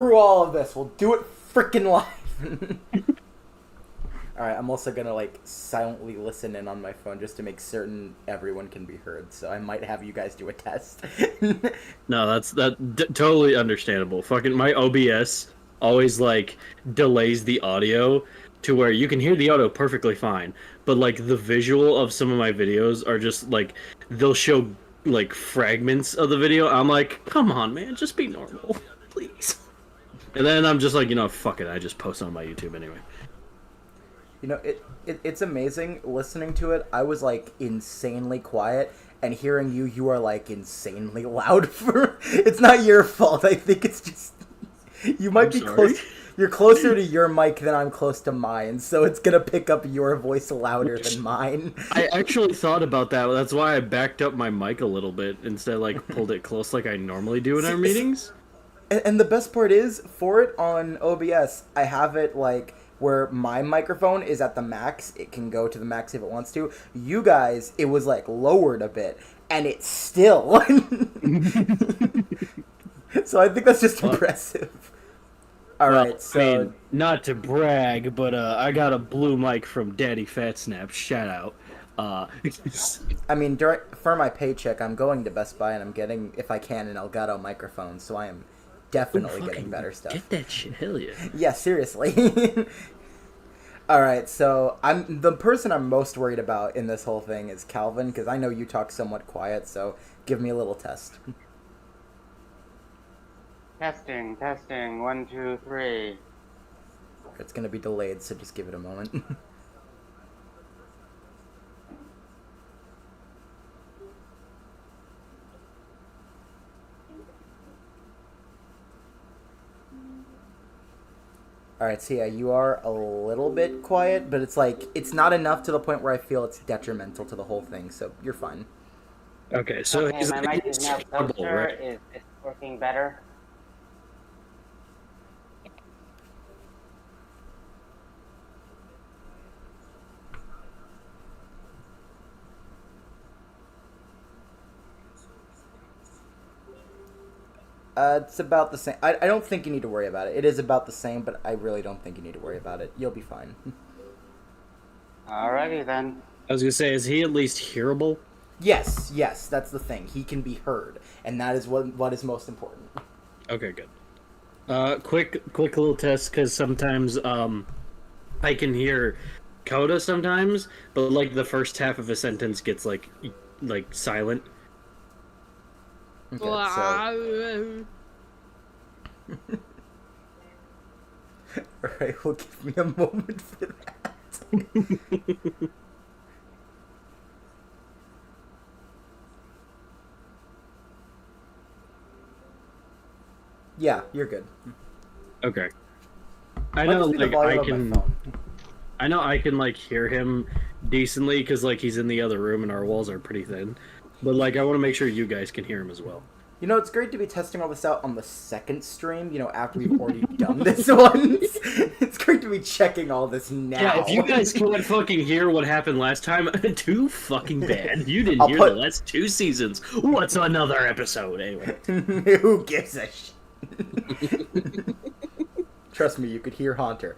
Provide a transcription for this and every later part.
through all of this. We'll do it freaking live. Alright, I'm also gonna, like, silently listen in on my phone just to make certain everyone can be heard, so I might have you guys do a test. No, that's totally understandable. Fucking my OBS always like delays the audio to where you can hear the audio perfectly fine, but like the visual of some of my videos are just like they'll show like fragments of the video. I'm like, come on, man, just be normal, please. And then I'm just like, fuck it, I just post on my YouTube anyway. You know, it's amazing listening to it. I was, like, insanely quiet, and hearing you, you are, like, insanely loud for... It's not your fault. I think it's just... You might be close... You're closer to your mic than I'm close to mine, so it's gonna pick up your voice louder than mine. I actually thought about that. That's why I backed up my mic a little bit instead, like, pulled it close like I normally do in our meetings. And the best part is, for it on OBS, I have it, like... where my microphone is at the max. It can go to the max if it wants to. You guys, it was, like, lowered a bit, and it's still. So I think that's just impressive. Alright, so... I mean, not to brag, but I got a blue mic from Daddy Fat Snap. Shout out. I mean, for my paycheck, I'm going to Best Buy, and I'm getting, if I can, an Elgato microphone, so I am definitely getting better stuff. Get that shit, hell yeah. Yeah, seriously. Alright, so the person I'm most worried about in this whole thing is Calvin, because I know you talk somewhat quiet, so give me a little test. Testing, 1, 2, 3. It's gonna be delayed, so just give it a moment. Alright, so yeah, you are a little bit quiet, but it's like, it's not enough to the point where I feel it's detrimental to the whole thing, so you're fine. Okay, so okay, my mic is now closer. Right? Is it working better? It's about the same. I don't think you need to worry about it. It is about the same, but I really don't think you need to worry about it. You'll be fine. Alrighty then. I was gonna say, is he at least hearable? Yes, that's the thing. He can be heard, and that is what is most important. Okay, good. Quick little test, because sometimes I can hear Coda sometimes, but like the first half of a sentence gets like silent. Okay, so... Alright, well, give me a moment for that. Yeah, you're good. Okay. I know, like, I know I can, like, hear him decently, because, like, he's in the other room and our walls are pretty thin. But, like, I want to make sure you guys can hear him as well. You know, it's great to be testing all this out on the second stream, you know, after we've already done this once. It's great to be checking all this now. Yeah, if you guys can't fucking hear what happened last time, too fucking bad. You didn't hear the last 2 seasons. What's another episode, anyway? Who gives a shit? Trust me, you could hear Haunter.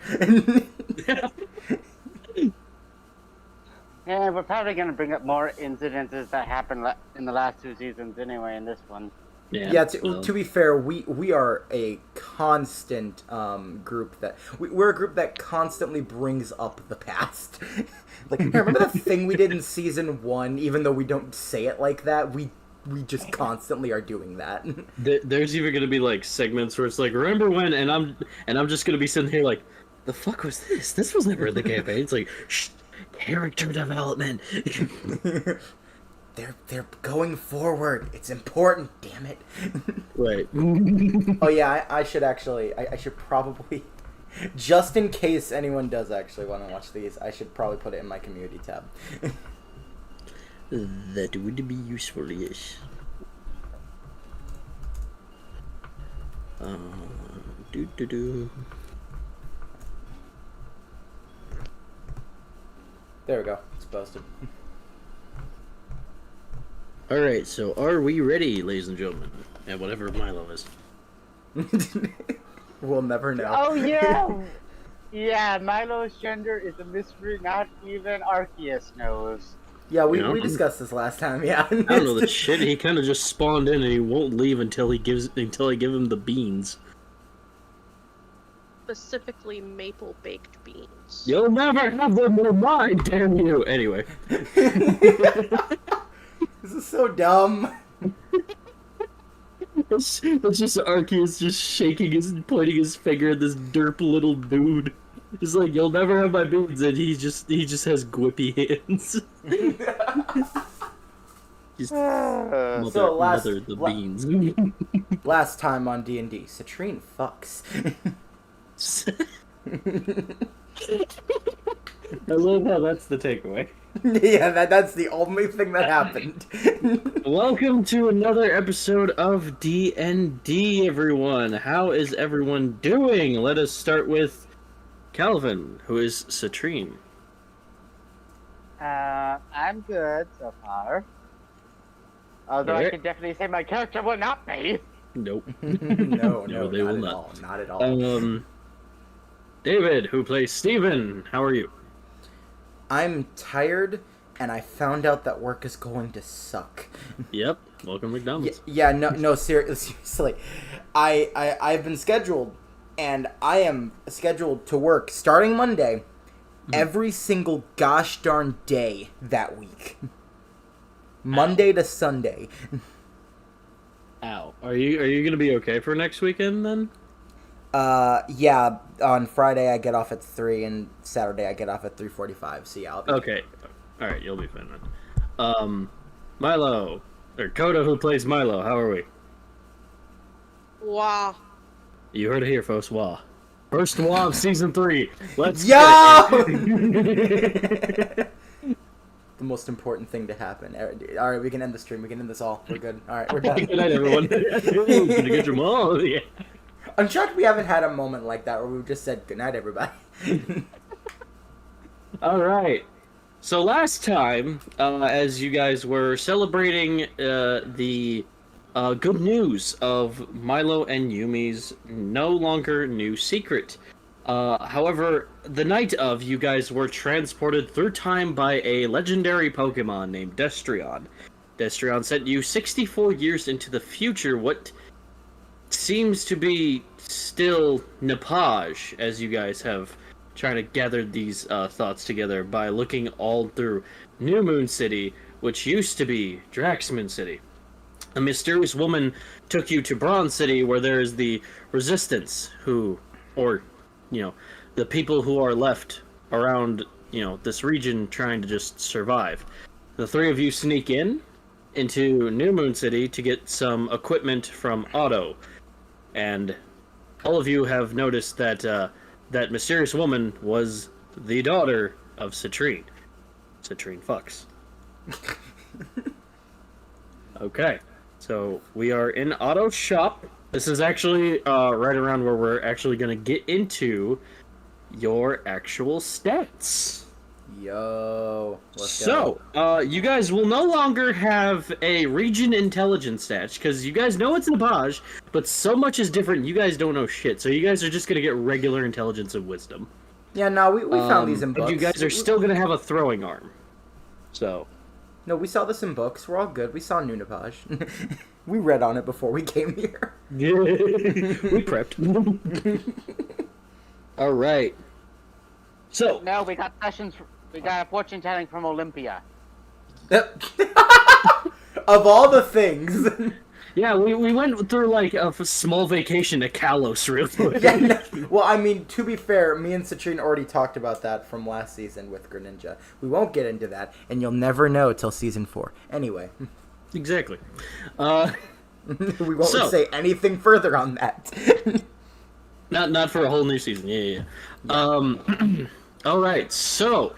Yeah, we're probably going to bring up more incidences that happened in the last 2 seasons anyway in this one. Yeah, to be fair, we are a constant group that... We're a group that constantly brings up the past. Like, remember that thing we did in Season 1, even though we don't say it like that? We just constantly are doing that. There's even going to be, like, segments where it's like, remember when, and I'm just going to be sitting here like, the fuck was this? This was never in the campaign. It's like, shh, character development. They're going forward. It's important, damn it. Right. Oh yeah, I should actually, I should probably, just in case anyone does actually want to watch these, I should probably put it in my community tab. That would be useful, yes. There we go. It's posted. Alright, so are we ready, ladies and gentlemen? And whatever Milo is. We'll never know. Oh yeah, yeah. Milo's gender is a mystery. Not even Arceus knows. Yeah, we, You know? we discussed this last time. Yeah. I don't know the shit. He kind of just spawned in and he won't leave until I give him the beans. Specifically maple baked beans. You'll never have them in mind, damn you. Anyway. This is so dumb. It's just Arceus just pointing his finger at this derp little dude. He's like, you'll never have my beans, and he just has quippy hands. Just mother the beans. Last time on D&D, Citrine fucks. I love how that's the takeaway. Yeah, that's the only thing that happened. Welcome to another episode of DND, everyone. How is everyone doing? Let us start with Calvin, who is Citrine. I'm good so far. Although I can definitely say my character will not be. Nope. No, they will not at not. all. Not at all. David, who plays Steven, how are you? I'm tired, and I found out that work is going to suck. Yep. Welcome to McDonald's. Yeah, no, seriously. I've been scheduled, and I am scheduled to work starting Monday every single gosh darn day that week. Monday to Sunday. Ow. Are you gonna be okay for next weekend then? Yeah, on Friday I get off at 3, and Saturday I get off at 3:45, so yeah, I'll be Okay. Alright, you'll be fine then. Milo, or Coda, who plays Milo, how are we? Wow. You heard it here, folks. Wah. First wah of season 3. Let's Yo! get it. The most important thing to happen. Alright, we can end the stream. We can end this all. We're good. Alright, we're done. Good night, everyone. Gonna get your mom. Yeah. I'm shocked we haven't had a moment like that where we've just said good night, everybody. Alright. So last time, as you guys were celebrating the good news of Milo and Yumi's no longer new secret. However, the night of, you guys were transported through time by a legendary Pokemon named Destreon. Destreon sent you 64 years into the future, what seems to be still Napaj, as you guys have tried to gather these thoughts together by looking all through New Moon City, which used to be Draxman City. A mysterious woman took you to Bronze City, where there is the Resistance, the people who are left around, this region trying to just survive. The three of you sneak into New Moon City to get some equipment from Otto, and all of you have noticed that that mysterious woman was the daughter of Citrine. Citrine fucks. Okay, so we are in Otto's shop. This is actually right around where we're actually going to get into your actual stats. Yo, let's go. So, you guys will no longer have a region intelligence stat, because you guys know it's Napaj, but so much is different, you guys don't know shit, so you guys are just going to get regular intelligence and wisdom. Yeah, no, we found these in books. But you guys are still going to have a throwing arm. So. No, we saw this in books. We're all good. We saw Napaj. We read on it before we came here. Yeah, we prepped. All right. So. No, we got sessions. We got a fortune telling from Olympia. Of all the things. Yeah, we went through like a small vacation to Kalos real quick. Yeah, no, well, I mean, to be fair, me and Citrine already talked about that from last season with Greninja. We won't get into that, and you'll never know till season 4. Anyway. Exactly. We won't say anything further on that. Not for a whole new season. Yeah. All right, so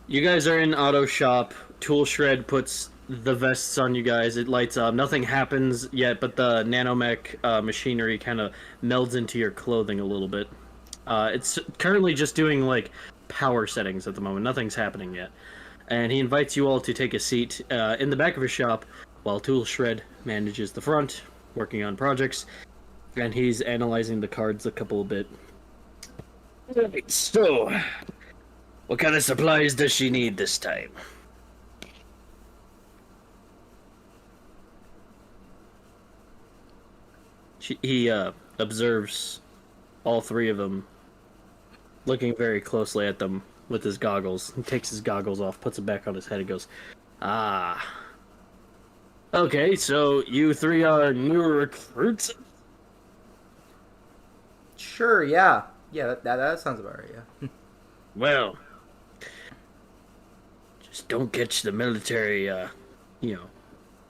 you guys are in Auto Shop. Tool Shred puts the vests on you guys. It lights up. Nothing happens yet, but the nanomech machinery kind of melds into your clothing a little bit. It's currently just doing like power settings at the moment. Nothing's happening yet. And he invites you all to take a seat in the back of his shop while Tool Shred manages the front, working on projects. And he's analyzing the cards a couple of bit. Right, so, what kind of supplies does she need this time? He observes all three of them, looking very closely at them with his goggles. He takes his goggles off, puts them back on his head, and goes, "Ah. Okay, so you three are new recruits?" Sure, yeah. Yeah, that sounds about right, yeah. Well, just don't catch the military,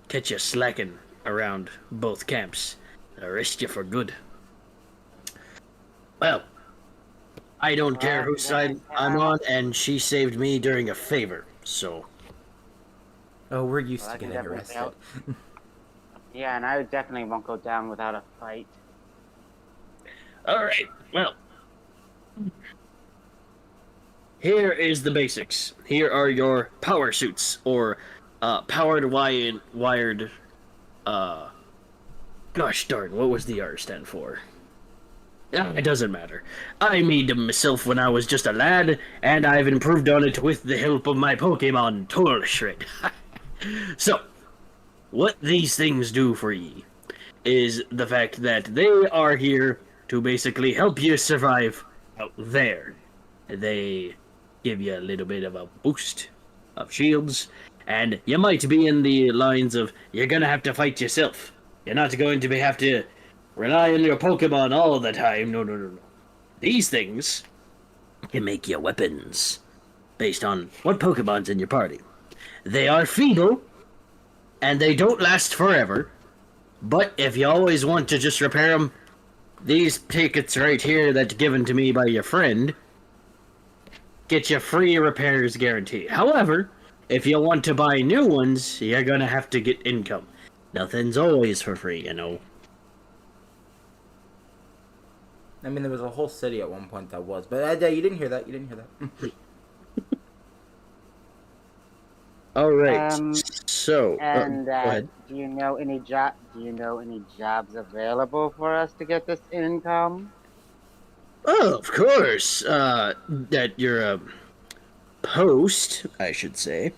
catch you slacking around both camps. Arrest you for good. Well, I don't care whose side I'm on, and she saved me during a favor, so... Oh, we're used Well, I to can getting definitely arrested. Yeah, and I definitely won't go down without a fight. Alright, well... Here is the basics. Here are your power suits, or powered wired, gosh darn, what was the R stand for? It doesn't matter. I made them myself when I was just a lad, and I've improved on it with the help of my Pokemon Tool Shred. So, what these things do for ye is the fact that they are here to basically help you survive out there. They give you a little bit of a boost of shields, and you might be in the lines of, you're gonna have to fight yourself. You're not going to have to rely on your Pokemon all the time. No. These things can make you weapons based on what Pokemon's in your party. They are feeble, and they don't last forever, but if you always want to just repair them, these tickets right here that's given to me by your friend get you free repairs guarantee. However, if you want to buy new ones, you're gonna have to get income. Nothing's always for free, you know. I mean, there was a whole city at one point that was, but you didn't hear that. You didn't hear that. All right. So, And go ahead. do you know any jobs available for us to get this income? Oh, of course. That your post, I should say.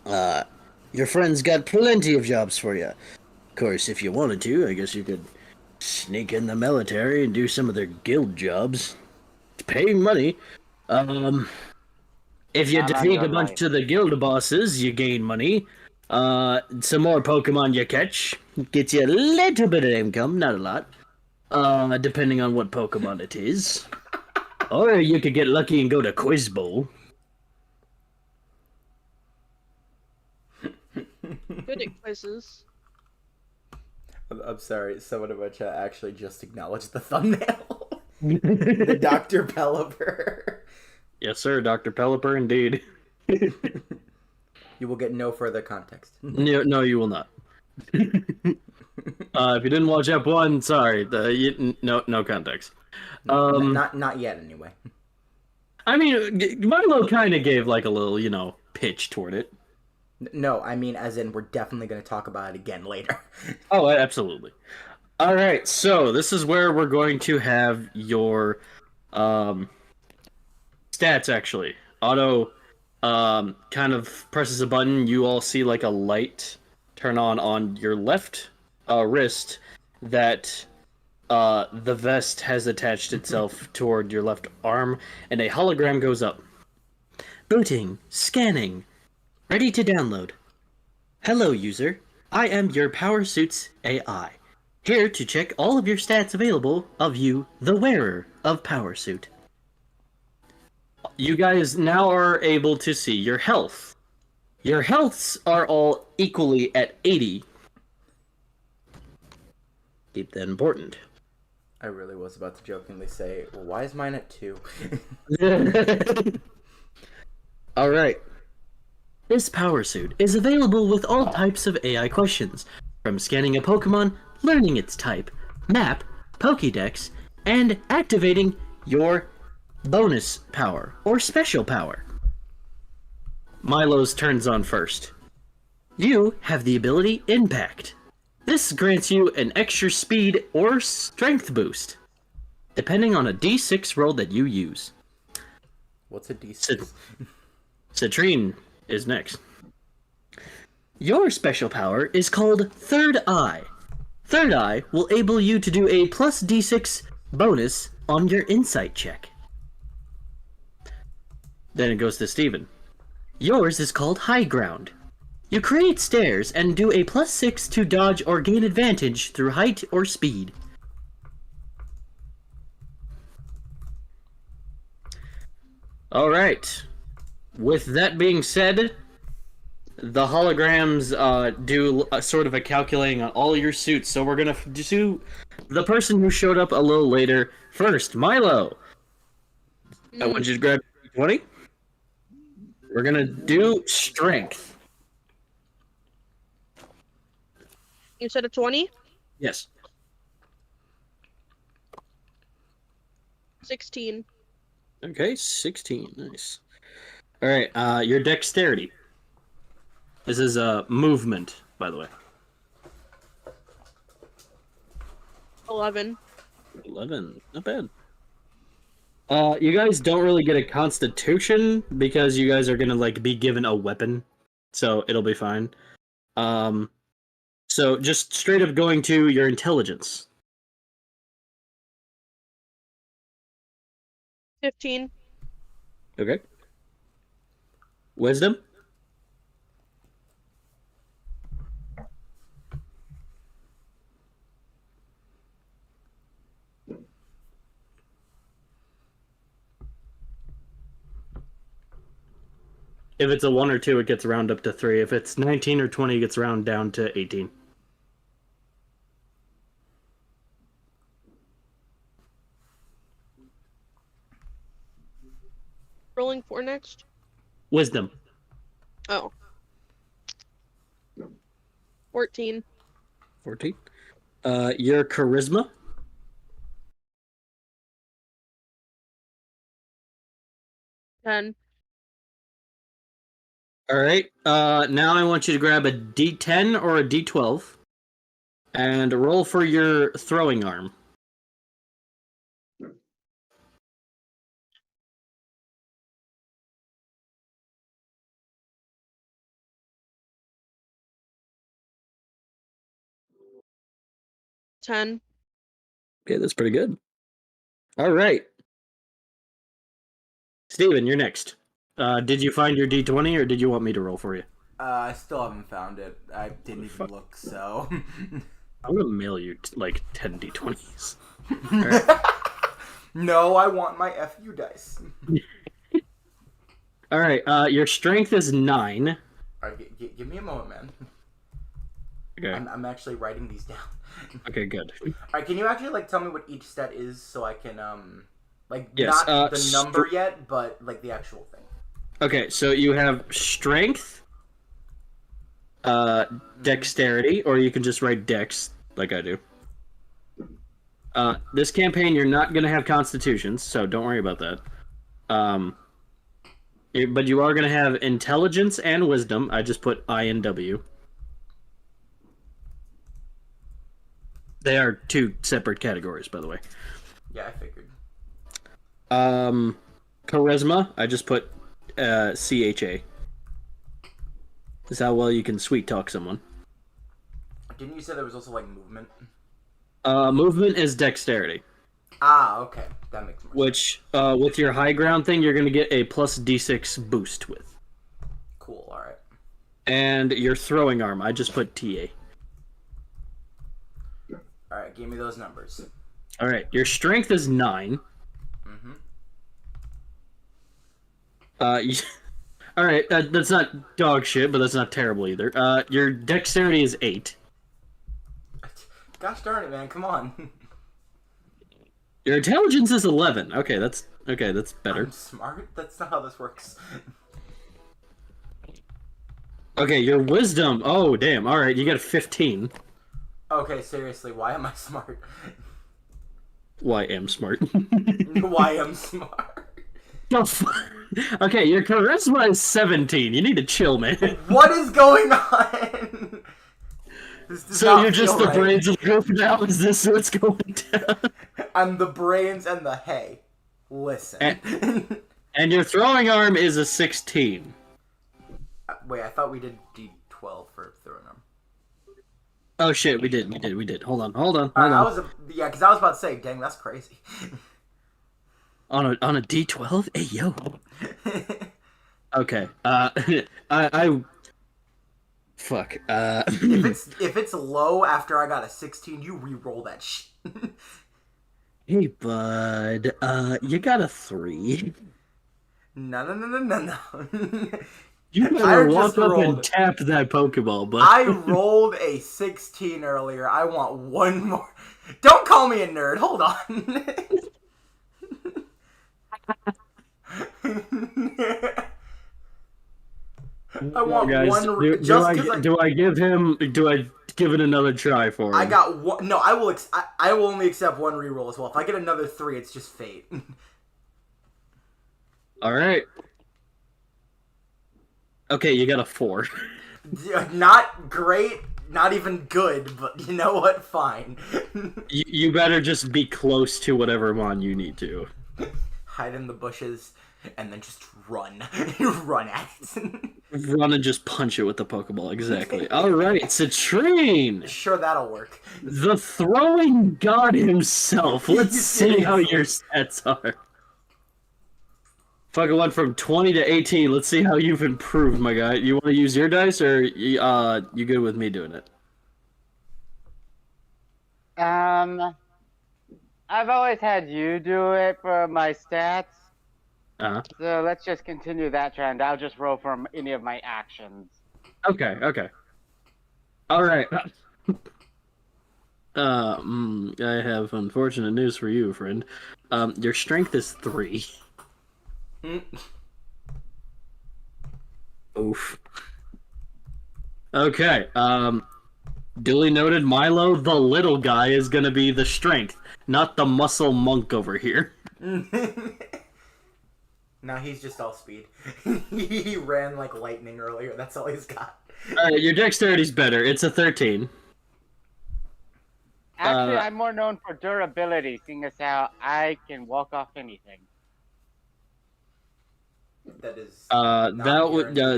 Your friend's got plenty of jobs for you. Of course, if you wanted to, I guess you could sneak in the military and do some of their guild jobs. It's paying money. If you Not on defeat your a bunch life. of the guild bosses, you gain money. Some more Pokemon you catch gets you a little bit of income, not a lot. Depending on what Pokemon it is. Or you could get lucky and go to Quiz Bowl. Good at quizzes. I'm sorry, someone in my chat actually just acknowledged the thumbnail. The Dr. Pelipper. Yes, sir, Dr. Pelipper, indeed. You will get no further context. No, you will not. If you didn't watch F1, sorry. No context. Not yet, anyway. I mean, Milo kind of gave like a little, pitch toward it. No, I mean, as in, we're definitely going to talk about it again later. Oh, absolutely. All right, so this is where we're going to have your stats, actually. Otto kind of presses a button. You all see like a light turn on your left wrist that the vest has attached itself toward your left arm, and a hologram goes up. Booting. Scanning. Ready to download. Hello, user. I am your Power Suits AI. Here to check all of your stats available of you, the wearer of Power Suit. You guys now are able to see your health. Your healths are all equally at 80. Keep that important. I really was about to jokingly say, well, why is mine at 2? All right. This power suit is available with all types of AI questions, from scanning a Pokemon, learning its type, map, Pokédex, and activating your bonus power or special power. Milo's turns on first. You have the ability Impact. This grants you an extra speed or strength boost, depending on a d6 roll that you use. What's a D6? Citrine is next. Your special power is called Third Eye. Third Eye will enable you to do a plus d6 bonus on your insight check. Then it goes to Steven. Yours is called High Ground. You create stairs and do a plus 6 to dodge or gain advantage through height or speed. Alright. With that being said, the holograms do sort of a calculating on all your suits, so we're gonna do the person who showed up a little later first. Milo! I want you to grab 20. We're gonna do strength. You said a 20? Yes. 16. Okay, 16. Nice. Alright, your dexterity. This is movement, by the way. 11. 11. Not bad. You guys don't really get a constitution because you guys are gonna like be given a weapon, so it'll be fine. So just straight up going to your intelligence. 15. Okay. Wisdom. If it's a 1 or 2, it gets round up to 3. If it's 19 or 20, it gets round down to 18. Rolling 4 next? Wisdom. Oh. 14. 14. Your charisma. Ten. Alright, now I want you to grab a D10 or a D12 and roll for your throwing arm. Ten. Okay, that's pretty good. Alright. Steven, you're next. Did you find your D20 or did you want me to roll for you? I still haven't found it. I didn't even look, so... I'm gonna mail you, like, 10 D20s. Right. No, I want my FU dice. Alright, your strength is 9. Alright, give me a moment, man. Okay. I'm actually writing these down. Okay, good. Alright, can you actually, like, tell me what each stat is so I can, like, yes, not the number yet, but, like, the actual thing. Okay, so you have strength, dexterity, or you can just write dex, like I do. This campaign, you're not going to have constitutions, so don't worry about that. But you are going to have intelligence and wisdom. I just put I and W. They are 2 separate categories, by the way. Yeah, I figured. Charisma, I just put CHA. This is how well you can sweet talk someone. Didn't you say there was also, like, movement? Movement is dexterity. Ah, okay. That makes more sense. Which, with your high ground thing, you're going to get a plus D6 boost with. Cool, alright. And your throwing arm, I just put TA. Alright, give me those numbers. Alright, your strength is 9. Mm-hmm. Alright, that's not dog shit, but that's not terrible either. Your dexterity is 8. Gosh darn it, man, come on. Your intelligence is 11. Okay, that's better. I'm smart? That's not how this works. Okay, your wisdom. Oh, damn. Alright, you got a 15. Okay, seriously, why am I smart? Why am smart? Why am smart? Okay, your charisma is 17. You need to chill, man. What is going on? This does So not you're just feel the right. brains of the group now? Is this what's going down? I'm the brains and the hey. Listen. And your throwing arm is a 16. Wait, I thought we did D12 for throwing arm. Oh shit, we did. Hold on. Alright, because I was about to say, dang, that's crazy. On a D12? Hey yo. Okay. I fuck. If it's low after I got a 16, you re-roll that shit. Hey bud. You got a 3. No. You I better just walk up rolled- and tap that Pokeball, bud. I rolled a 16 earlier. I want one more. Don't call me a nerd. Hold on. I want Guys, one. do I give it another try for him? I got one. No, I will. I will only accept one reroll as well. If I get another 3, it's just fate. All right. Okay, you got a 4. Not great, not even good, but you know what? Fine. You better just be close to whatever mon you need to. Hide in the bushes and then just run. Run at it. Run and just punch it with the Pokeball, exactly. Alright, Citrine! Sure, that'll work. The throwing god himself. Let's see how your stats are. Fucking went from 20 to 18. Let's see how you've improved, my guy. You want to use your dice, or you good with me doing it? I've always had you do it for my stats. Uh-huh. So let's just continue that trend. I'll just roll from any of my actions. Okay. Alright. I have unfortunate news for you, friend. Your strength is 3. Oof. Okay, duly noted, Milo, the little guy, is gonna be the strength, not the muscle monk over here. No, he's just all speed. He ran like lightning earlier, that's all he's got. Alright, your dexterity's better, it's a 13. Actually, I'm more known for durability, seeing as how I can walk off anything. That is.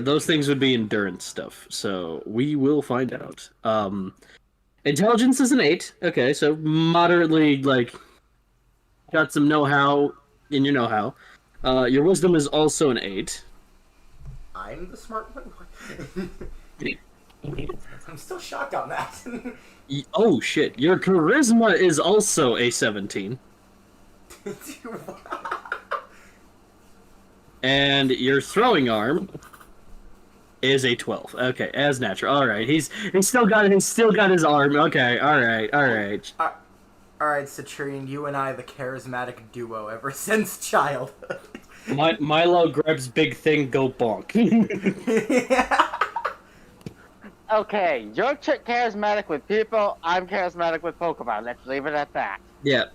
Those things would be endurance stuff, so we will find out. Intelligence is an 8, okay, so moderately, like, got some know-how in your know-how. Your wisdom is also an 8. I'm the smart one? I'm still shocked on that. Oh shit, your charisma is also a 17. And your throwing arm is a 12. Okay, as natural. All right, he's still got his arm. Okay, all right. Alright, Citrine, you and I, the charismatic duo ever since childhood. Milo grabs big thing, go bonk. Okay, you're charismatic with people, I'm charismatic with Pokemon. Let's leave it at that. Yep.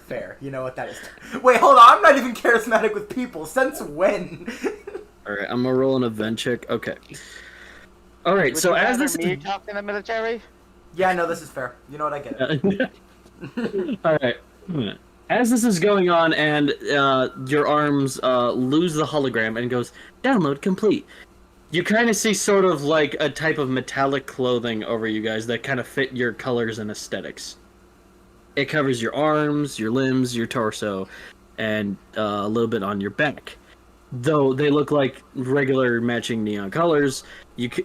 Fair. You know what that is. Wait, hold on, I'm not even charismatic with people. Since when? Alright, I'm gonna roll an event check. Okay. Alright, Would so you as rather this me talk in the military? Yeah, no, this is fair. You know what, I get it. Alright. As this is going on and your arms lose the hologram and goes, download complete. You kind of see sort of like a type of metallic clothing over you guys that kind of fit your colors and aesthetics. It covers your arms, your limbs, your torso, and a little bit on your back. Though they look like regular matching neon colors,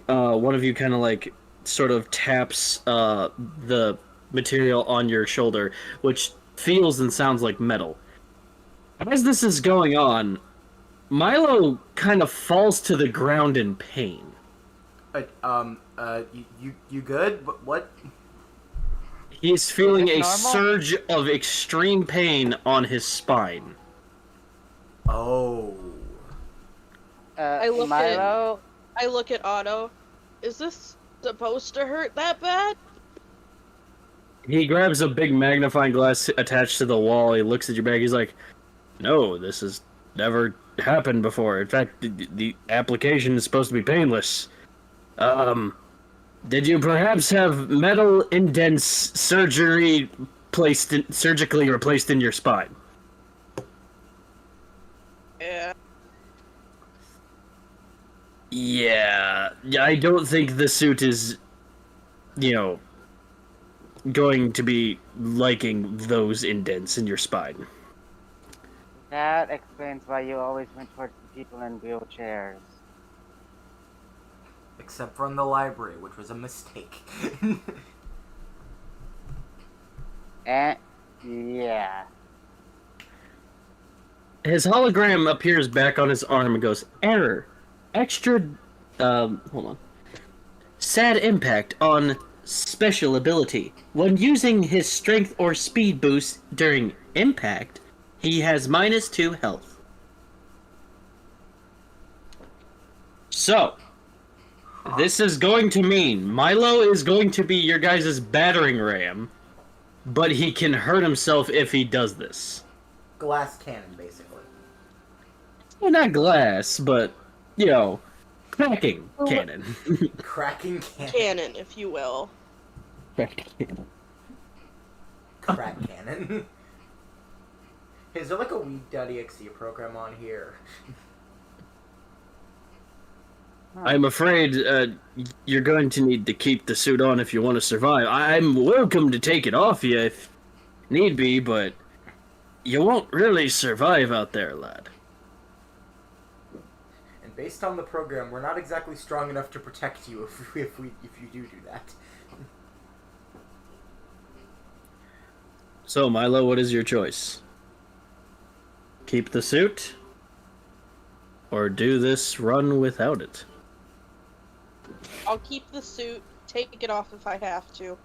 one of you kind of like sort of taps the material on your shoulder, which feels and sounds like metal. As this is going on, Milo kind of falls to the ground in pain. You good? What? He's feeling a normal? surge of extreme pain on his spine. Oh. I look Milo, I look at Otto. Is this supposed to hurt that bad? He grabs a big magnifying glass attached to the wall. He looks at your bag. He's like, no, this has never happened before. In fact, the application is supposed to be painless. Did you perhaps have metal indents surgically replaced in your spine? Yeah. Yeah, I don't think the suit is, going to be liking those indents in your spine. That explains why you always went towards the people in wheelchairs. Except for in the library, which was a mistake. Yeah. His hologram appears back on his arm and goes, error. Extra, hold on. Sad impact on special ability. When using his strength or speed boost during impact, he has -2 health. So, this is going to mean Milo is going to be your guys' battering ram, but he can hurt himself if he does this. Glass cannon, basically. Well, not glass, but, cracking cannon. Cracking cannon. Cannon, if you will. Cracking cannon. Crack cannon. Is there like a Weed.exe program on here? I'm afraid you're going to need to keep the suit on if you want to survive. I'm welcome to take it off you if need be, but you won't really survive out there, lad. And based on the program, we're not exactly strong enough to protect you if you do that. So, Milo, what is your choice? Keep the suit? Or do this run without it? I'll keep the suit, take it off if I have to.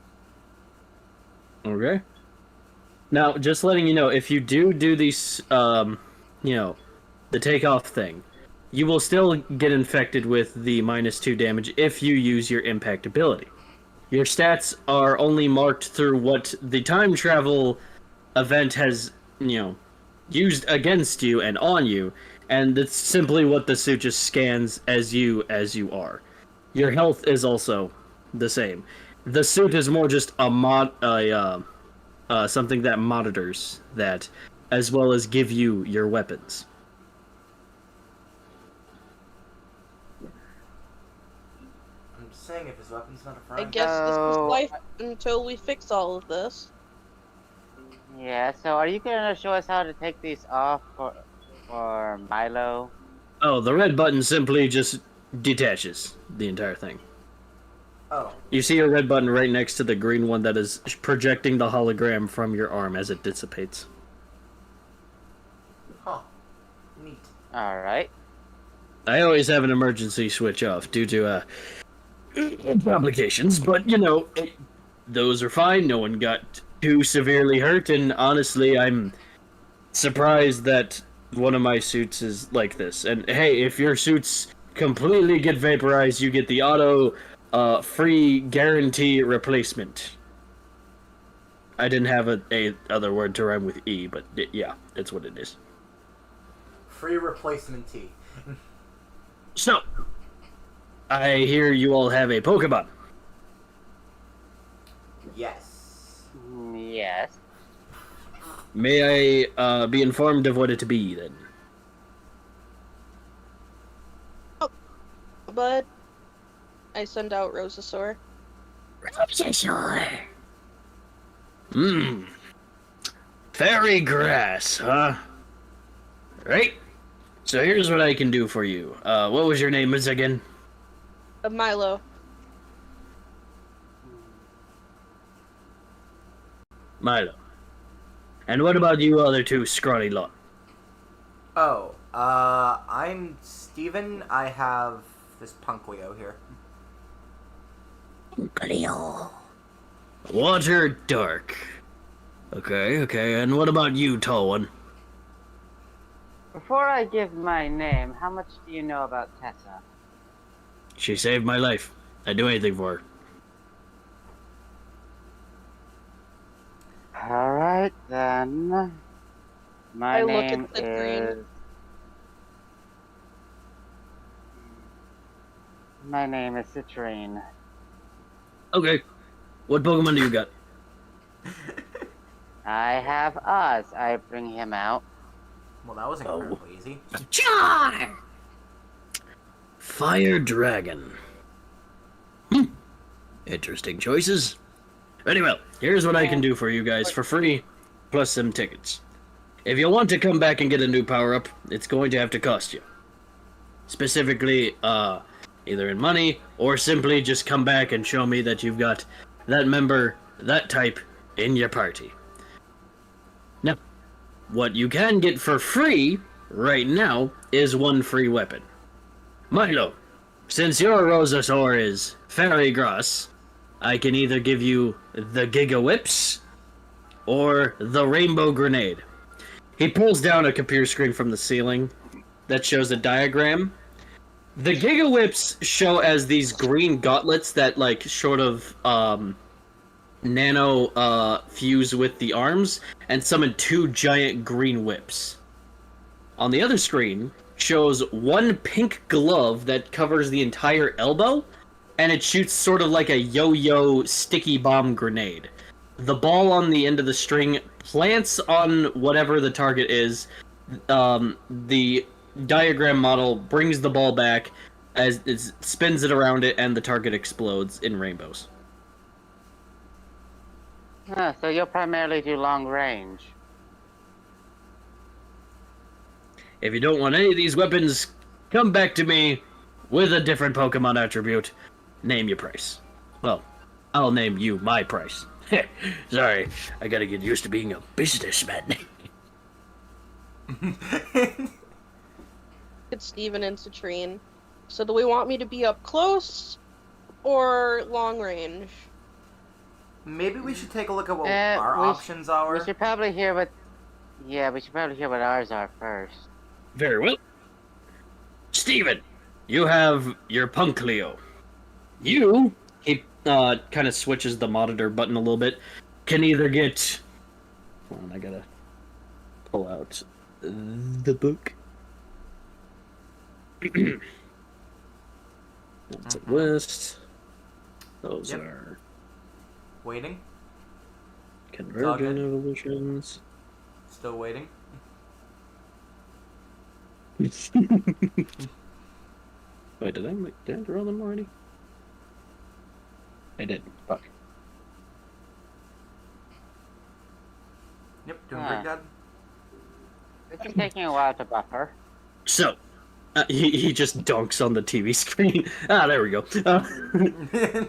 Okay. Now, just letting you know, if you do these, the takeoff thing, you will still get infected with the -2 damage if you use your impact ability. Your stats are only marked through what the time travel event has, used against you and on you, and that's simply what the suit just scans as you are. Your health is also the same. The suit is more just something that monitors that, as well as give you your weapons. I'm just saying, if his weapon's not a friend. I guess this is life until we fix all of this. Yeah, so are you gonna show us how to take these off for Milo? Oh, the red button simply just detaches the entire thing. Oh. You see a red button right next to the green one that is projecting the hologram from your arm as it dissipates. Huh. Neat. Alright. I always have an emergency switch off due to complications, but those are fine. No one got too severely hurt, and honestly, I'm surprised that one of my suits is like this. And hey, if your suits completely get vaporized, you get the auto free guarantee replacement. I didn't have a other word to rhyme with E, but yeah, that's what it is. Free replacement T. So, I hear you all have a Pokemon. Yes. Yes. May I be informed of what it be, then? But I send out Rosasaur. Rosasaur. Fairy grass, huh? Right. So here's what I can do for you. What was your name again? Milo. Milo. And what about you other two scrawny lot? Oh, I'm Steven. I have this Punkleo here. Punkleo. Water Dark. Okay, and what about you, tall one? Before I give my name, how much do you know about Tessa? She saved my life. I'd do anything for her. Alright then. My I look name at the is... My name is Citrine. Okay. What Pokemon do you got? I have Oz. I bring him out. Well, that was incredibly easy. Char! Fire Dragon. Interesting choices. Very well, here's what I can do for you guys for free, plus some tickets. If you want to come back and get a new power-up, it's going to have to cost you. Specifically, either in money, or simply just come back and show me that you've got that member, that type, in your party. Now, what you can get for free, right now, is one free weapon. Milo, since your Rosasaur is fairly gross, I can either give you the Giga Whips, or the Rainbow Grenade. He pulls down a computer screen from the ceiling that shows a diagram. The Giga Whips show as these green gauntlets that, like, sort of, nano, fuse with the arms, and summon 2 giant green whips. On the other screen shows one pink glove that covers the entire elbow, and it shoots sort of like a yo-yo sticky bomb grenade. The ball on the end of the string plants on whatever the target is. The diagram model brings the ball back as it spins it around it, and the target explodes in rainbows. So you'll primarily do long range. If you don't want any of these weapons, come back to me with a different Pokemon attribute. Name your price. Well, I'll name you my price. Sorry, I gotta get used to being a businessman. It's Steven and Citrine. So do we want me to be up close or long range? Maybe we should take a look at what our options are. We should probably hear what... Yeah, we should probably hear what ours are first. Very well. Steven, you have your Punkleo. You, he kind of switches the monitor button a little bit, can either get... Hold on, I gotta pull out the book. That's a list. Those are... Waiting. Convergent evolutions. Still waiting. Wait, did I draw them already? I did. Fuck. Yep, doing pretty good. It's taking a while to buffer. So, he just dunks on the TV screen. There we go.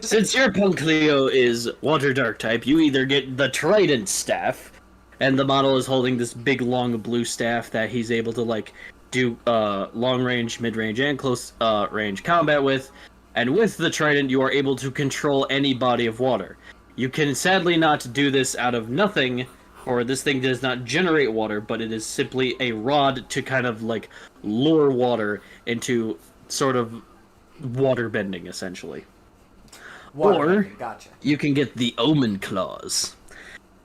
Since your Punkleo is Water Dark type, you either get the Trident Staff, and the model is holding this big, long blue staff that he's able to, like, do long range, mid range, and close range combat with. And with the Trident, you are able to control any body of water. You can sadly not do this out of nothing, or this thing does not generate water, but it is simply a rod to kind of like lure water into sort of water bending, essentially. Gotcha. You can get the Omen Claws.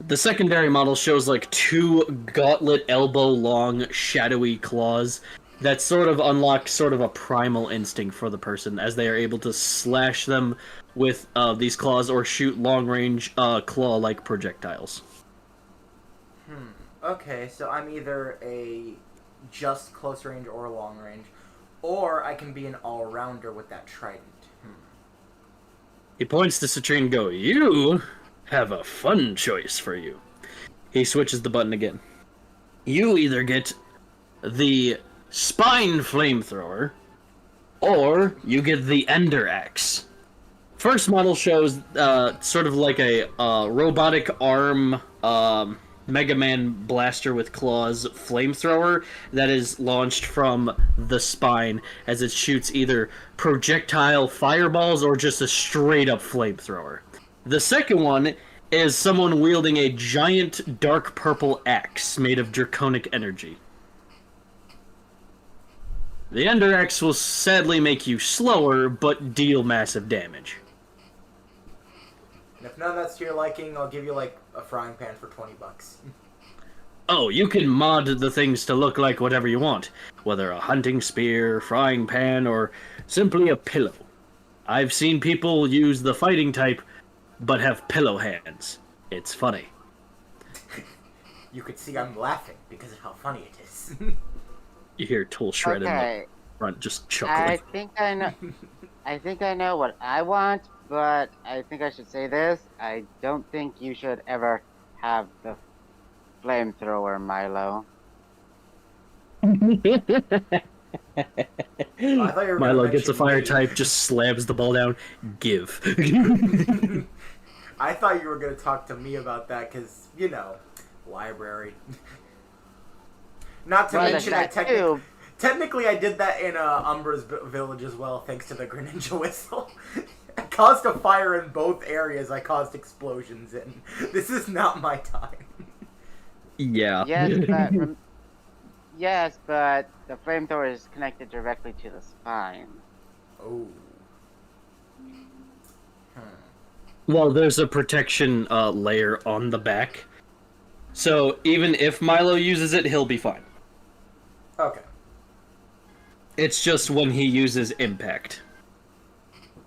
The secondary model shows like 2 gauntlet elbow long shadowy claws that sort of unlock sort of a primal instinct for the person, as they are able to slash them with these claws or shoot long range claw-like projectiles. Okay, so I'm either a just close range or long range, or I can be an all-rounder with that trident. He points to Citrine and go, "You have a fun choice for you." He switches the button again. You either get the Spine Flamethrower, or you get the Ender Axe. First model shows sort of like a robotic arm Mega Man blaster with claws flamethrower that is launched from the spine as it shoots either projectile fireballs or just a straight up flamethrower. The second one is someone wielding a giant dark purple axe made of draconic energy. The Ender Axe will sadly make you slower, but deal massive damage. And if none of that's to your liking, I'll give you like a frying pan for $20. Oh, you can mod the things to look like whatever you want, whether a hunting spear, frying pan, or simply a pillow. I've seen people use the fighting type but have pillow hands. It's funny. You could see I'm laughing because of how funny it is. You hear Tool Shred in the Okay, front just I chuckling. think I know. I think I know what I want, but I think I should say this. I don't think you should ever have the flamethrower, Milo. I thought you were Milo gonna gets a mention fire me. type, just slams the ball down. Give. I thought you were gonna talk to me about that because, you know, library. Not to Well, mention, that too. technically I did that in Umbra's village as well, thanks to the Greninja whistle. I caused a fire in both areas. I caused explosions in. This is not my time. Yeah. Yes, but the flamethrower is connected directly to the spine. Oh. Well, there's a protection layer on the back. So even if Milo uses it, he'll be fine. Okay. It's just when he uses Impact.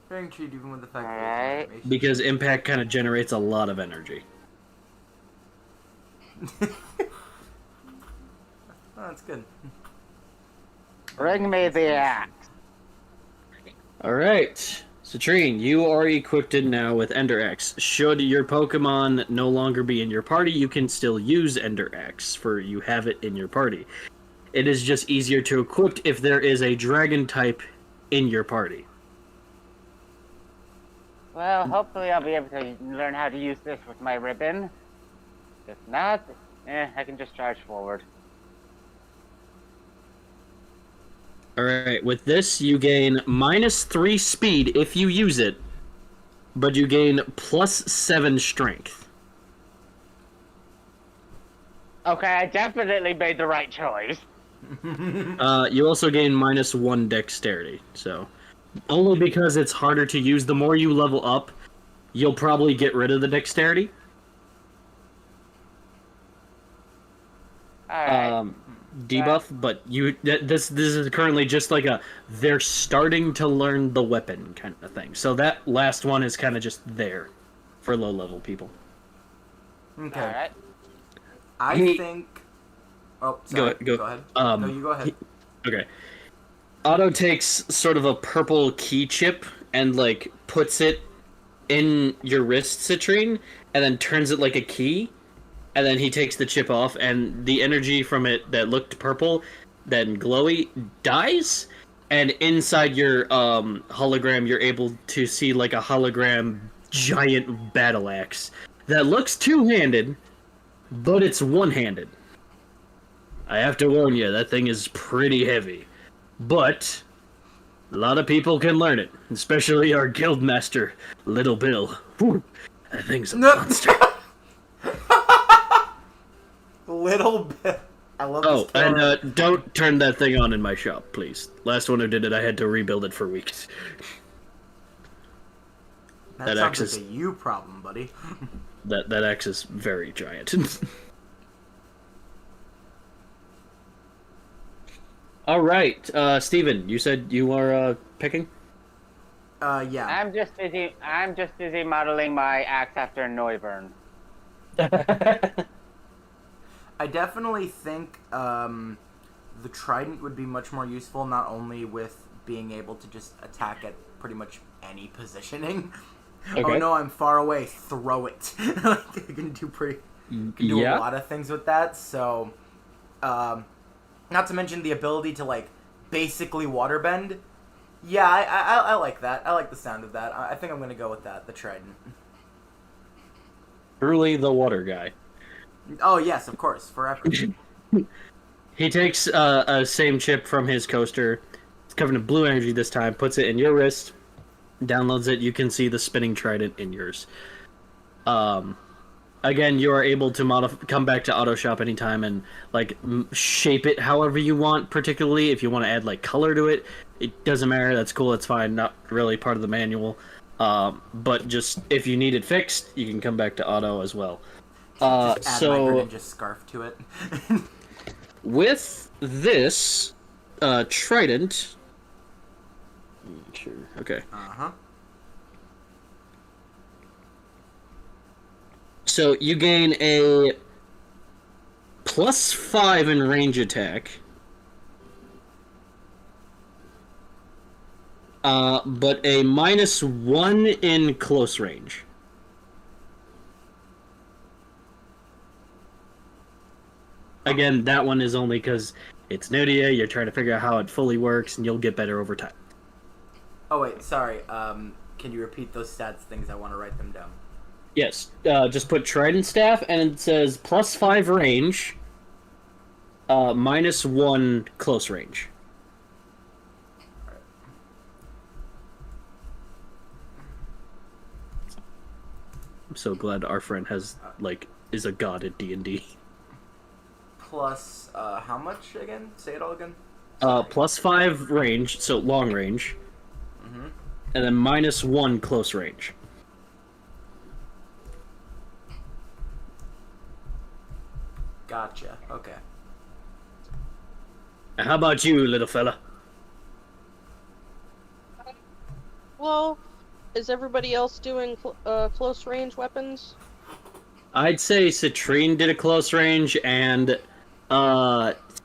Very intrigued even with the fact that Alright. it's animation. Because Impact kind of generates a lot of energy. Oh, that's good. Bring me the axe. Alright. Citrine, you are equipped now with Ender X. Should your Pokemon no longer be in your party, you can still use Ender X, for you have it in your party. It is just easier to equip if there is a Dragon type in your party. Well, hopefully I'll be able to learn how to use this with my ribbon. If not, I can just charge forward. Alright, with this, you gain -3 speed if you use it, but you gain +7 strength. Okay, I definitely made the right choice. You also gain -1 dexterity, so... Only because it's harder to use. The more you level up, you'll probably get rid of the dexterity. Alright. Debuff, but this is currently just like they're starting to learn the weapon kind of thing. So that last one is kind of just there for low level people. Okay. Alright. I think. Oh, sorry. Go ahead. Um, No, you go ahead. Okay. Otto takes sort of a purple key chip and like puts it in your wrist, Citrine, and then turns it like a key. And then he takes the chip off, and the energy from it that looked purple, then glowy, dies. And inside your hologram, you're able to see like a hologram giant battle axe that looks two-handed, but it's one-handed. I have to warn you, that thing is pretty heavy. But a lot of people can learn it, especially our guild master, Little Bill. Whew, that thing's a monster. Little bit. I love Oh, this character. and don't turn that thing on in my shop, please. Last one who did it, I had to rebuild it for weeks. that axe sounds is- like a you problem, buddy. That axe is very giant. All right, Steven, you said you are picking? Yeah. I'm just busy modeling my axe after Neuburn. I definitely think the trident would be much more useful, not only with being able to just attack at pretty much any positioning. Okay. Oh no, I'm far away. Throw it. I can do do a lot of things with that. So, not to mention the ability to like basically waterbend. Yeah, I like that. I like the sound of that. I think I'm gonna go with that. The trident. Truly the water guy. Oh yes, of course, forever. He takes a same chip from his coaster. It's covered in blue energy this time. Puts it in your wrist. Downloads it. You can see the spinning trident in yours. Again, you are able to come back to Auto Shop anytime and like shape it however you want. Particularly if you want to add like color to it, it doesn't matter. That's cool. That's fine. Not really part of the manual. But just if you need it fixed, you can come back to Auto as well. Just add my Greninja scarf to it. With this trident, sure, okay. Uh-huh. So you gain a +5 in range attack. But a -1 in close range. Again, that one is only because it's new to you, you're trying to figure out how it fully works, and you'll get better over time. Oh wait, sorry. Can you repeat those stats things? I want to write them down. Yes, just put Trident Staff, and it says +5 range, -1 close range. I'm so glad our friend has, is a god at D&D. Plus, how much again? Say it all again. +5 range, so long range. Mm-hmm. And then -1 close range. Gotcha. Okay. How about you, little fella? Well, is everybody else doing close range weapons? I'd say Citrine did a close range, and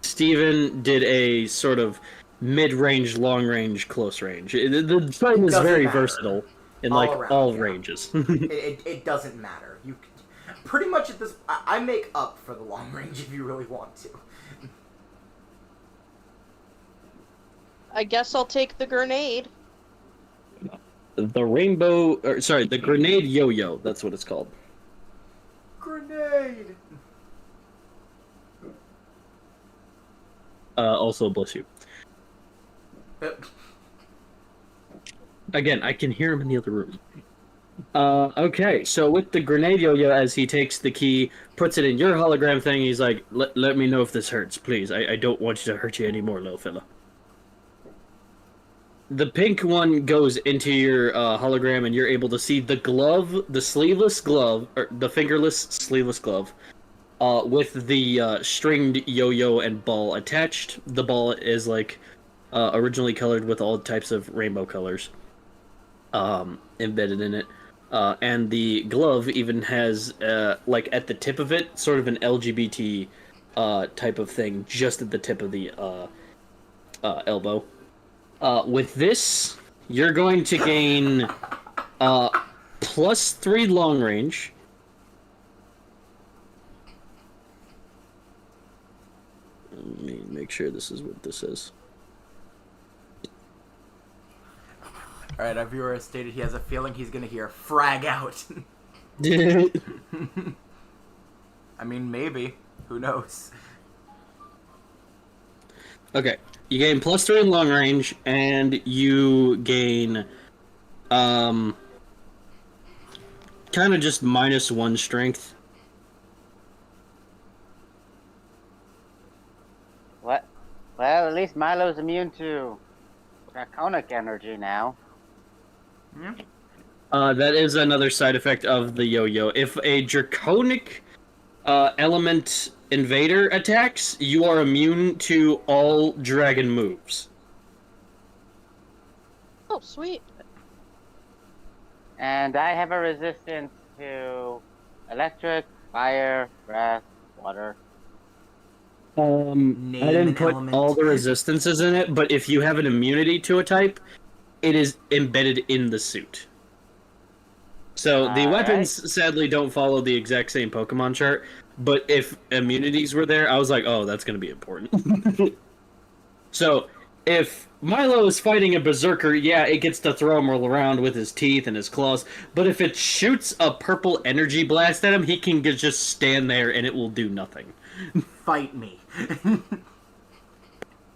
Steven did a sort of mid-range, long-range, close range. The Titan is very versatile in all ranges. it doesn't matter. You pretty much at this. I make up for the long range if you really want to. I guess I'll take the grenade. The grenade yo-yo. That's what it's called. Grenade. Also, bless you. Again, I can hear him in the other room. Okay, so with the grenade yo-yo, as he takes the key, puts it in your hologram thing, he's like, let me know if this hurts, please. I don't want you to hurt you anymore, little fella. The pink one goes into your hologram, and you're able to see the glove, the sleeveless glove, or the fingerless sleeveless glove, with the stringed yo-yo and ball attached. The ball is originally colored with all types of rainbow colors embedded in it. And the glove even has, at the tip of it, sort of an LGBT type of thing, just at the tip of the elbow. With this, you're going to gain +3 long range. Let me make sure this is what this is. Alright, our viewer has stated he has a feeling he's gonna hear frag out. I mean, maybe. Who knows? Okay. You gain +3 in long range, and you gain, kind of just -1 strength. What? Well, at least Milo's immune to draconic energy now. Yeah. That is another side effect of the yo-yo. If a draconic element invader attacks, you are immune to all dragon moves. Oh, sweet. And I have a resistance to electric, fire, breath, water. I didn't put element. all the resistances in it, but if you have an immunity to a type, it is embedded in the suit. So the weapons sadly don't follow the exact same Pokemon chart, but if immunities were there, I was like, oh, that's going to be important. So if Milo is fighting a berserker, yeah, it gets to throw him around with his teeth and his claws, but if it shoots a purple energy blast at him, he can just stand there and it will do nothing. Fight me.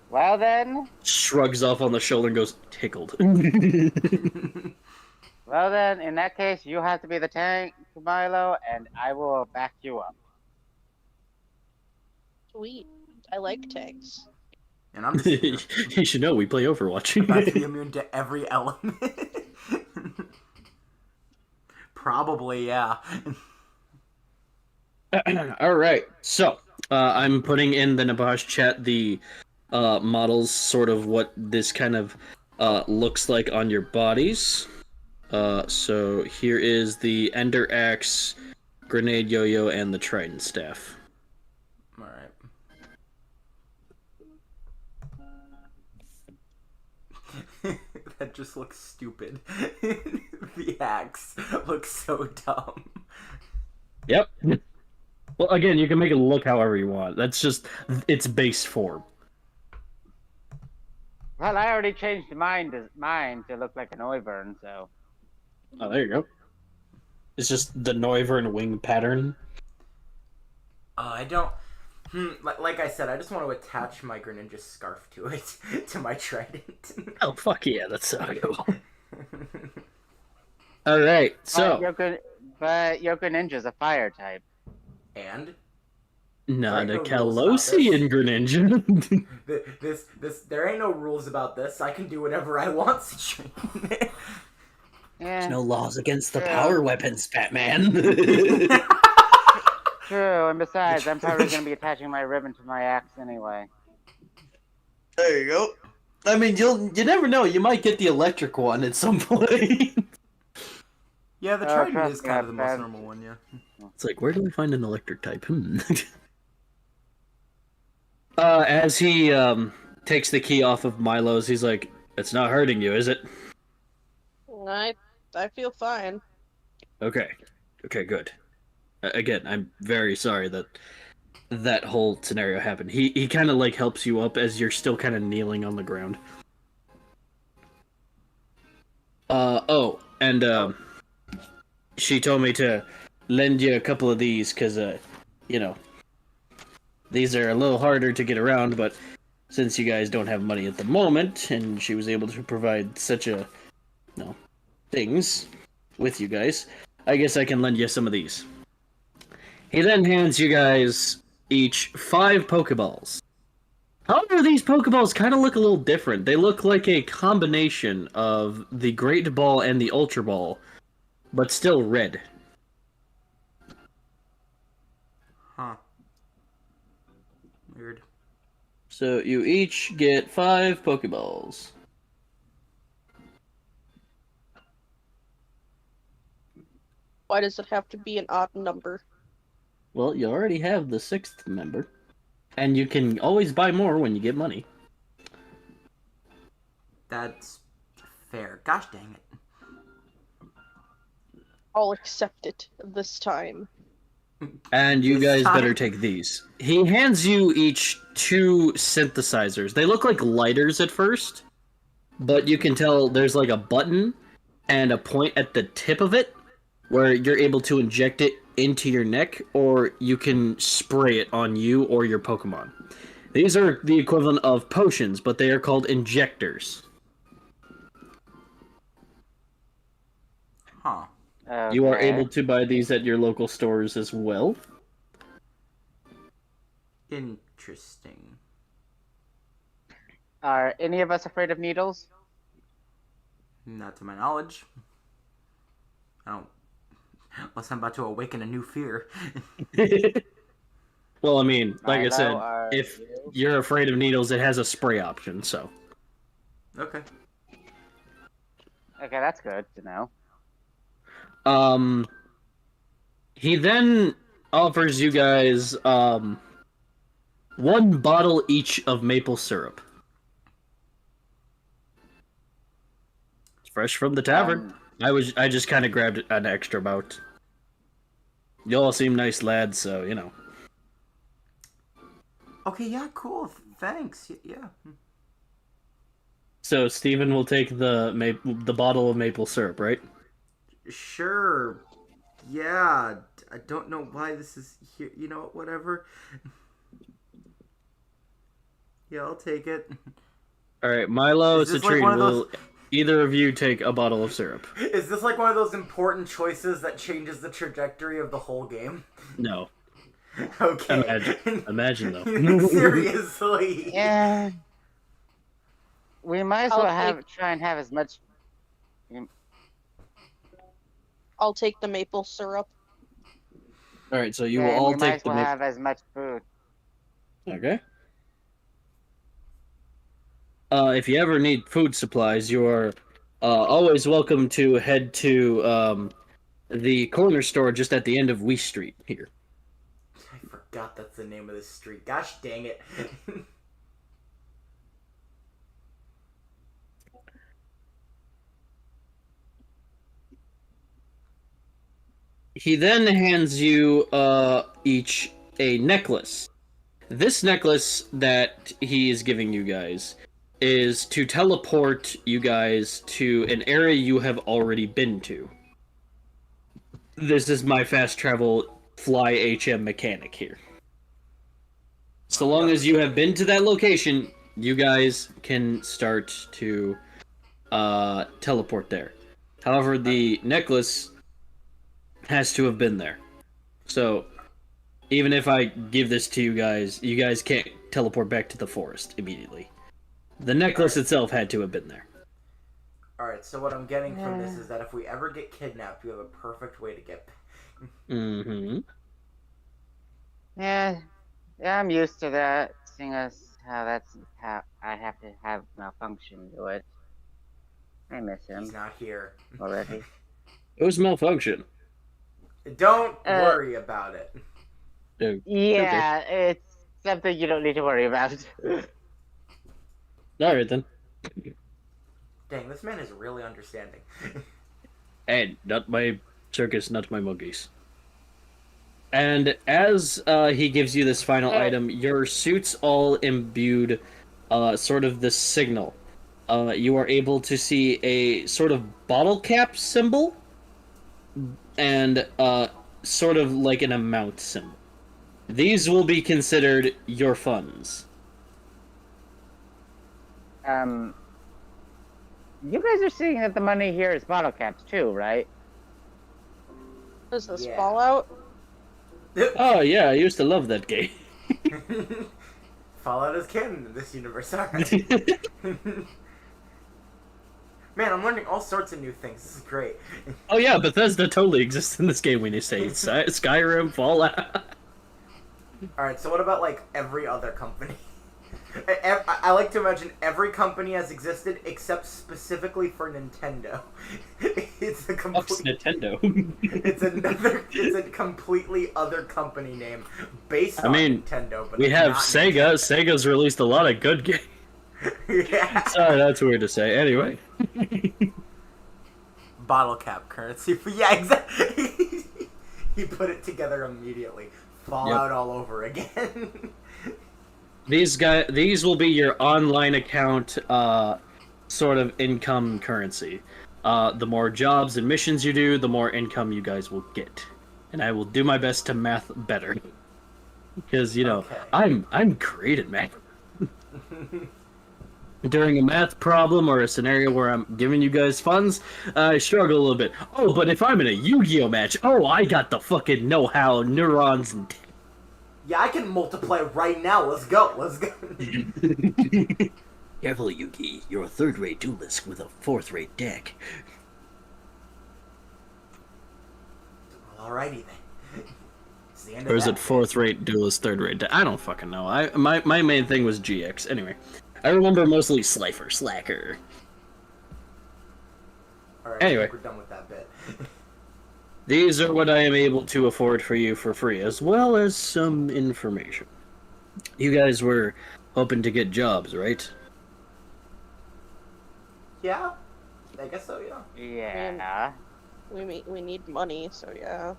Well then. Shrugs off on the shoulder and goes, tickled. Well then, in that case, you have to be the tank, Milo, and I will back you up. Sweet. I like tanks. And I'm just You should know, we play Overwatch. about to be immune to every element. Probably, yeah. Alright, so, I'm putting in the Napaj chat the models, sort of what this kind of looks like on your bodies. So here is the Ender Axe grenade yo-yo, and the trident staff. All right. That just looks stupid. The axe looks so dumb. Yep. Well, again, you can make it look however you want. That's just its base form. Well, I already changed mine to look like an Oivern, so. Oh, there you go. It's just the Noivern wing pattern. I don't. Like I said, I just want to attach my Greninja scarf to it, to my trident. Oh, fuck yeah, that's so cool. Alright, so... But Yoko Ninja's a fire type. And? Not a Calosian Greninja. There ain't no rules about this. I can do whatever I want, Citrine. There's no laws against the power weapons, Fat Man. True, and besides, I'm probably going to be attaching my ribbon to my axe anyway. There you go. I mean, you never know. You might get the electric one at some point. Yeah, the trident is kind of the most normal one, yeah. It's like, where do we find an electric type? As he takes the key off of Milo's, he's like, "It's not hurting you, is it?" I feel fine. Okay, good. Again, I'm very sorry that whole scenario happened. He kind of like helps you up as you're still kind of kneeling on the ground. She told me to lend you a couple of these because, these are a little harder to get around, but since you guys don't have money at the moment, and she was able to provide such things with you guys, I guess I can lend you some of these. He then hands you guys each 5 Pokeballs. However, these Pokeballs kind of look a little different. They look like a combination of the Great Ball and the Ultra Ball, but still red. Huh. Weird. So you each get 5 Pokeballs. Why does it have to be an odd number? Well, you already have the 6th member. And you can always buy more when you get money. That's fair. Gosh dang it. I'll accept it this time. And you guys better take these. He hands you each 2 synthesizers. They look like lighters at first, but you can tell there's like a button and a point at the tip of it where you're able to inject it into your neck, or you can spray it on you or your Pokemon. These are the equivalent of potions, but they are called injectors. Huh. Okay. You are able to buy these at your local stores as well. Interesting. Are any of us afraid of needles? Not to my knowledge. I don't. Unless I'm about to awaken a new fear. Well, I mean, like I said, Milo, if you're afraid of needles, it has a spray option, so. Okay. Okay, that's good to know. He then offers you guys 1 bottle each of maple syrup. It's fresh from the tavern. I just kind of grabbed an extra bout. You all seem nice lads, so Okay, yeah, cool. Thanks. Yeah. So Steven will take the bottle of maple syrup, right? Sure. Yeah. I don't know why this is here. You know, whatever. Yeah, I'll take it. All right, Milo, Citrine, like will either of you take a bottle of syrup? Is this like one of those important choices that changes the trajectory of the whole game? No. Okay. Imagine though. Seriously. Yeah. We might as well try and have as much. I'll take the maple syrup. All right, so you will all take the maple. Have as much food. Okay. If you ever need food supplies, you are always welcome to head to the corner store just at the end of Wee Street here. I forgot that's the name of this street. Gosh dang it. He then hands you each a necklace. This necklace that he is giving you guys is to teleport you guys to an area you have already been to. This is my fast travel fly HM mechanic here. So long as you have been to that location, you guys can start to teleport there. However, the necklace has to have been there. So, even if I give this to you guys can't teleport back to the forest immediately. The necklace itself had to have been there. Alright, so what I'm getting from this is that if we ever get kidnapped, we have a perfect way to get back. Mm-hmm. Yeah, I'm used to that, seeing as how that's how I have to have malfunction do it. I miss him He's not here. already. It was malfunction. Don't worry about it. Yeah, it's something you don't need to worry about. Alright then. Dang, this man is really understanding. And not my circus, not my monkeys. And as he gives you this final item, your suit's all imbued sort of this signal. You are able to see a sort of bottle cap symbol and sort of like an amount symbol. These will be considered your funds. You guys are seeing that the money here is bottle caps too, right? Is this Yeah. Fallout? Oh yeah, I used to love that game. Fallout is canon in this universe, alright. Man, I'm learning all sorts of new things. This is great. Oh yeah, Bethesda totally exists in this game when you say Skyrim, Fallout. Alright, so what about, like, every other company? I like to imagine every company has existed except specifically for Nintendo. It's a Fuck's complete... Nintendo. It's a completely other company name based on Nintendo, but we it's have not Sega. Sega's released a lot of good games. Yeah. Sorry, that's weird to say. Anyway. Bottle cap currency. Yeah, exactly. He put it together immediately. Fallout all over again. These will be your online account sort of income currency. The more jobs and missions you do, the more income you guys will get. And I will do my best to math better. Because, you know, Okay. I'm great at math. During a math problem or a scenario where I'm giving you guys funds, I struggle a little bit. Oh, but if I'm in a Yu-Gi-Oh match, I got the fucking know-how, neurons, and... Yeah, I can multiply right now. Let's go. Careful, Yugi. You're a third-rate duelist with a fourth-rate deck. Alrighty then. It's the end Or of is that. it fourth-rate duelist, third-rate deck? I don't fucking know. My main thing was GX. Anyway, I remember mostly Slifer, Slacker. Alright, Anyway. I think we're done with that bit. These are what I am able to afford for you for free, as well as some information. You guys were hoping to get jobs, right? Yeah? I guess so, yeah. Yeah. We need money, so yeah.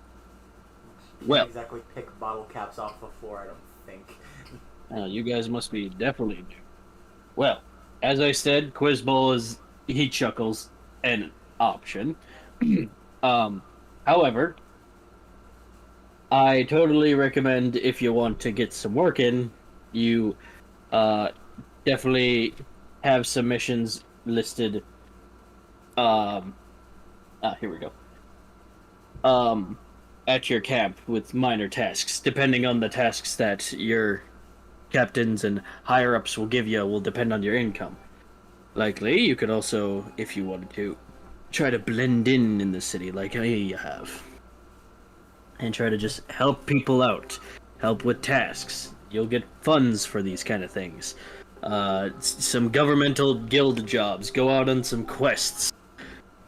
Well, Can't exactly pick bottle caps off the floor, I don't think. you guys must be definitely new. Well, as I said, Quiz Bowl is, he chuckles, an option. However, I totally recommend if you want to get some work in, you definitely have some missions listed. Here we go. At your camp with minor tasks, depending on the tasks that your captains and higher ups will give you, will depend on your income. Likely, you could also, if you wanted to, try to blend in the city like I have. And try to just help people out. Help with tasks. You'll get funds for these kind of things. Some governmental guild jobs. Go out on some quests.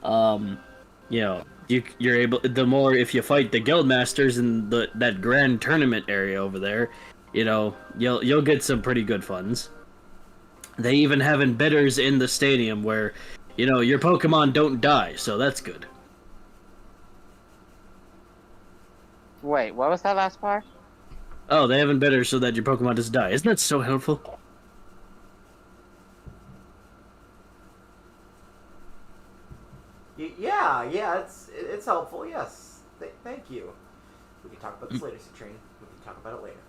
You know, you're able. The more if you fight the guild masters in that grand tournament area over there, you'll get some pretty good funds. They even have embedders in the stadium where, your Pokemon don't die, so that's good. Wait, what was that last part? Oh, they have embedders so that your Pokemon doesn't die. Isn't that so helpful? Yeah, it's helpful. Yes, thank you. We can talk about this later, Citrine. We can talk about it later.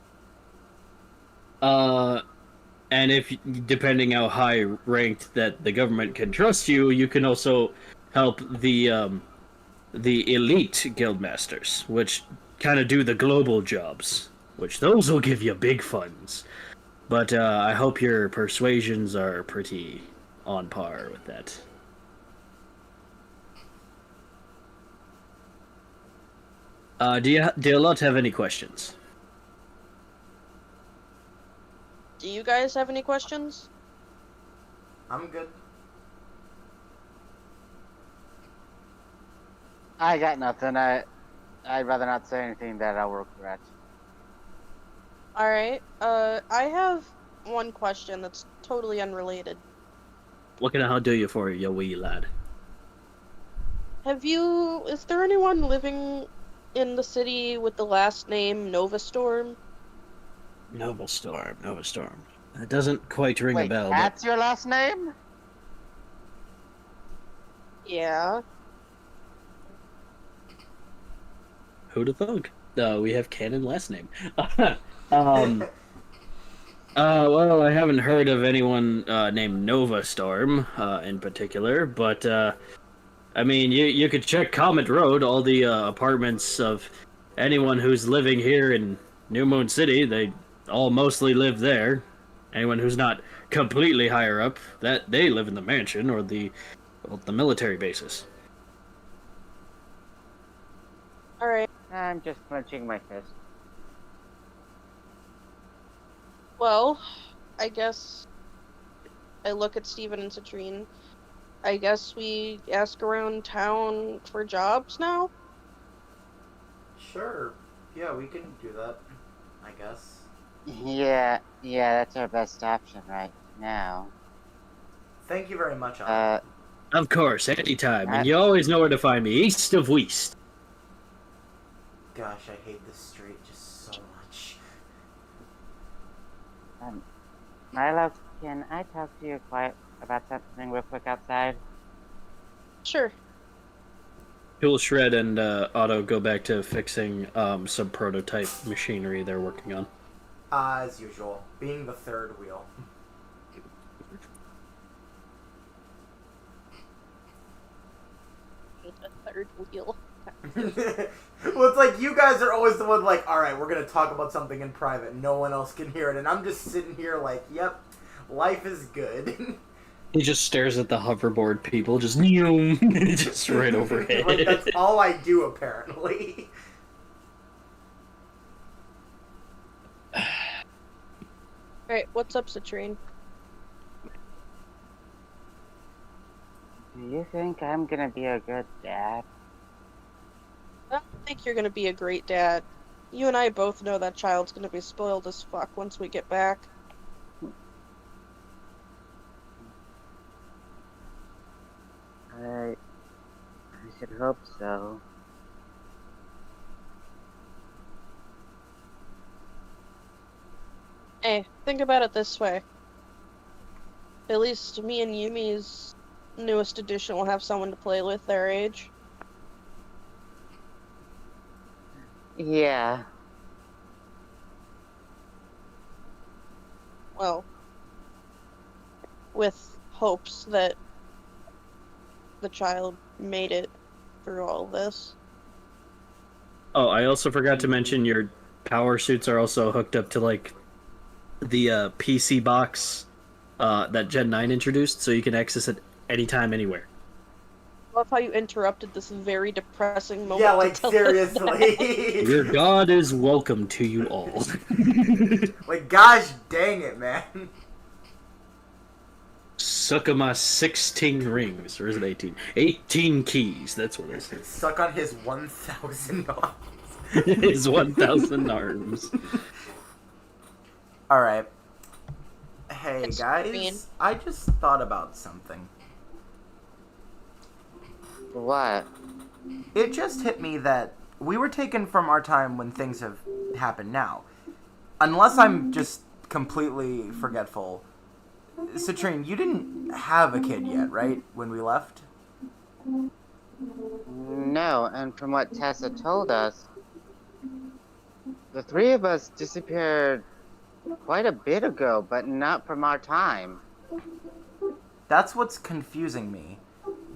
And if depending how high ranked that the government can trust you, you can also help the elite guildmasters, which kind of do the global jobs, which those will give you big funds. But I hope your persuasions are pretty on par with that. Do you lot have any questions? Do you guys have any questions? I'm good. I got nothing. I'd rather not say anything that I'll regret. Alright, I have one question that's totally unrelated. What can I do you for, you wee lad? Is there anyone living in the city with the last name Novastorm? Novastorm. That doesn't quite ring a bell. That's your last name? Yeah. Who'd have thunk? We have canon last name. Well, I haven't heard of anyone named Novastorm in particular, but I mean, you could check Comet Road. All the apartments of anyone who's living here in New Moon City, they all mostly live there. Anyone who's not completely higher up, that they live in the mansion or the military bases. Alright. I'm just clenching my fist. Well, I guess I look at Steven and Citrine. I guess we ask around town for jobs now? Sure. Yeah, we can do that, I guess. Yeah, that's our best option right now. Thank you very much, Of course, anytime. And you always know where to find me, east of west. Gosh, I hate this street just so much. Milo, can I talk to you quiet about something real quick outside? Sure. He'll Shred and Otto go back to fixing some prototype machinery they're working on. As usual, being the third wheel. The third wheel. Well, it's like you guys are always the one like, alright, we're gonna talk about something in private. No one else can hear it. And I'm just sitting here like, yep, life is good. He just stares at the hoverboard people, just just right overhead. Like, that's all I do, apparently. Alright, what's up, Citrine? Do you think I'm gonna be a good dad? I don't think you're gonna be a great dad. You and I both know that child's gonna be spoiled as fuck once we get back. I should hope so. Hey, think about it this way. At least me and Yumi's newest edition will have someone to play with their age. Yeah. Well, with hopes that the child made it through all this. Oh, I also forgot to mention your power suits are also hooked up to, like, the PC box that Gen 9 introduced, so you can access it anytime, anywhere. I love how you interrupted this very depressing moment. Yeah, to like, tell us seriously. Your god is welcome to you all. Like, gosh dang it, man. Suck on my 16 rings. Or is it 18? 18 keys. That's what it is. Suck on his 1,000 arms. His 1,000 arms. Alright. Hey, It's guys. green. I just thought about something. What? It just hit me that we were taken from our time when things have happened now. Unless I'm just completely forgetful. Citrine, you didn't have a kid yet, right? When we left? No, and from what Tessa told us, the three of us disappeared quite a bit ago, but not from our time. That's what's confusing me.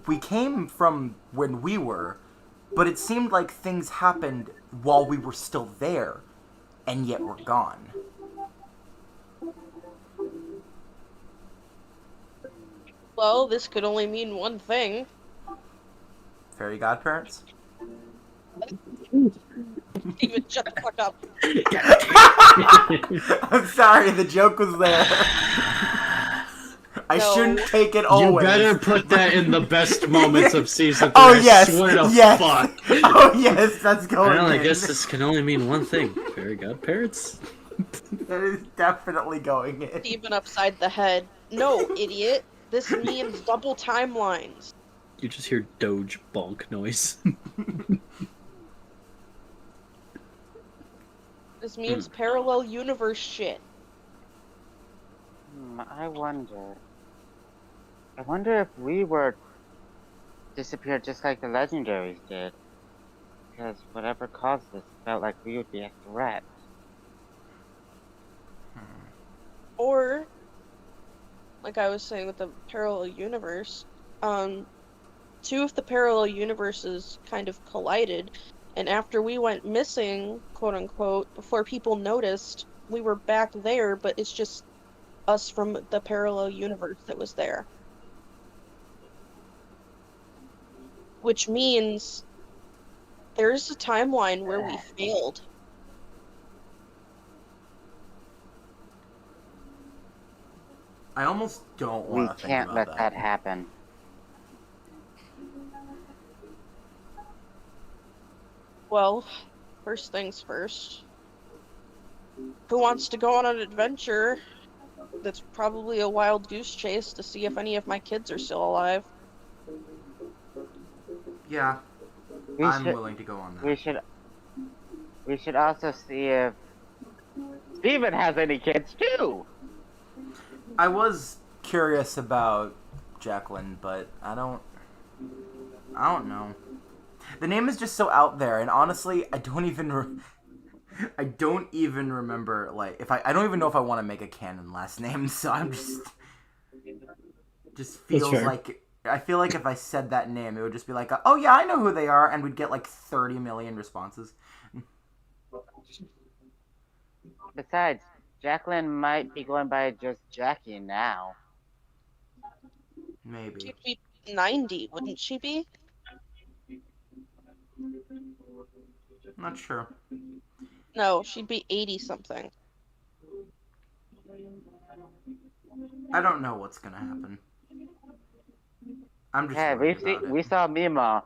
We came from when we were, but it seemed like things happened while we were still there, and yet we're gone. Well, this could only mean one thing. Fairy godparents? Steven, shut the fuck up. I'm sorry, the joke was there. I No. shouldn't take it You always. better put that in the best moments of season 3. Oh, I yes. swear to Yes. fuck. Oh, yes, that's going Well, I in. guess this can only mean one thing. Fairy godparents? That is definitely going in. Steven upside the head. No, idiot. This means double timelines. You just hear Doge bonk noise. This means parallel universe shit. I wonder if we were disappeared just like the legendaries did. Because whatever caused this felt like we would be a threat. Or, like I was saying with the parallel universe, two of the parallel universes kind of collided, and after we went missing, quote unquote, before people noticed, we were back there, but it's just us from the parallel universe that was there. Which means there's a timeline where we failed. I almost don't We want to think can't about let that happen. Well, first things first. Who wants to go on an adventure that's probably a wild goose chase to see if any of my kids are still alive? Yeah, We I'm should, willing to go on that. we should also see if Steven has any kids too. I was curious about Jacqueline, but I don't know. The name is just so out there, and honestly, I don't even remember, like, if I don't even know if I want to make a canon last name, so I'm just feels fair. like, I feel like if I said that name, it would just be like, oh yeah, I know who they are, and we'd get like 30 million responses. Besides, Jacqueline might be going by just Jackie now. Maybe. She'd be 90, wouldn't she be? Not sure. No, she'd be 80 something. I don't know what's gonna happen. I'm just Hey, worried about it. we saw Mima.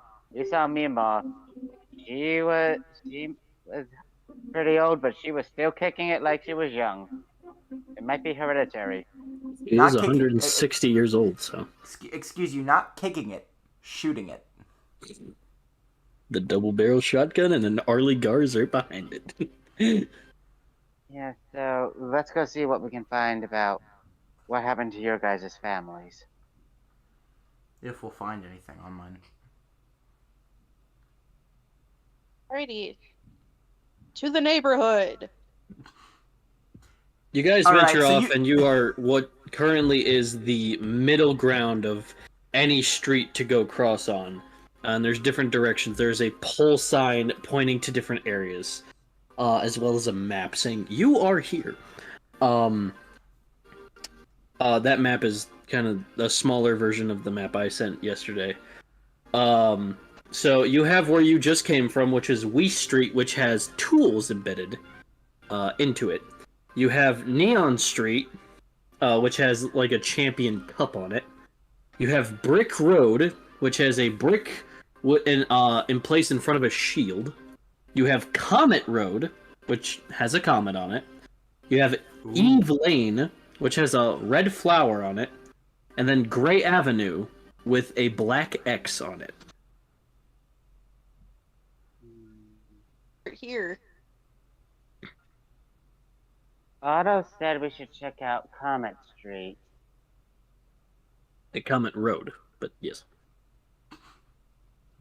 She was pretty old, but she was still kicking it like she was young. It might be hereditary. He Not is kicking- 160 years old, so. Excuse you, not kicking it, shooting it. The double barrel shotgun and an Arlie Gars right behind it. Yeah, so let's go see what we can find about what happened to your guys' families. If we'll find anything online. Alrighty. To the neighborhood! You guys All right, venture so off, you- and you are what currently is the middle ground of any street to go cross on. And there's different directions. There's a pole sign pointing to different areas, as well as a map saying you are here. That map is kind of a smaller version of the map I sent yesterday. So you have where you just came from, which is Wee Street, which has tools embedded into it. You have Neon Street, which has like a champion cup on it. You have Brick Road, which has a brick in place in front of a shield. You have Comet Road, which has a comet on it. You have Eve Lane, which has a red flower on it. And then Gray Avenue with a black X on it. Here. Otto said we should check out Comet Street. A Comet Road, but yes.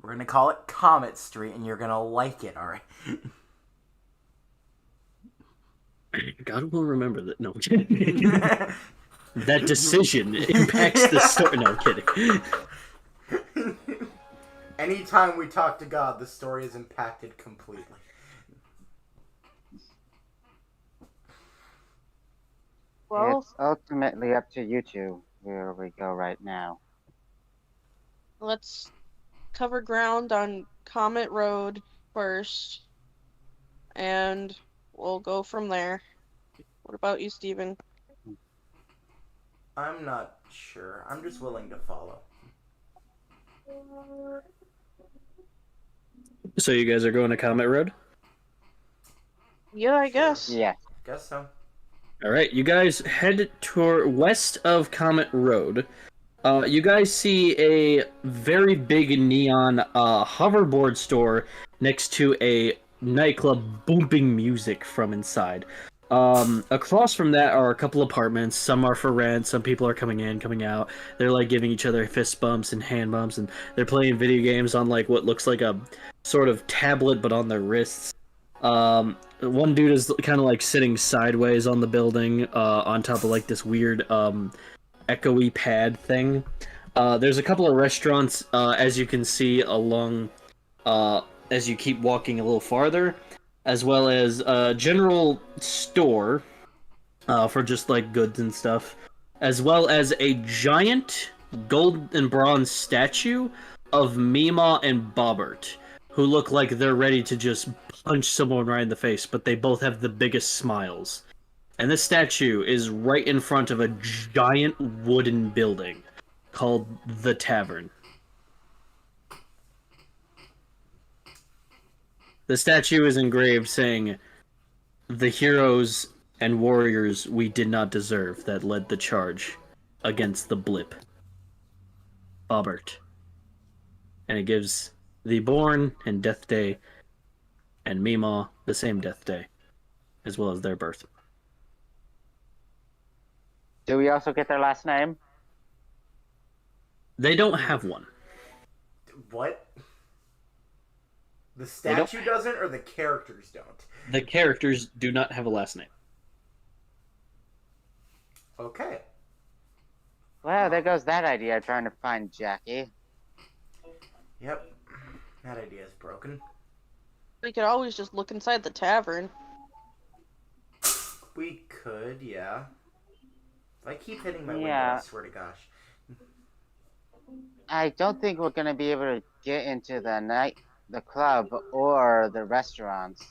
We're gonna call it Comet Street, and you're gonna like it, alright? God will remember that. No, I'm kidding. That decision impacts the story. No, I'm kidding. Anytime we talk to God, the story is impacted completely. Well, it's ultimately up to you two where we go right now. Let's cover ground on Comet Road first, and we'll go from there. What about you, Steven? I'm not sure. I'm just willing to follow. So you guys are going to Comet Road? Yeah, I guess. Yeah. Guess so. All right, you guys head west of Comet Road. You guys see a very big neon hoverboard store next to a nightclub bumping music from inside. Across from that are a couple apartments. Some are for rent. Some people are coming in, coming out. They're like giving each other fist bumps and hand bumps, and they're playing video games on like what looks like a sort of tablet, but on their wrists. One dude is kind of like sitting sideways on the building, on top of like this weird echoey pad thing. There's a couple of restaurants, as you can see along, as you keep walking a little farther, as well as a general store for just like goods and stuff, as well as a giant gold and bronze statue of Mima and Bobbert, who look like they're ready to just punch someone right in the face, but they both have the biggest smiles. And this statue is right in front of a giant wooden building called the Tavern. The statue is engraved saying, "The heroes and warriors we did not deserve that led the charge against the blip. Bobbert." And it gives the Born and Death Day and Mima the same Death Day, as well as their birth. Do we also get their last name? They don't have one. What? The statue doesn't, or the characters don't? The characters do not have a last name. Okay. Well, there goes that idea, trying to find Jackie. Yep. That idea is broken. We could always just look inside the tavern. We could, yeah. If I keep hitting my window, Yeah. I swear to gosh. I don't think we're gonna be able to get into the club or the restaurants.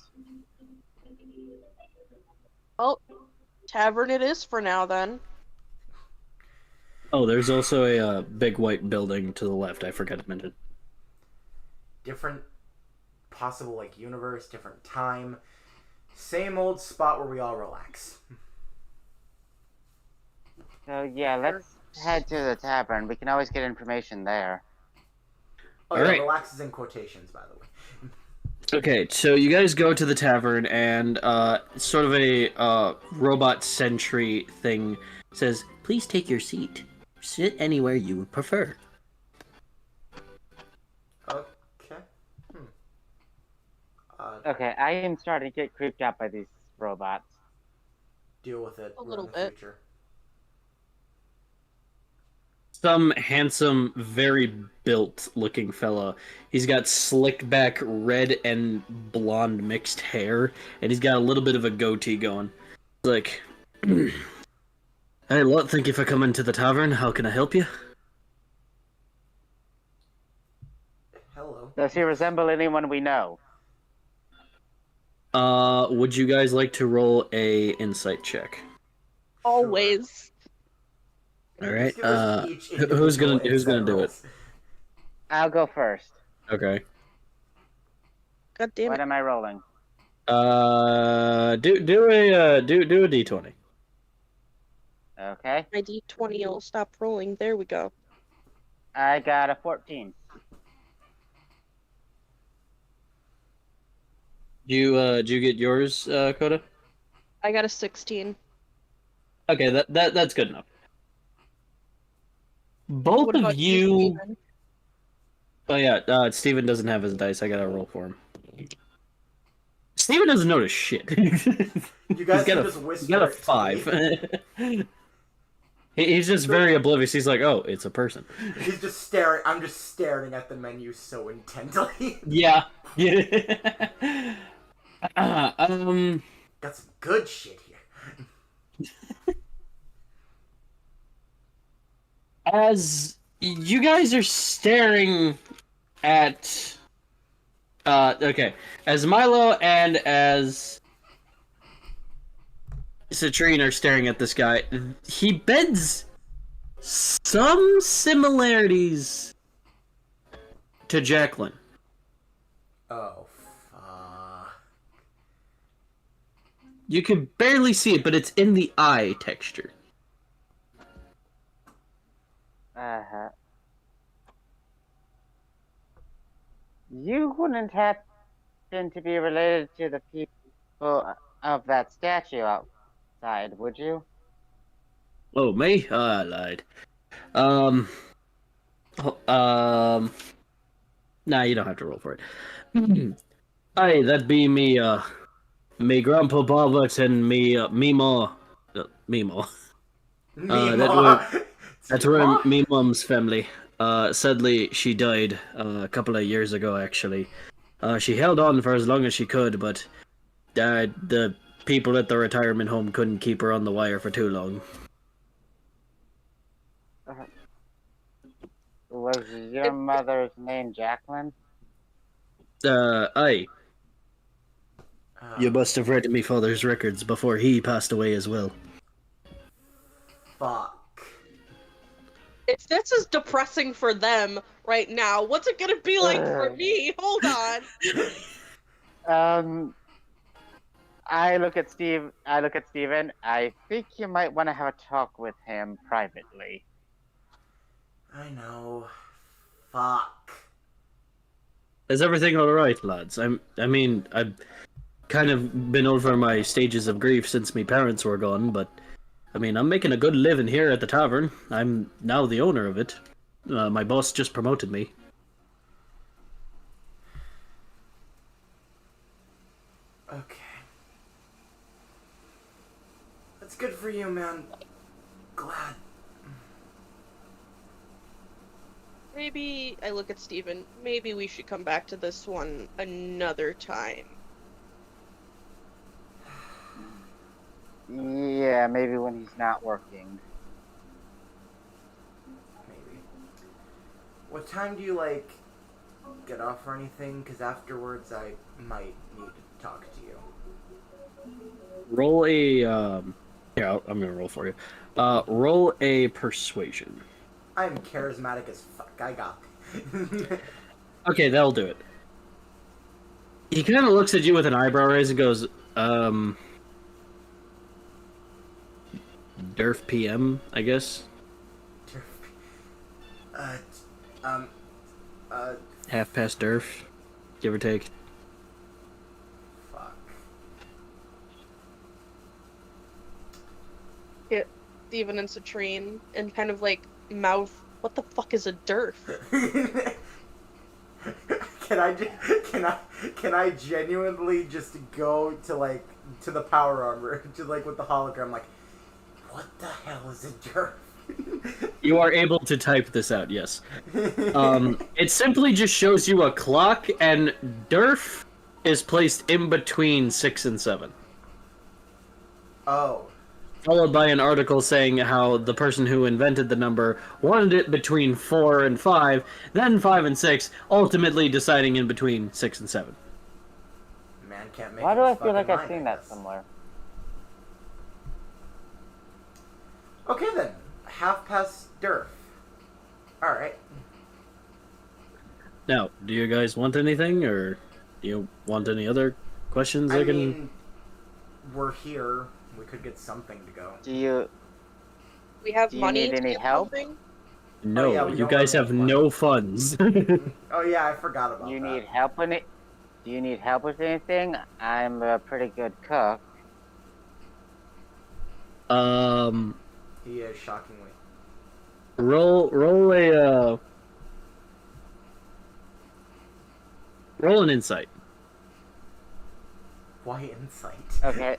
Well, tavern it is for now then. Oh, there's also a big white building to the left. I forgot to mention. Different possible, like, universe, different time. Same old spot where we all relax. So yeah, let's head to the tavern. We can always get information there. Oh, All yeah, right. relax is in quotations, by the way. Okay, so you guys go to the tavern, and sort of a robot sentry thing says, "Please take your seat. Sit anywhere you would prefer." Okay. Okay, I am starting to get creeped out by these robots. Deal with it. A We're little in the bit. future. Some handsome, very built-looking fella. He's got slick-back red and blonde mixed hair, and he's got a little bit of a goatee going. He's like, "Hey, lot, thank you for coming to the tavern. How can I help you?" Hello. Does he resemble anyone we know? Would you guys like to roll a insight check? Always. All right. Just give us each Who's gonna individual do it? rolls. I'll go first. Okay. God damn What it. am I rolling? Do a d20. Okay. My d20 will stop rolling. There we go. I got a 14. Do you get yours, Coda? I got a 16. Okay, that's good enough. Both What of about you. Steven? Oh yeah, Steven doesn't have his dice. I gotta roll for him. Steven doesn't notice shit. You guys can just whisper He's got a it to 5. He's just very oblivious. He's like, oh, it's a person. He's just staring. I'm just staring at the menu so intently. Yeah. Yeah. Got some good shit here. As you guys are staring at okay, as Milo and as Citrine are staring at this guy, he beds some similarities to Jacqueline. Oh, fuck. You can barely see it, but it's in the eye texture. Uh-huh. You wouldn't happen to be related to the people of that statue outside, would you? Oh, me? Oh, I lied. Um, nah, you don't have to roll for it. Aye, that be me, me grandpa Boblix and me ma, me ma. That's where me mum's family. Sadly, she died a couple of years ago, actually. She held on for as long as she could, but the people at the retirement home couldn't keep her on the wire for too long. Was your mother's name Jacqueline? Aye. You must have read me father's records before he passed away as well. Fuck. If this is depressing for them right now, what's it gonna be like for me? Hold on. I look at Steven. I think you might want to have a talk with him privately. I know. Fuck. Is everything alright, lads? I mean, I've kind of been over my stages of grief since my parents were gone, but I mean, I'm making a good living here at the tavern. I'm now the owner of it. My boss just promoted me. Okay. That's good for you, man. Glad. Maybe I look at Steven. Maybe we should come back to this one another time. Yeah, maybe when he's not working. Maybe. What time do you, like, get off or anything? Because afterwards I might need to talk to you. Roll a, yeah, I'm gonna roll for you. Roll a persuasion. I'm charismatic as fuck. I got it. Okay, that'll do it. He kind of looks at you with an eyebrow raise and goes, Derf PM, I guess. Half past Derf, give or take. Fuck. Hit Steven and Citrine and kind of like mouth, what the fuck is a derf? Can I genuinely just go to the power armor, to with the hologram, like, what the hell is a derf? You are able to type this out, yes. It simply just shows you a clock, and derf is placed in between 6 and 7. Oh. Followed by an article saying how the person who invented the number wanted it between 4 and 5, then 5 and 6, ultimately deciding in between 6 and 7. Man can't make Why do his I feel like fucking I've seen mind, I that guess. somewhere? Okay then. half past Durf. Alright. Now, do you guys want anything, or do you want any other questions I I can... mean, we're here. We could get something to go. We have Do you money need to any get help? something? No, yeah, we you don't guys really have have money. no funds. Oh yeah, I forgot about You that. need help in it? Do you need help with anything? I'm a pretty good cook. He is, shockingly. Roll an insight. Why insight? Okay.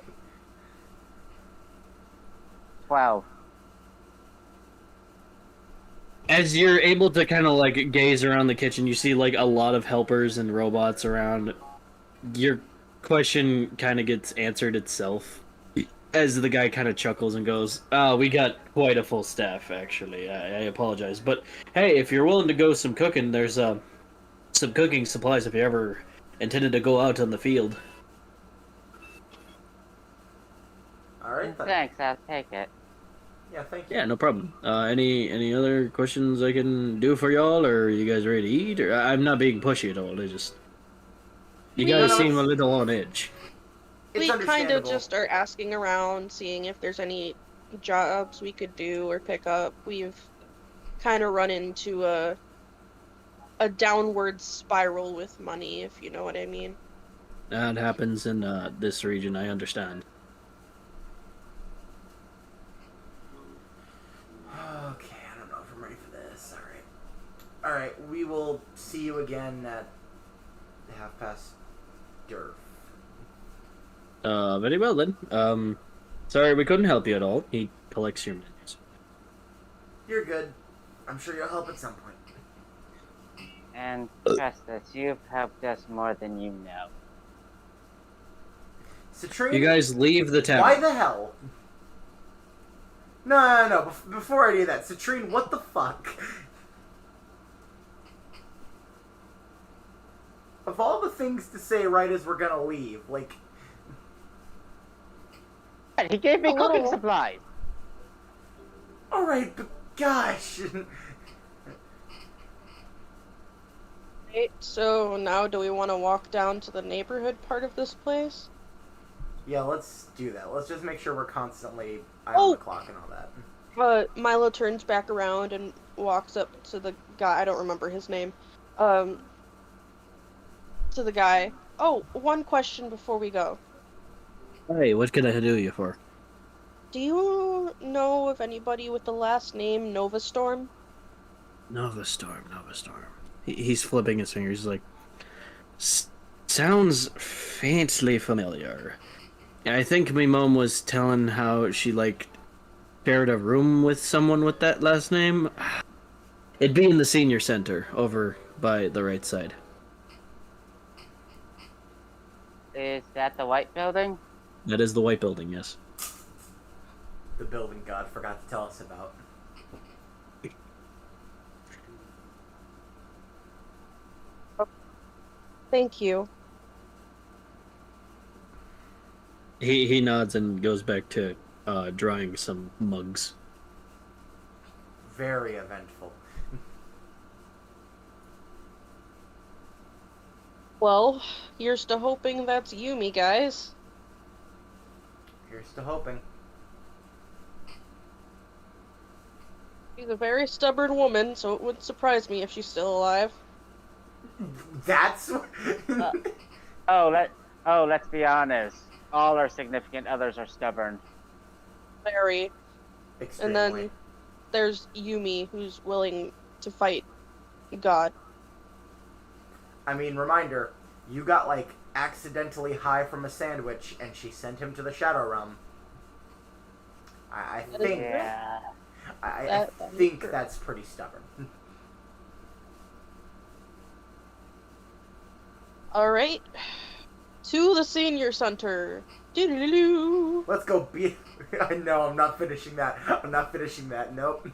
12. As you're able to kind of like gaze around the kitchen, you see like a lot of helpers and robots around. Your question kind of gets answered itself as the guy kind of chuckles and goes, "Oh, we got quite a full staff, actually. I apologize, but hey, if you're willing to go some cooking, there's some cooking supplies if you ever intended to go out on the field." Alright then. Thanks, I'll take it. Yeah, thank you. Yeah, no problem. Any other questions I can do for y'all, or are you guys ready to eat? Or I'm not being pushy at all. I just you We- guys No, seem a it's- little on edge. It's We kind of understandable. just are asking around, seeing if there's any jobs we could do or pick up. We've kind of run into a downward spiral with money, if you know what I mean. That happens in this region. I understand. Okay, I don't know if I'm ready for this. Alright, we will see you again at half past Durf. Very well then. Sorry we couldn't help you at all. He collects your menus. You're good. I'm sure you'll help at some point. And trust us, you've helped us more than you know. Citrine, You guys leave the tavern. why the hell? No. Before I do that, Citrine, what the fuck? Of all the things to say right as we're gonna leave, like... He gave me cooking Oh. supplies! Alright, but gosh... Right, so now do we want to walk down to the neighborhood part of this place? Yeah, let's do that. Let's just make sure we're constantly eye on Oh. the clock and all that. Milo turns back around and walks up to the guy. I don't remember his name. To the guy. Oh, one question before we go. Hey, what can I do you for? Do you know of anybody with the last name Novastorm? Nova Storm. He's flipping his fingers. He's like, sounds faintly familiar. I think my mom was telling how she like shared a room with someone with that last name. It'd be in the senior center over by the right side. Is that the white building? That is the white building, yes. The building God forgot to tell us about. Thank you. He nods and goes back to drawing some mugs. Very eventful. Well, here's to hoping that's Yumi, guys. Here's to hoping. She's a very stubborn woman, so it wouldn't surprise me if she's still alive. That's... Let's be honest. All our significant others are stubborn. Very. Extremely. And then there's Yumi, who's willing to fight God. I mean, reminder, you got, like, accidentally high from a sandwich, and she sent him to the Shadow Realm. I That is think... Yeah. I That is think true. that's pretty stubborn. Alright. To the senior center. Doo-doo-doo-doo. Let's go be... I know, I'm not finishing that. Nope.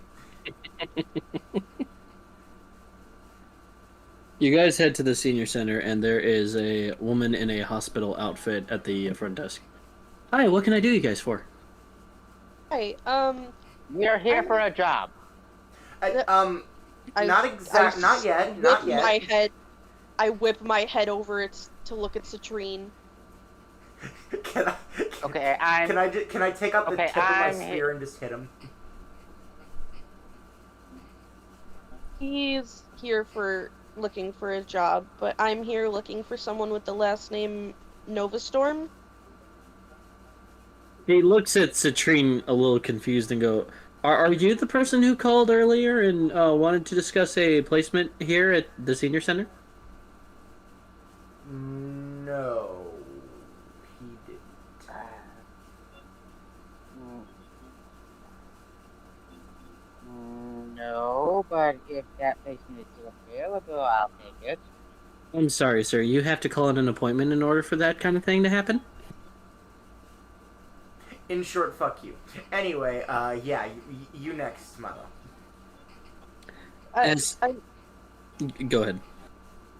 You guys head to the senior center, and there is a woman in a hospital outfit at the front desk. Hi, what can I do you guys for? Hi, We're here for a job. Not yet. Not yet. I whip my head over to look at Citrine. Can I? Okay, Can I take out the tip of my spear and just hit him? He's here looking for a job, but I'm here looking for someone with the last name Novastorm. He looks at Citrine a little confused and go, Are you the person who called earlier and wanted to discuss a placement here at the senior center? No, he didn't. No, but if that placement is still available, I'll take it. I'm sorry, sir. You have to call in an appointment in order for that kind of thing to happen? In short, fuck you. Anyway, yeah, you next, Milo. Go ahead.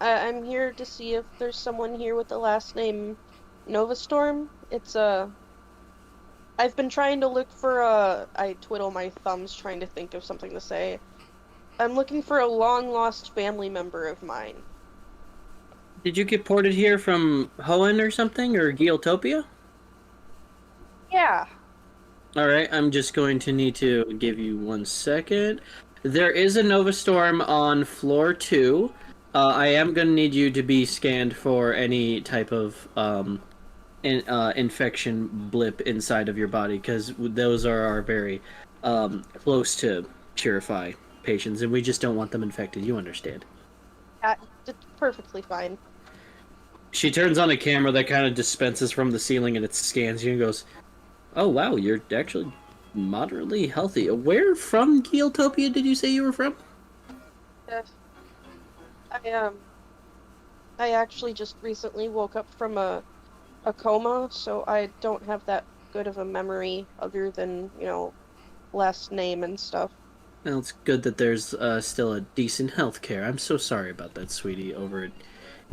I'm here to see if there's someone here with the last name Novastorm. I've been trying to look for I twiddle my thumbs trying to think of something to say. I'm looking for a long-lost family member of mine. Did you get ported here from Hoenn or something, or Geotopia? Yeah. Alright, I'm just going to need to give you 1 second. There is a Nova Storm on floor 2. I am going to need you to be scanned for any type of infection blip inside of your body, because those are our very close to purify patients, and we just don't want them infected, you understand. It's perfectly fine. She turns on a camera that kind of dispenses from the ceiling, and it scans you and goes, "Oh wow, you're actually moderately healthy. Where from Geotopia did you say you were from?" I actually just recently woke up from a coma, so I don't have that good of a memory other than, last name and stuff. Well, it's good that there's still a decent healthcare. I'm so sorry about that, sweetie, over at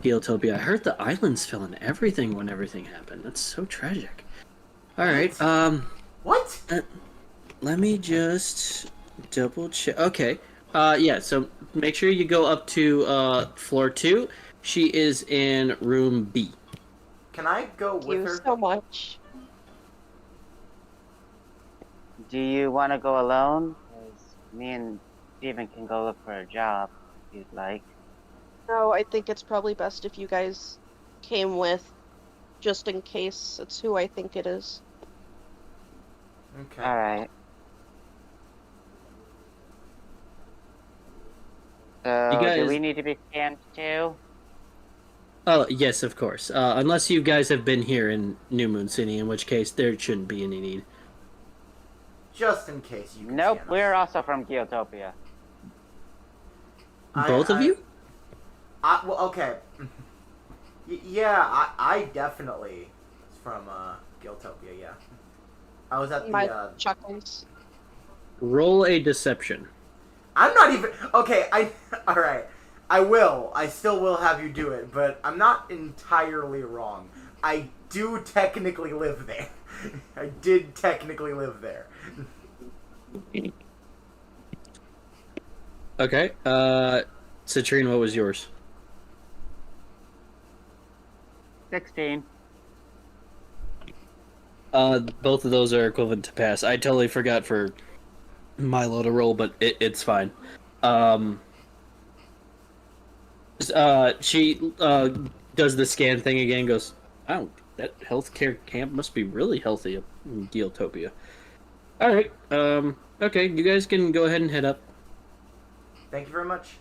Geotopia. I heard the islands fell in everything when everything happened. That's so tragic. Alright, What? let me just double check. Okay. Yeah, so make sure you go up to floor 2. She is in room B. Can I go Thank with you her? so much. Do you want to go alone? 'Cause me and Steven can go look for a job, if you'd like. No, I think it's probably best if you guys came with, just in case it's who I think it is. Okay. Alright. So, guys- do we need to be scanned too? Oh, yes, of course. Unless you guys have been here in New Moon City, in which case there shouldn't be any need. Just in case you can Nope, scan us. we're also from Geotopia. Both of you? Well, okay. Yeah, I definitely was from Guildtopia, yeah. I was at the My chuckles. Roll a deception. I'm not even okay, alright. I still will have you do it, but I'm not entirely wrong. I do technically live there. I did technically live there. Okay. Citrine, what was yours? 16. Both of those are equivalent to pass. I totally forgot for Milo to roll, but it's fine. She does the scan thing again, goes, "Oh, that healthcare camp must be really healthy up in Geotopia." Alright, okay, you guys can go ahead and head up. Thank you very much.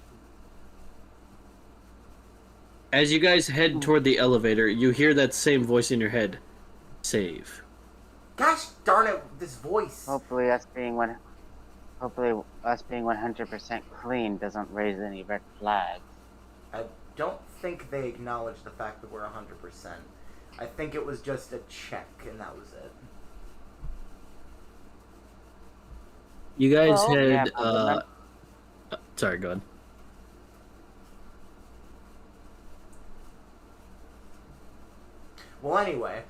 As you guys head toward the elevator, you hear that same voice in your head. Save. Gosh darn it, this voice. Hopefully us being 100% clean doesn't raise any red flags. I don't think they acknowledge the fact that we're 100%. I think it was just a check, and that was it. You guys Well, head, yeah, sorry, go ahead. Well, anyway.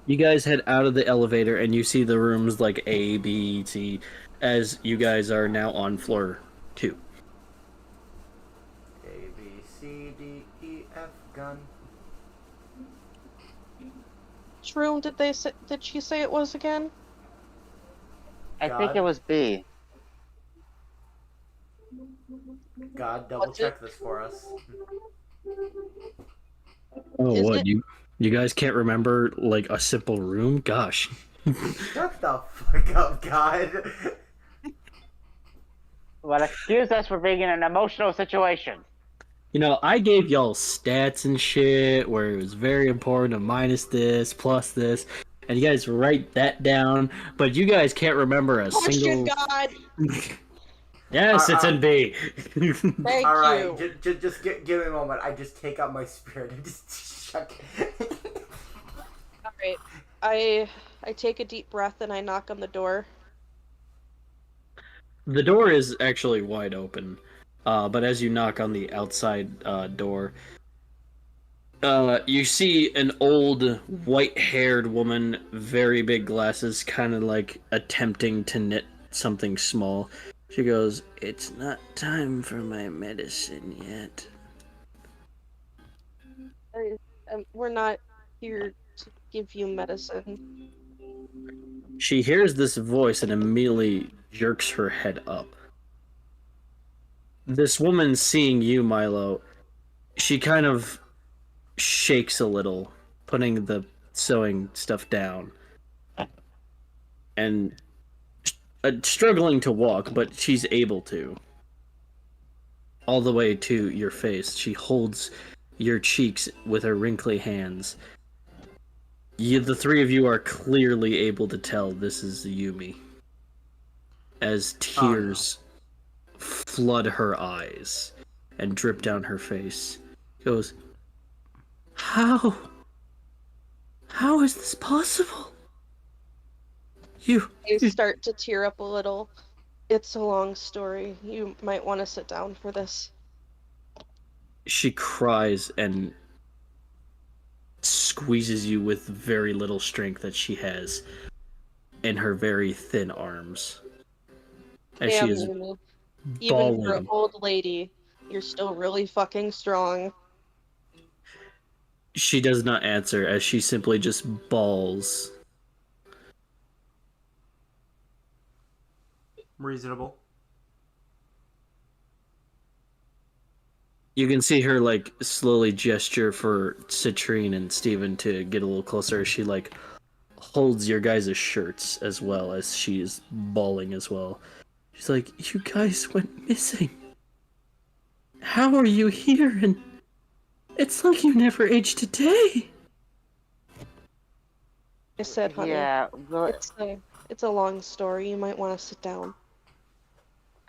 You guys head out of the elevator and you see the rooms like A, B, C, as you guys are now on floor 2. A, B, C, D, E, F, gun. Which room did she say it was again? I think it God. was B. God, double What's it? check this for us. Oh, Is what? it- You guys can't remember like a simple room? Gosh. Shut the fuck up, God. Well, excuse us for being in an emotional situation. You know, I gave y'all stats and shit where it was very important to minus this, plus this, and you guys write that down, but you guys can't remember a Question single. God! Yes, it's in B. Thank All right, you. just give me a moment. I just take out my spirit and just shut. Alright. I take a deep breath and I knock on the door. The door is actually wide open, but as you knock on the outside door, you see an old, white-haired woman, very big glasses, kind of like attempting to knit something small. She goes, "It's not time for my medicine yet." We're not here to give you medicine. She hears this voice and immediately jerks her head up. This woman, seeing you, Milo, she kind of shakes a little, putting the sewing stuff down, and struggling to walk, but she's able to. All the way to your face. She holds your cheeks with her wrinkly hands. The three of you are clearly able to tell this is Yumi, as tears flood her eyes and drip down her face. She goes, How is this possible? I start to tear up a little. It's a long story. You might want to sit down for this. She cries and squeezes you with very little strength that she has in her very thin arms. As Damn, she is Yumi. Even for an bawling. old lady, you're still really fucking strong. She does not answer as she simply just bawls. Reasonable. You can see her like slowly gesture for Citrine and Steven to get a little closer. She like holds your guys' shirts as well as she is bawling as well. She's like, "You guys went missing. How are you here? And it's like you never aged a day." I said, honey, Yeah, well, it's a long story. You might want to sit down.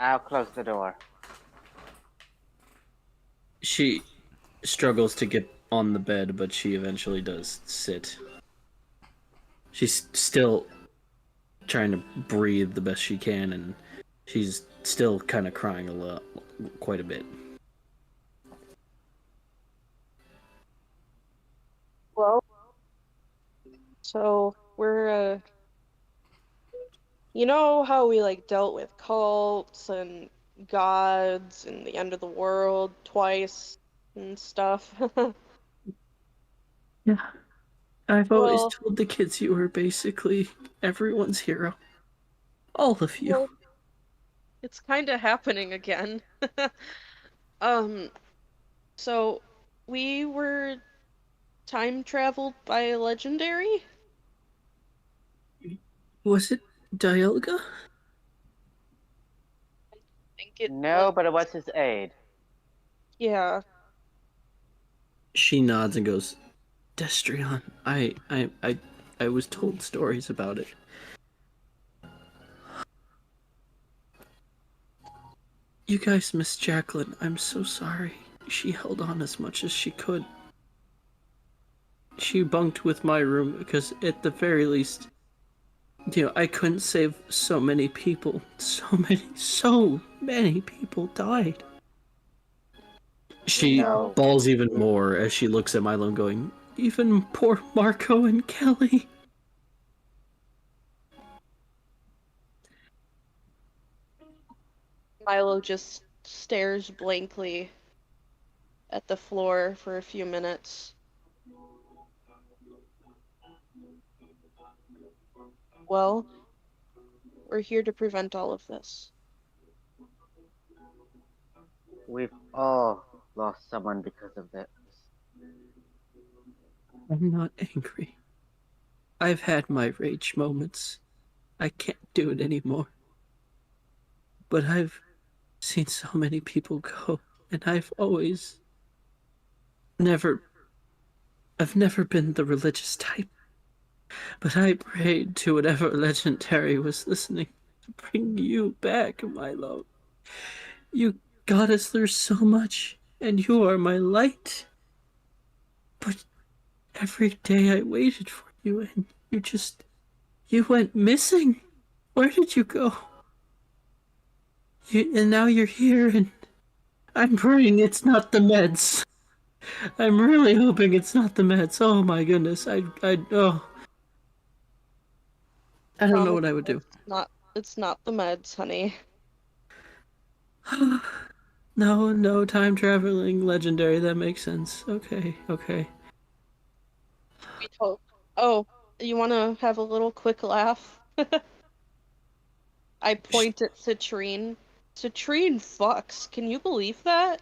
I'll close the door. She struggles to get on the bed, but she eventually does sit. She's still trying to breathe the best she can, and she's still kind of crying quite a bit. Well, so we're you know how we like dealt with cults and gods and the end of the world twice and stuff. Yeah. I've always Well- told the kids you were basically everyone's hero. All of you. Well, it's kind of happening again. So we were time traveled by a legendary? Was it Dialga? I think it No, was- but it was his aide. Yeah. She nods and goes, Destrion, I was told stories about it. You guys miss Jacqueline. I'm so sorry. She held on as much as she could. She bunked with my room because at the very least, I couldn't save so many people. So many people died. She No. bawls even more as she looks at Milo going, even poor Marco and Kelly. Milo just stares blankly at the floor for a few minutes. Well, we're here to prevent all of this. We've all lost someone because of this. I'm not angry. I've had my rage moments. I can't do it anymore. But I've seen so many people go, and I've never been the religious type. But I prayed to whatever legendary was listening to bring you back, Milo. You got us through so much, and you are my light. But every day I waited for you, and you went missing. Where did you go? And now you're here, and I'm praying it's not the meds. I'm really hoping it's not the meds. Oh my goodness, I don't know what I would do. It's not the meds, honey. No, time traveling legendary, that makes sense. Okay. We hope. Oh, you want to have a little quick laugh? I point at Citrine. Citrine fucks. Can you believe that?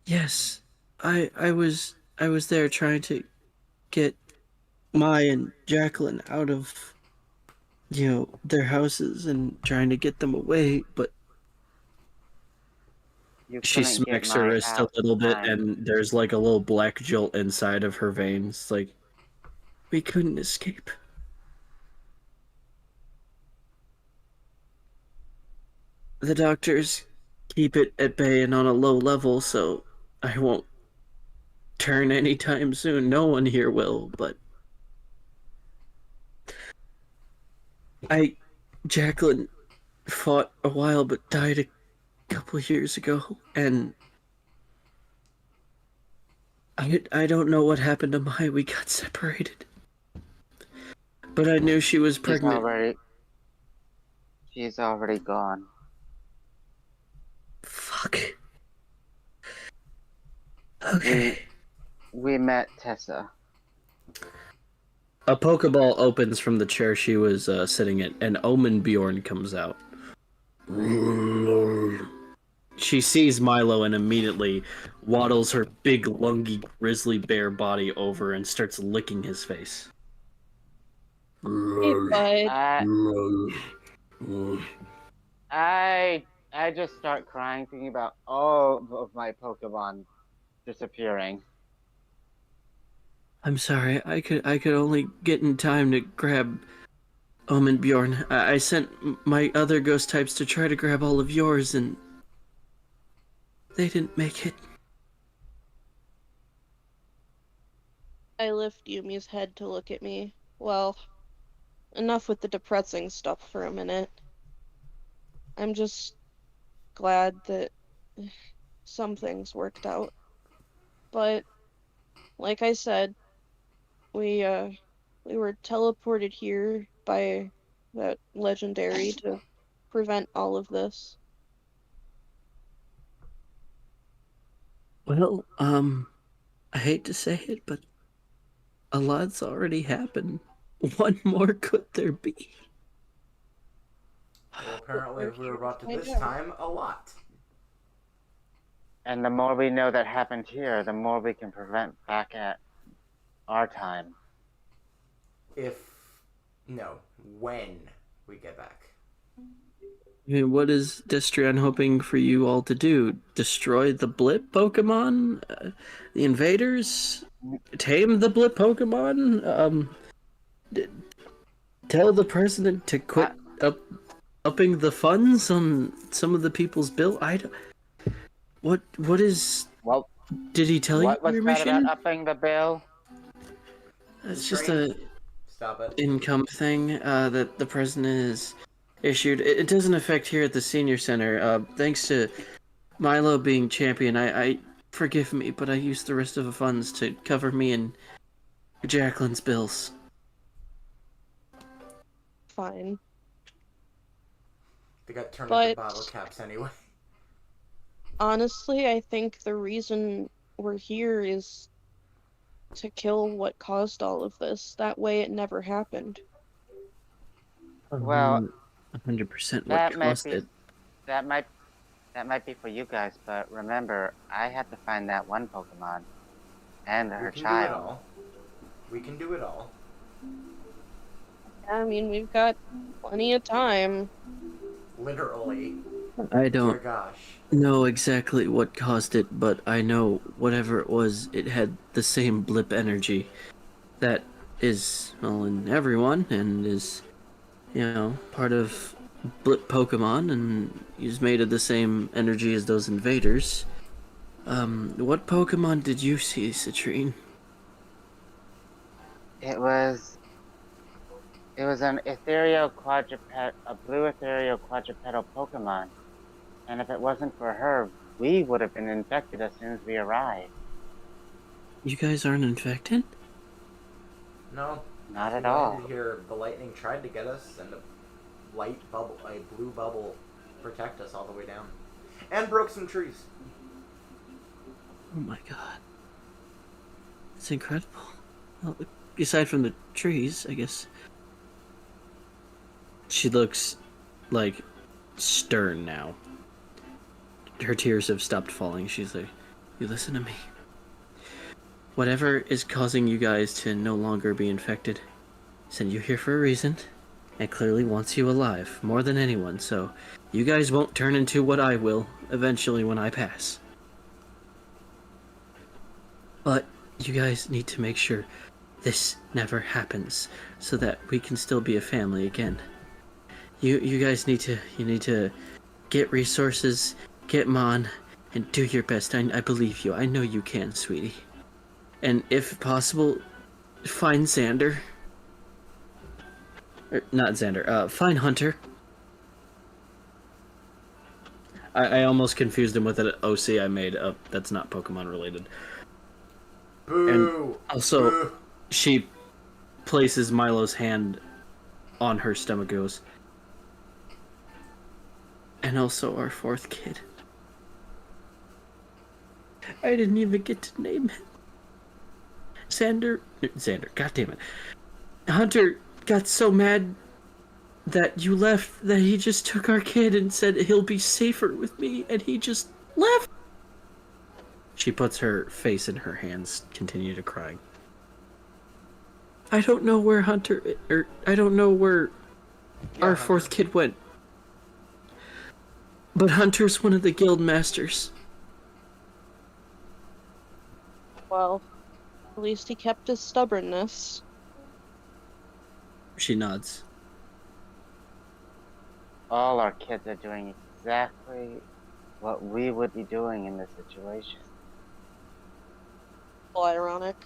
Yes. I was there trying to get Mai and Jacqueline out of their houses and trying to get them away, but You She couldn't get smacks her Mai wrist a out little in bit, time. and there's like a little black jolt inside of her veins. Like, we couldn't escape. The doctors keep it at bay and on a low level, so I won't turn anytime soon. No one here will, but Jacqueline fought a while but died a couple years ago, and I don't know what happened to Mai. We got separated. But I knew she was pregnant. She's already gone. Fuck. Okay. We met Tessa. a Pokeball opens from the chair she was sitting in, and Omen Bjorn comes out. She sees Milo and immediately waddles her big, lungy, grizzly bear body over and starts licking his face. Hey, bud. I just start crying thinking about all of my Pokemon disappearing. I'm sorry. I could only get in time to grab Omen Bjorn. I sent my other ghost types to try to grab all of yours, and they didn't make it. I lift Yumi's head to look at me. Well, enough with the depressing stuff for a minute. I'm just glad that some things worked out. But, like I said, we were teleported here by that legendary to prevent all of this. Well, I hate to say it, but a lot's already happened. What more could there be? Well, apparently, if we were brought to this Yeah. time, a lot. And the more we know that happened here, the more we can prevent back at our time. When we get back. I mean, what is Destrian hoping for you all to do? Destroy the Blip Pokemon? The invaders? Tame the Blip Pokemon? Tell the president to quit upping the funds on some of the people's bill? What is... Well, did he tell you what was your that mission? about upping the bill? It's just a Stop it. income thing that the president has issued. It doesn't affect here at the senior center. Thanks to Milo being champion, I forgive me, but I used the rest of the funds to cover me and Jacqueline's bills. Fine. They got turned But- into bottle caps anyway. Honestly, I think the reason we're here is to kill what caused all of this. That way it never happened. Well, 100% what that might caused be it. that might be for you guys, but remember, I had to find that one Pokemon and We her can do it child. all. We can do it all. I mean, we've got plenty of time. Literally. I Dear don't gosh. know exactly what caused it, but I know whatever it was, it had the same blip energy that is, well, in everyone and is, part of blip Pokemon and is made of the same energy as those invaders. What Pokemon did you see, Citrine? It was an ethereal quadruped, a blue ethereal quadrupedal Pokemon, and if it wasn't for her, we would have been infected as soon as we arrived. You guys aren't infected? No. Not we at all. landed here, the lightning tried to get us, and a blue bubble, protect us all the way down. And broke some trees. Oh my god. It's incredible. Well, aside from the trees, I guess. She looks, like, stern now. Her tears have stopped falling. She's like, you listen to me. Whatever is causing you guys to no longer be infected sent you here for a reason, and clearly wants you alive more than anyone, so you guys won't turn into what I will eventually when I pass. But you guys need to make sure this never happens so that we can still be a family again. You guys need to get resources, get Mon, and do your best. I believe you. I know you can, sweetie. And if possible, find Xander. Not Xander. Find Hunter. I almost confused him with an OC I made up that's not Pokemon related. Boo! And also, Boo. she places Milo's hand on her stomach, goes, and also our fourth kid. I didn't even get to name him. Xander, god damn it. Hunter got so mad that you left that he just took our kid and said he'll be safer with me, and he just left. She puts her face in her hands, continue to cry. I don't know where Hunter, or I don't know where our fourth kid went. But Hunter's one of the guild masters. Well, at least he kept his stubbornness. She nods. All our kids are doing exactly what we would be doing in this situation. Well, ironic.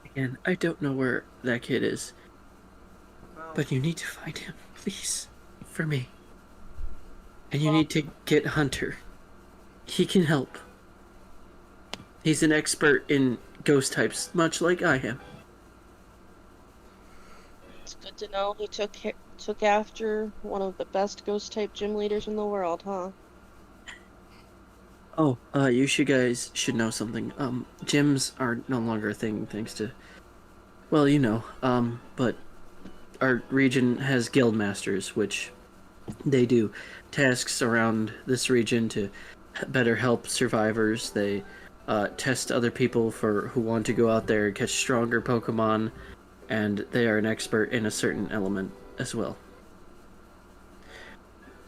Again, I don't know where that kid is. Well, But you need to find him, please. For me. And you need to get Hunter. He can help. He's an expert in ghost types, much like I am. It's good to know he took after one of the best ghost type gym leaders in the world, huh? Oh, you guys should know something. Gyms are no longer a thing thanks to, well, but our region has guild masters, which they do tasks around this region to better help survivors. They test other people who want to go out there and catch stronger Pokemon, and they are an expert in a certain element as well.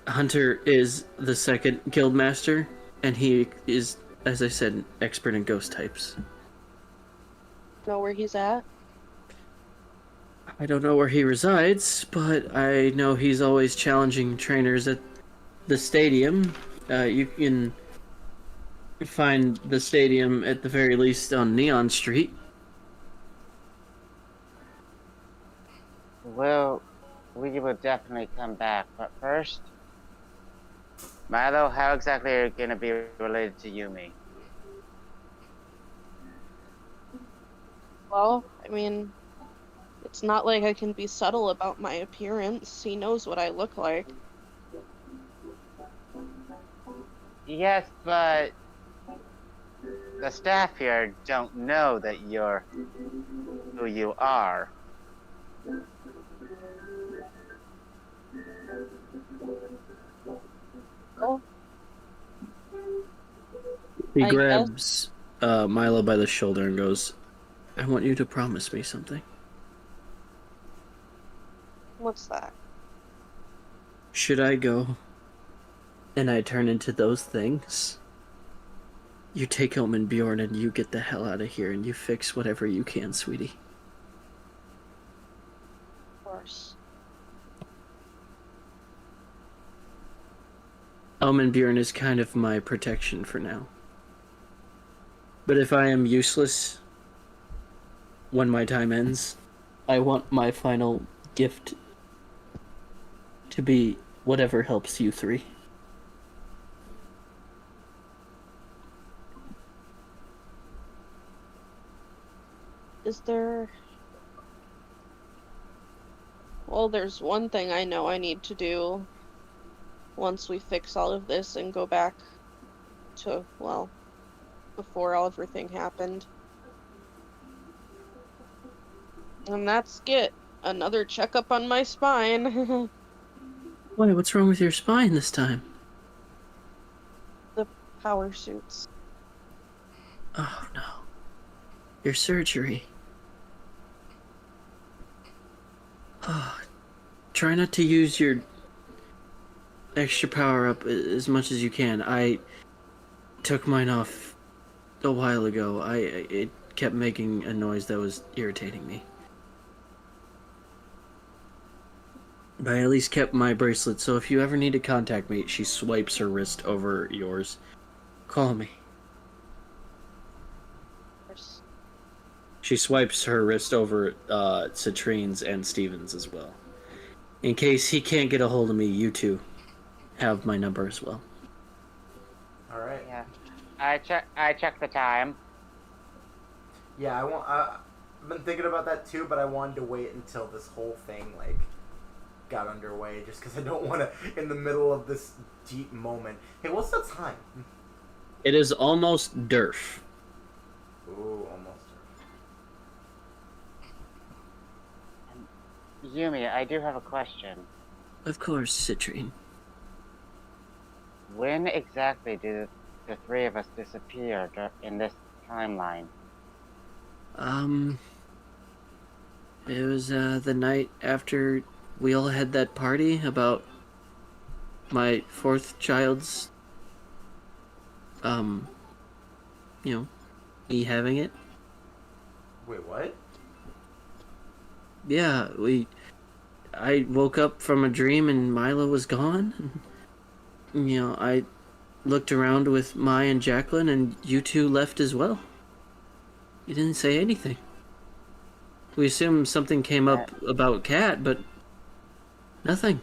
Hunter is the second guild master, and he is, as I said, an expert in ghost types. Know where he's at? I don't know where he resides, but I know he's always challenging trainers at the stadium. You can find the stadium at the very least on Neon Street. Well, we will definitely come back, but first, Milo, how exactly are you going to be related to Yumi? Well, I mean, It's not like I can be subtle about my appearance. He knows what I look like. Yes, but the staff here don't know that you're who you are. Oh, He I grabs Milo by the shoulder and goes, I want you to promise me something. what's that? Should I go and I turn into those things? You take home and Bjorn and you get the hell out of here and you fix whatever you can, sweetie. Of course. Omen Bjorn is kind of my protection for now. But if I am useless when my time ends, I want my final gift to be whatever helps you three. Is there... Well, there's one thing I know I need to do once we fix all of this and go back to, well, before everything happened. And that's get another checkup on my spine. Why, what's wrong with your spine this time? The power suits. Oh no. Your surgery. Oh, try not to use your extra power up as much as you can. I took mine off a while ago. It kept making a noise that was irritating me. But I at least kept my bracelet, so if you ever need to contact me, she swipes her wrist over yours. Call me. She swipes her wrist over Citrine's and Steven's as well. In case he can't get a hold of me, you two have my number as well. All right. Yeah. I check the time. Yeah, I've been thinking about that too, but I wanted to wait until this whole thing got underway, just because I don't want to in the middle of this deep moment. Hey, what's the time? It is almost Durf. Ooh, almost. Yumi, I do have a question. Of course, Citrine. When exactly did the three of us disappear in this timeline? It was the night after we all had that party about my fourth child's, me having it. Wait, what? Yeah, I woke up from a dream and Mila was gone. I looked around with Mai and Jacqueline and you two left as well. You didn't say anything. We assumed something came up about Kat, but nothing.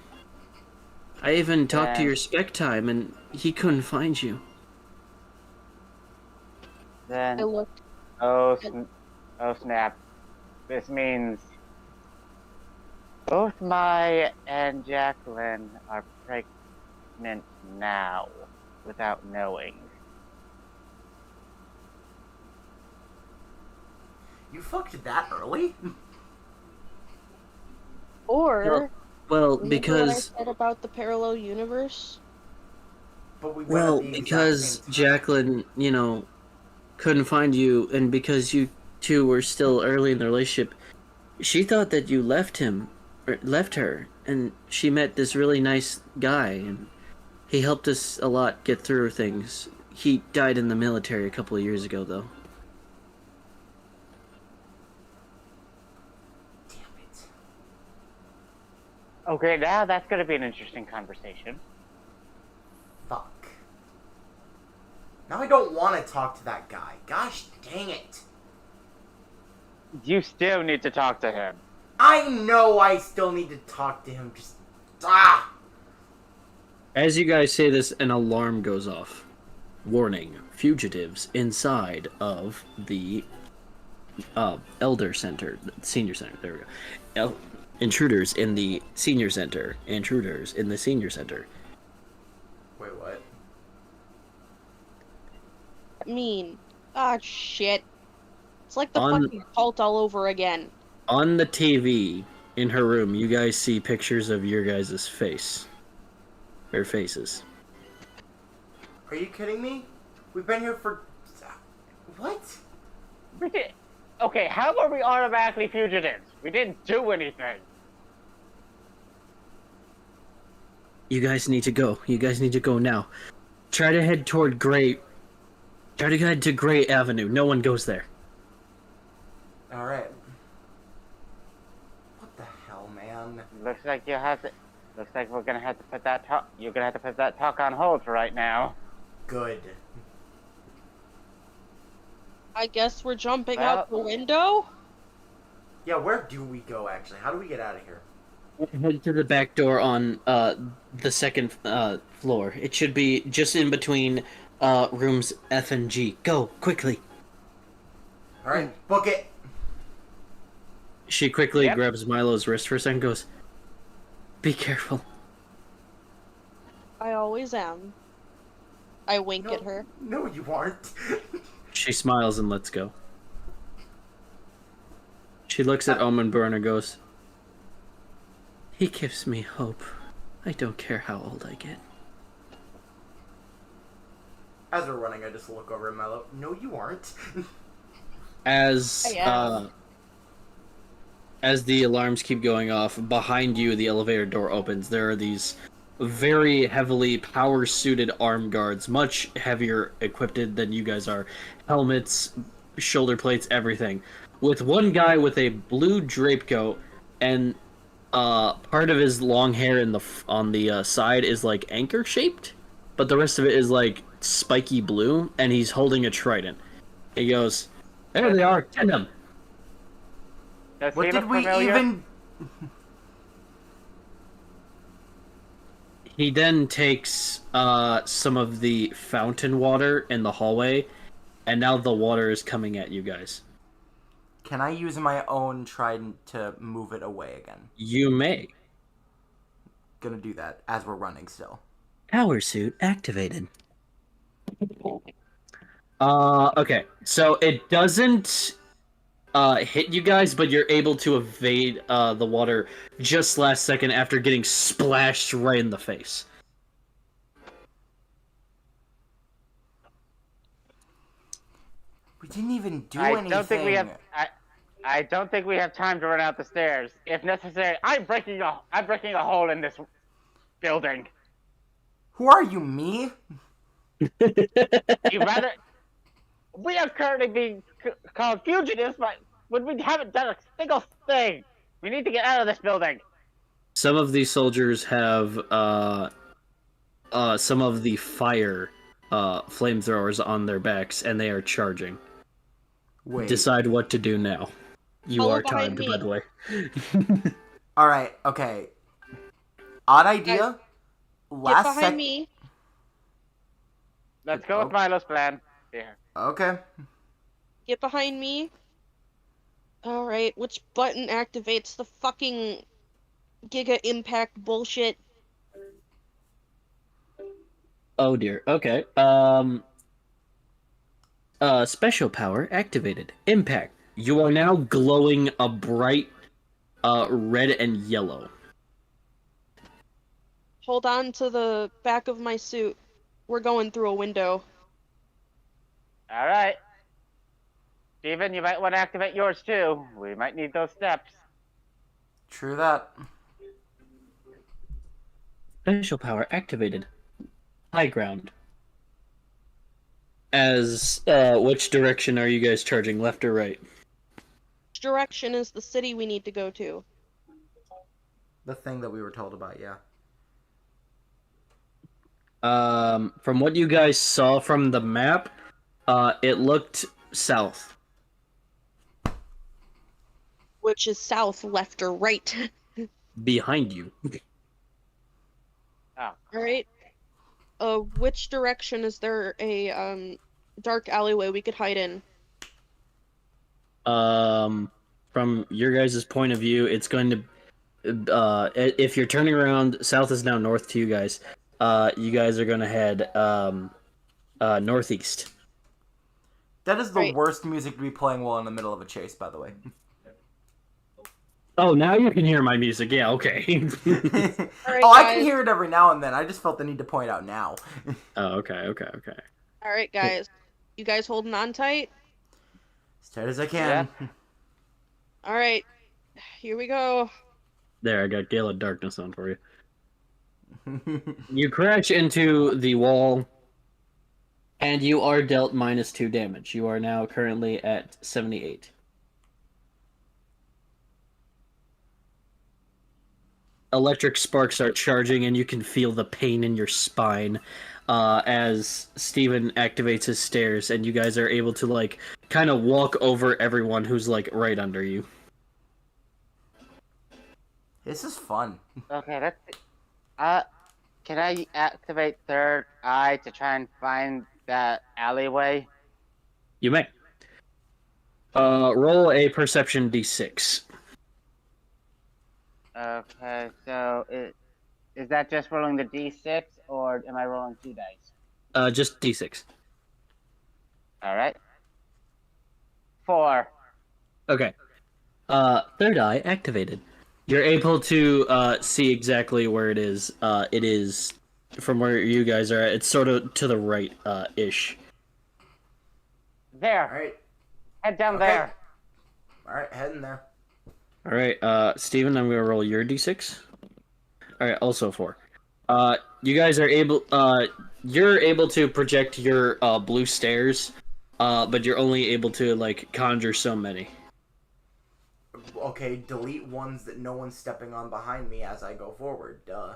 I even talked to your spec time and he couldn't find you. Then, I looked. oh snap. This means both Mai and Jacqueline are pregnant now, without knowing. You fucked that early? Or... Well, remember because... what I said about the parallel universe? But we Well, because Jacqueline, couldn't find you, and because you two were still early in the relationship, she thought that you left her, and she met this really nice guy, and he helped us a lot get through things. He died in the military a couple of years ago, though. Damn it. Okay, now that's gonna be an interesting conversation. Fuck. Now I don't want to talk to that guy. Gosh dang it. You still need to talk to him. I know I still need to talk to him. Just... As you guys say this, an alarm goes off. Warning, fugitives inside of the elder center, senior center. There we go. Intruders in the senior center. Intruders in the senior center. Wait, what? Mean. Ah, shit. It's like the On- fucking cult all over again. On the TV in her room, you guys see pictures of your guys' face. Their faces. Are you kidding me? We've been here for... What? Okay, how are we automatically fugitives? We didn't do anything. You guys need to go. You guys need to go now. Try to head toward Gray. Try to head to Gray Avenue. No one goes there. Alright. What the hell, man? Looks like you have to. Looks like we're gonna have to put that talk. You're gonna have to put that talk on hold for right now. Good. I guess we're jumping out the window? Yeah, where do we go, actually? How do we get out of here? Head to the back door on the second floor. It should be just in between rooms F and G. Go, quickly. Alright, book it! She quickly Yep. grabs Milo's wrist for a second and goes, "Be careful." I always am. I wink at her. No, you aren't. She smiles and lets go. She looks at Omenburn and goes, "He gives me hope. I don't care how old I get." As we're running, I just look over at Mello. No, you aren't. As I am. as the alarms keep going off, behind you the elevator door opens. There are these very heavily power-suited armed guards, much heavier equipped than you guys are. Helmets, shoulder plates, everything. With one guy with a blue drape coat, and part of his long hair on the side is like anchor-shaped, but the rest of it is like spiky blue, and he's holding a trident. He goes, "There they are, get them!" Does What he did look we familiar? even... He then takes some of the fountain water in the hallway, and now the water is coming at you guys. Can I use my own trident to move it away again? You may. Gonna do that as we're running still. Power suit activated. Okay. So it doesn't hit you guys, but you're able to evade the water just last second after getting splashed right in the face. We didn't even do I anything. don't think we have. I don't think we have time to run out the stairs. If necessary, I'm breaking a hole in this building. Who are you, me? You rather. We are currently being called fugitives, but when we haven't done a single thing, we need to get out of this building. Some of these soldiers have some of the fire flamethrowers on their backs, and they are charging. Wait. Decide what to do now. You Follow are behind timed, me. by the way. Alright, okay. Odd idea. Get Last behind me. Let's go with Milo's plan. Here. Okay. Get behind me. Alright, which button activates the fucking Giga Impact bullshit? Oh dear. Okay. Special power activated. Impact. You are now glowing a bright red and yellow. Hold on to the back of my suit. We're going through a window. All right. Steven, you might want to activate yours too. We might need those steps. True that. Special power activated. High ground. As which direction are you guys charging, left or right? Which direction is the city we need to go to? The thing that we were told about, yeah. From what you guys saw from the map, it looked south. Which is south, left, or right? Behind you. Oh. Alright. Which direction is there a dark alleyway we could hide in? From your guys' point of view, it's going to if you're turning around, south is now north to you guys. You guys are gonna head northeast. That is the Right. worst music to be playing while in the middle of a chase, by the way. Oh, now you can hear my music. Yeah, okay. All right, Oh, I can guys. hear it every now and then. I just felt the need to point out now. Oh, okay. All right, guys. You guys holding on tight? As tight as I can. All right. Here we go. There, I got Gale of Darkness on for you. You crash into the wall, and you are dealt -2 damage. You are now currently at 78. Electric sparks are charging, and you can feel the pain in your spine as Steven activates his stairs, and you guys are able to, like, kind of walk over everyone who's, like, right under you. This is fun. Okay, let's see. Can I activate third eye to try and find that alleyway? You may. Roll a perception d6. Okay, so is that just rolling the d6, or am I rolling 2 dice? Just d6. Alright. 4. Okay. Third eye activated. You're able to see exactly where it is. It is from where you guys are at. It's sort of to the right, ish. There! Alright. Head down Okay. there! Alright, heading there. All right, Steven, I'm gonna roll your d6. All right, also 4. You guys are able. You're able to project your blue stairs, but you're only able to like conjure so many. Okay, delete ones that no one's stepping on behind me as I go forward. Duh.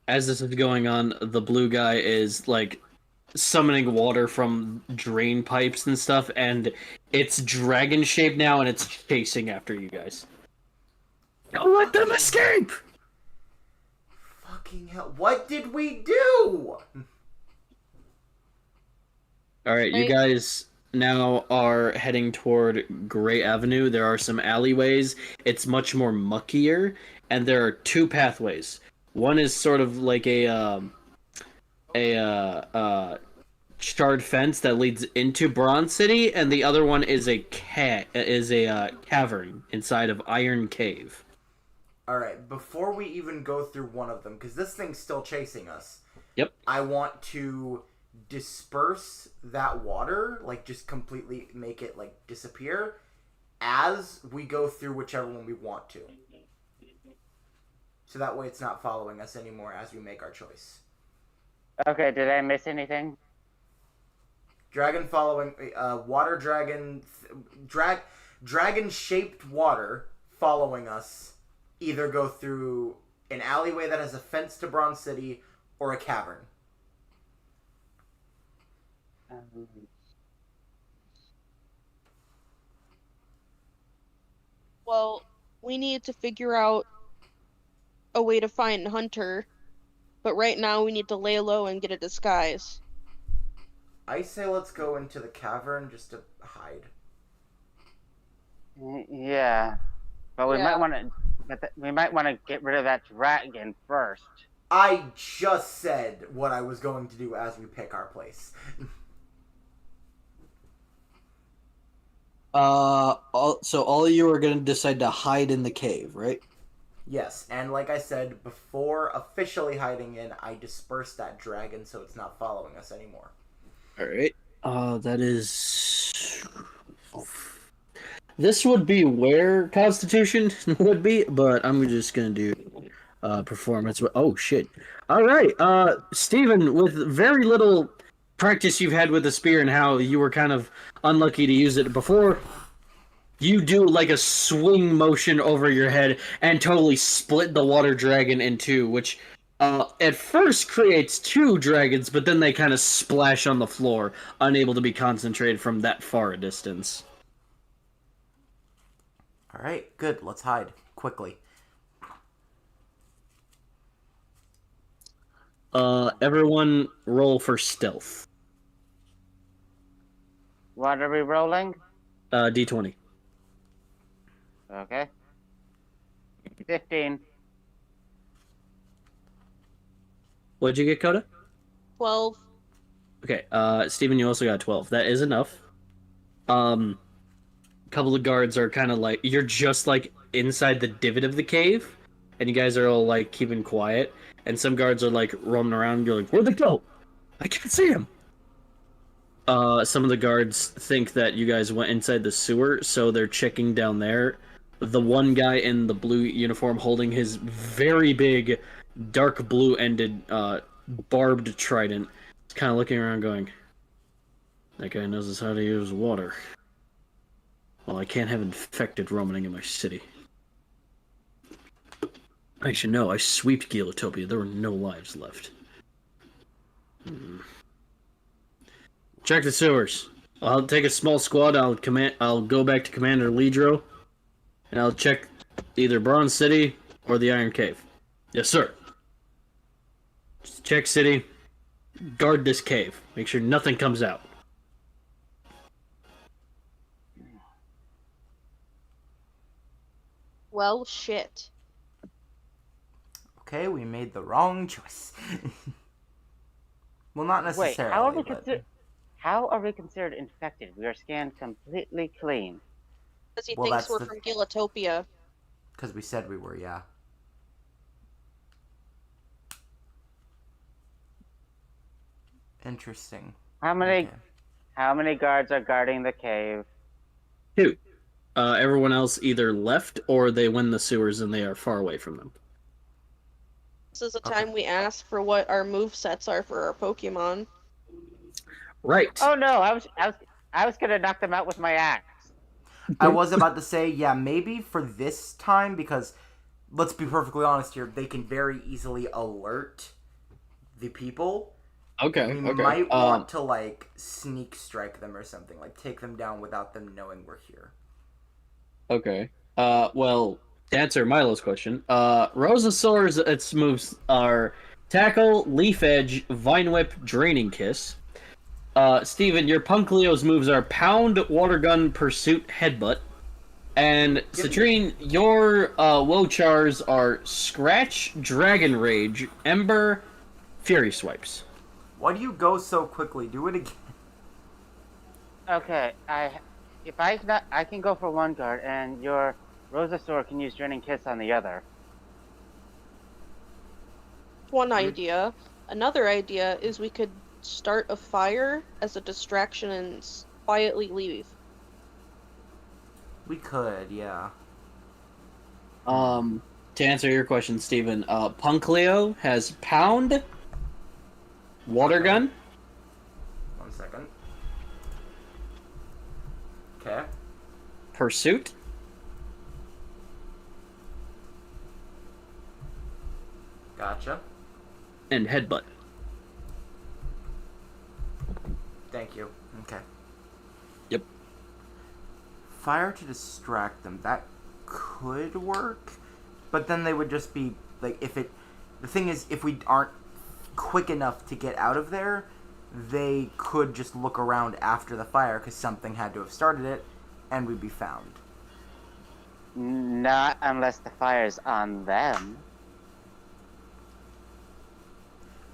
As this is going on, the blue guy is like summoning water from drain pipes and stuff, and it's dragon shaped now, and it's chasing after you guys. Don't let them escape! Fucking hell. What did we do? Alright, you Right. guys now are heading toward Gray Avenue. There are some alleyways. It's much more muckier, and there are 2 pathways. One is sort of like a charred fence that leads into Bronze City, and the other one is a cavern inside of Iron Cave. Alright, before we even go through one of them, because this thing's still chasing us. Yep. I want to disperse that water, like just completely make it like disappear as we go through whichever one we want to. So that way it's not following us anymore as we make our choice. Okay, did I miss anything? Dragon following, water dragon, dragon-shaped water following us. Either go through an alleyway that has a fence to Bronze City or a cavern. Well, we need to figure out a way to find Hunter, but right now we need to lay low and get a disguise. I say let's go into the cavern just to hide. Yeah, but we Yeah. might want to. But we might want to get rid of that dragon first. I just said what I was going to do as we pick our place. So all of you are going to decide to hide in the cave, right? Yes, and like I said, before officially hiding in, I dispersed that dragon so it's not following us anymore. All right. That is... This would be where Constitution would be, but I'm just gonna do performance. Oh shit! All right, Steven, with very little practice you've had with the spear and how you were kind of unlucky to use it before, you do like a swing motion over your head and totally split the water dragon in 2, which at first creates 2 dragons, but then they kind of splash on the floor, unable to be concentrated from that far a distance. Alright, good. Let's hide. Quickly. Everyone roll for stealth. What are we rolling? D20. Okay. 15. What'd you get, Coda? 12. Okay, Steven, you also got 12. That is enough. A couple of guards are kind of like, you're just like inside the divot of the cave, and you guys are all like keeping quiet, and some guards are like roaming around, you're like, where'd they go? I can't see him. Some of the guards think that you guys went inside the sewer, so they're checking down there. The one guy in the blue uniform holding his very big, dark blue-ended, barbed trident is kind of looking around going, that guy knows how to use water. Well, I can't have infected roaming in my city. Actually, no, I sweeped Gilotopia. There were no lives left. Check the sewers. I'll take a small squad. I'll go back to Commander Lidro, and I'll check either Bronze City or the Iron Cave. Yes, sir. Just check city. Guard this cave. Make sure nothing comes out. Well, shit. Okay, we made the wrong choice. Well, not necessarily. Wait, how are we considered infected? We are scanned completely clean. Because he Well, thinks that's we're the- from Gilotopia. Because we said we were, yeah. Interesting. How many Okay. how many guards are guarding the cave? 2. Everyone else either left or they went in the sewers and they are far away from them. This is the Okay. time we ask for what our move sets are for our Pokemon. Right. Oh no, I was gonna knock them out with my axe. I was about to say, yeah, maybe for this time, because let's be perfectly honest here, they can very easily alert the people. Okay. We might want to, like, sneak strike them or something. Like, take them down without them knowing we're here. Okay. Well, to answer Milo's question, Rosasaur's its moves are Tackle, Leaf Edge, Vine Whip, Draining Kiss. Steven, your Punkleo's moves are Pound, Water Gun, Pursuit, Headbutt. And Citrine, your Wochars are Scratch, Dragon Rage, Ember, Fury Swipes. Why do you go so quickly? Do it again. Okay, I can go for one guard, and your Rosasaur can use Draining Kiss on the other. One idea. Another idea is we could start a fire as a distraction and quietly leave. We could, yeah. To answer your question, Steven, Punkleo has Pound, Water Gun, 1 second. Okay. Pursuit, Gotcha. and Headbutt. Thank you. Okay. Yep. Fire to distract them. That could work. But then they would just be, like, if it... The thing is, if we aren't quick enough to get out of there, they could just look around after the fire, because something had to have started it, and we'd be found. Not unless the fire's on them.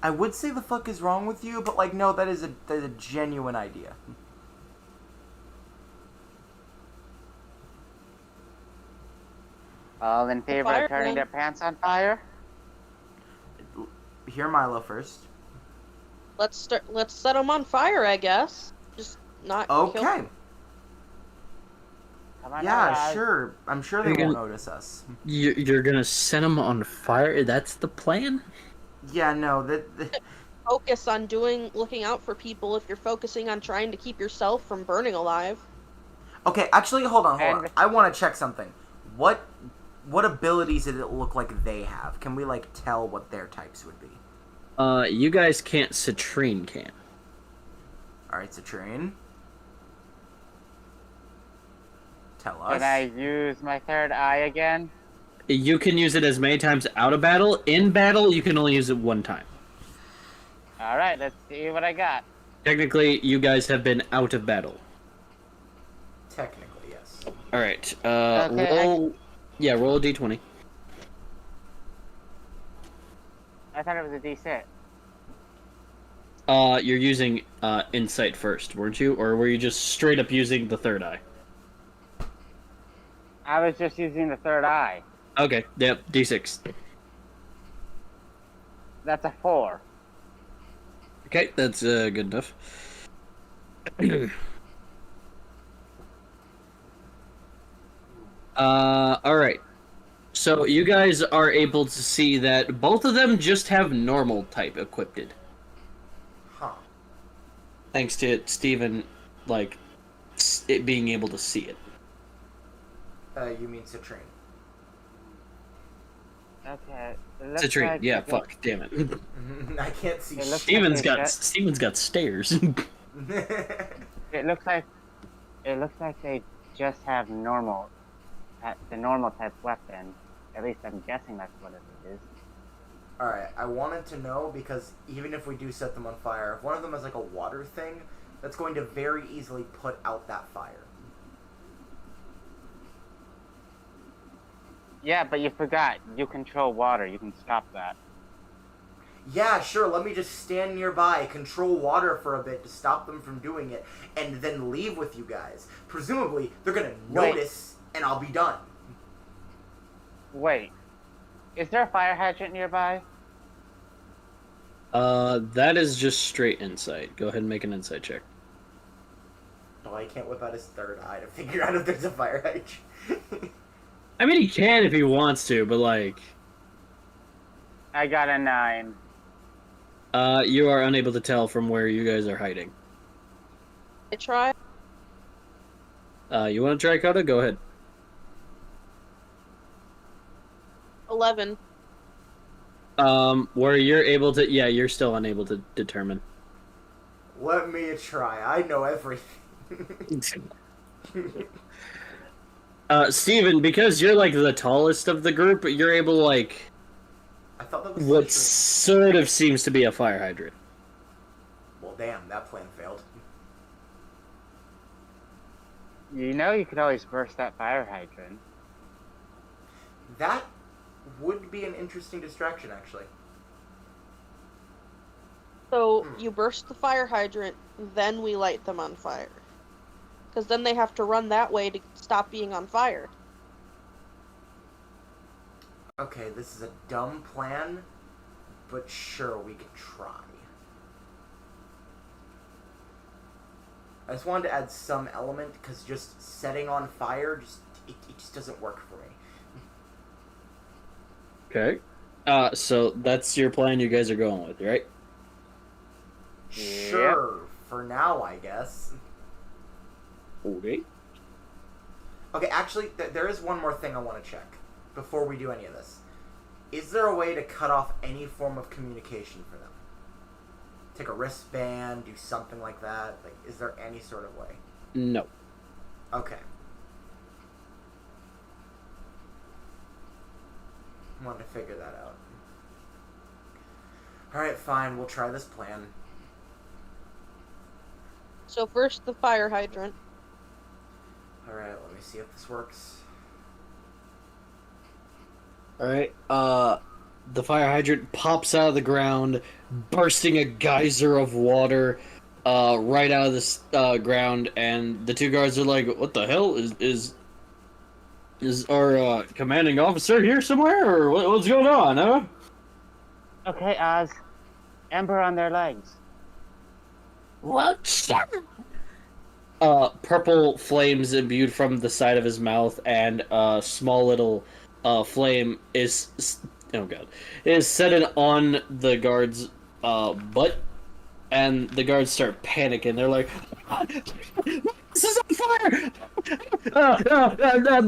I would say the fuck is wrong with you, but, like, no, that is a genuine idea. All in favor fire of turning then. their pants on fire? Hear Milo first. Let's set them on fire, I guess. Just not kill Okay. them. Come on now, Yeah, guys. sure. I'm sure they You're won't gonna- notice us. You're gonna set them on fire? That's the plan? Yeah, no, Focus on looking out for people if you're focusing on trying to keep yourself from burning alive. Okay, actually, hold on. And- I want to check something. What abilities did it look like they have? Can we, like, tell what their types would be? You guys can't, Citrine can. Alright, Citrine. Tell us. Can I use my third eye again? You can use it as many times out of battle. In battle, you can only use it one time. Alright, let's see what I got. Technically, you guys have been out of battle. Technically, yes. All right. Okay, Roll. Yeah, roll a d20. I thought it was a D6. You're using insight first, weren't you, or were you just straight up using the third eye? I was just using the third eye. Okay. Yep. D6. That's a 4. Okay, that's good enough. All right. So you guys are able to see that both of them just have normal type equipped. Huh. Thanks to Steven, like, it being able to see it. You mean Citrine? Okay. Citrine, like yeah, they fuck, damn it. I can't see. It looks Steven's like got Steven's got stairs. It looks like they just have normal, the normal type weapon. At least I'm guessing that's what it is. Alright, I wanted to know because even if we do set them on fire, if one of them has like a water thing, that's going to very easily put out that fire. Yeah, but you forgot. You control water. You can stop that. Yeah, sure, let me just stand nearby, control water for a bit to stop them from doing it, and then leave with you guys. Presumably, they're gonna notice, and I'll be done. Wait. Is there a fire hydrant nearby? That is just straight insight. Go ahead and make an insight check. Oh, I can't whip out his third eye to figure out if there's a fire hydrant. I mean, he can if he wants to, but like... I got a 9. You are unable to tell from where you guys are hiding. I try. You want to try, Coda? Go ahead. 11. Where you're able to... Yeah, you're still unable to determine. Let me try, I know everything. Steven, because you're, like, the tallest of the group, you're able to, like... I thought that was what Citrine. sort of seems to be a fire hydrant. Well, damn, that plan failed. You know you could always burst that fire hydrant. That would be an interesting distraction, actually. So you burst the fire hydrant, then we light them on fire. Because then they have to run that way to stop being on fire. Okay, this is a dumb plan, but sure, we can try. I just wanted to add some element, because just setting on fire, it just doesn't work for me. Okay. So that's your plan you guys are going with, right? Sure, for now, I guess. Okay. Okay, actually, there is one more thing I want to check before we do any of this. Is there a way to cut off any form of communication for them? Take a wristband, do something like that? Like, is there any sort of way? No. Okay. Wanted to figure that out. Alright, fine, we'll try this plan. So first the fire hydrant. Alright, let me see if this works. Alright, the fire hydrant pops out of the ground, bursting a geyser of water, right out of the ground, and the two guards are like, what the hell? Is our, commanding officer here somewhere, or what's going on, huh? Okay, Oz. Ember on their legs. What? Purple flames imbued from the side of his mouth, and a small little flame is set on the guard's butt, and the guards start panicking. They're like, "This is on fire!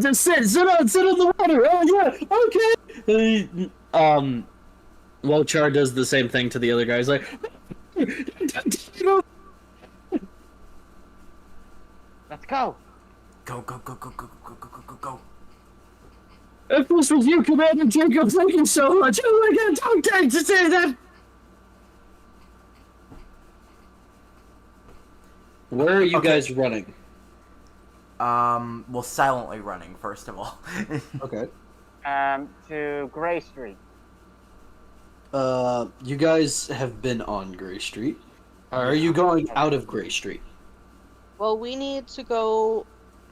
Just sit on the water. Oh yeah, okay." Wochar does the same thing to the other guys, like, Let's go. Go, go, go, go, go, go, go, go, go, go. if this was you, Commander Jacob, thank you so much. Oh my god, don't dare to say that! Where are you Okay. guys running? Well, silently running first of all. Okay. To Gray Street. You guys have been on Gray Street. Are you going out of Gray Street? Well, we need to go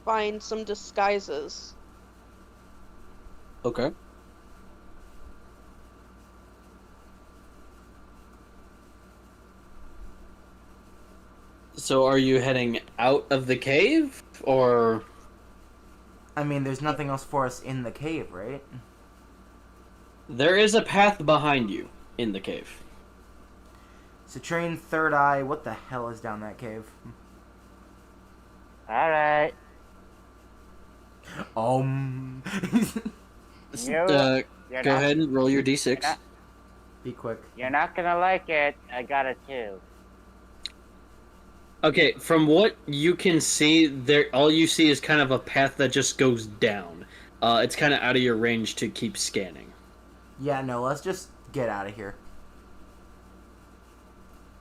find some disguises. Okay. So are you heading out of the cave, or... I mean, there's nothing else for us in the cave, right? There is a path behind you in the cave. Citrine, Third Eye, what the hell is down that cave? Alright. Go ahead and roll your d6. Be quick. You're not gonna like it. I got a 2. Okay, from what you can see, there all you see is kind of a path that just goes down. It's kind of out of your range to keep scanning. Yeah, no, let's just get out of here.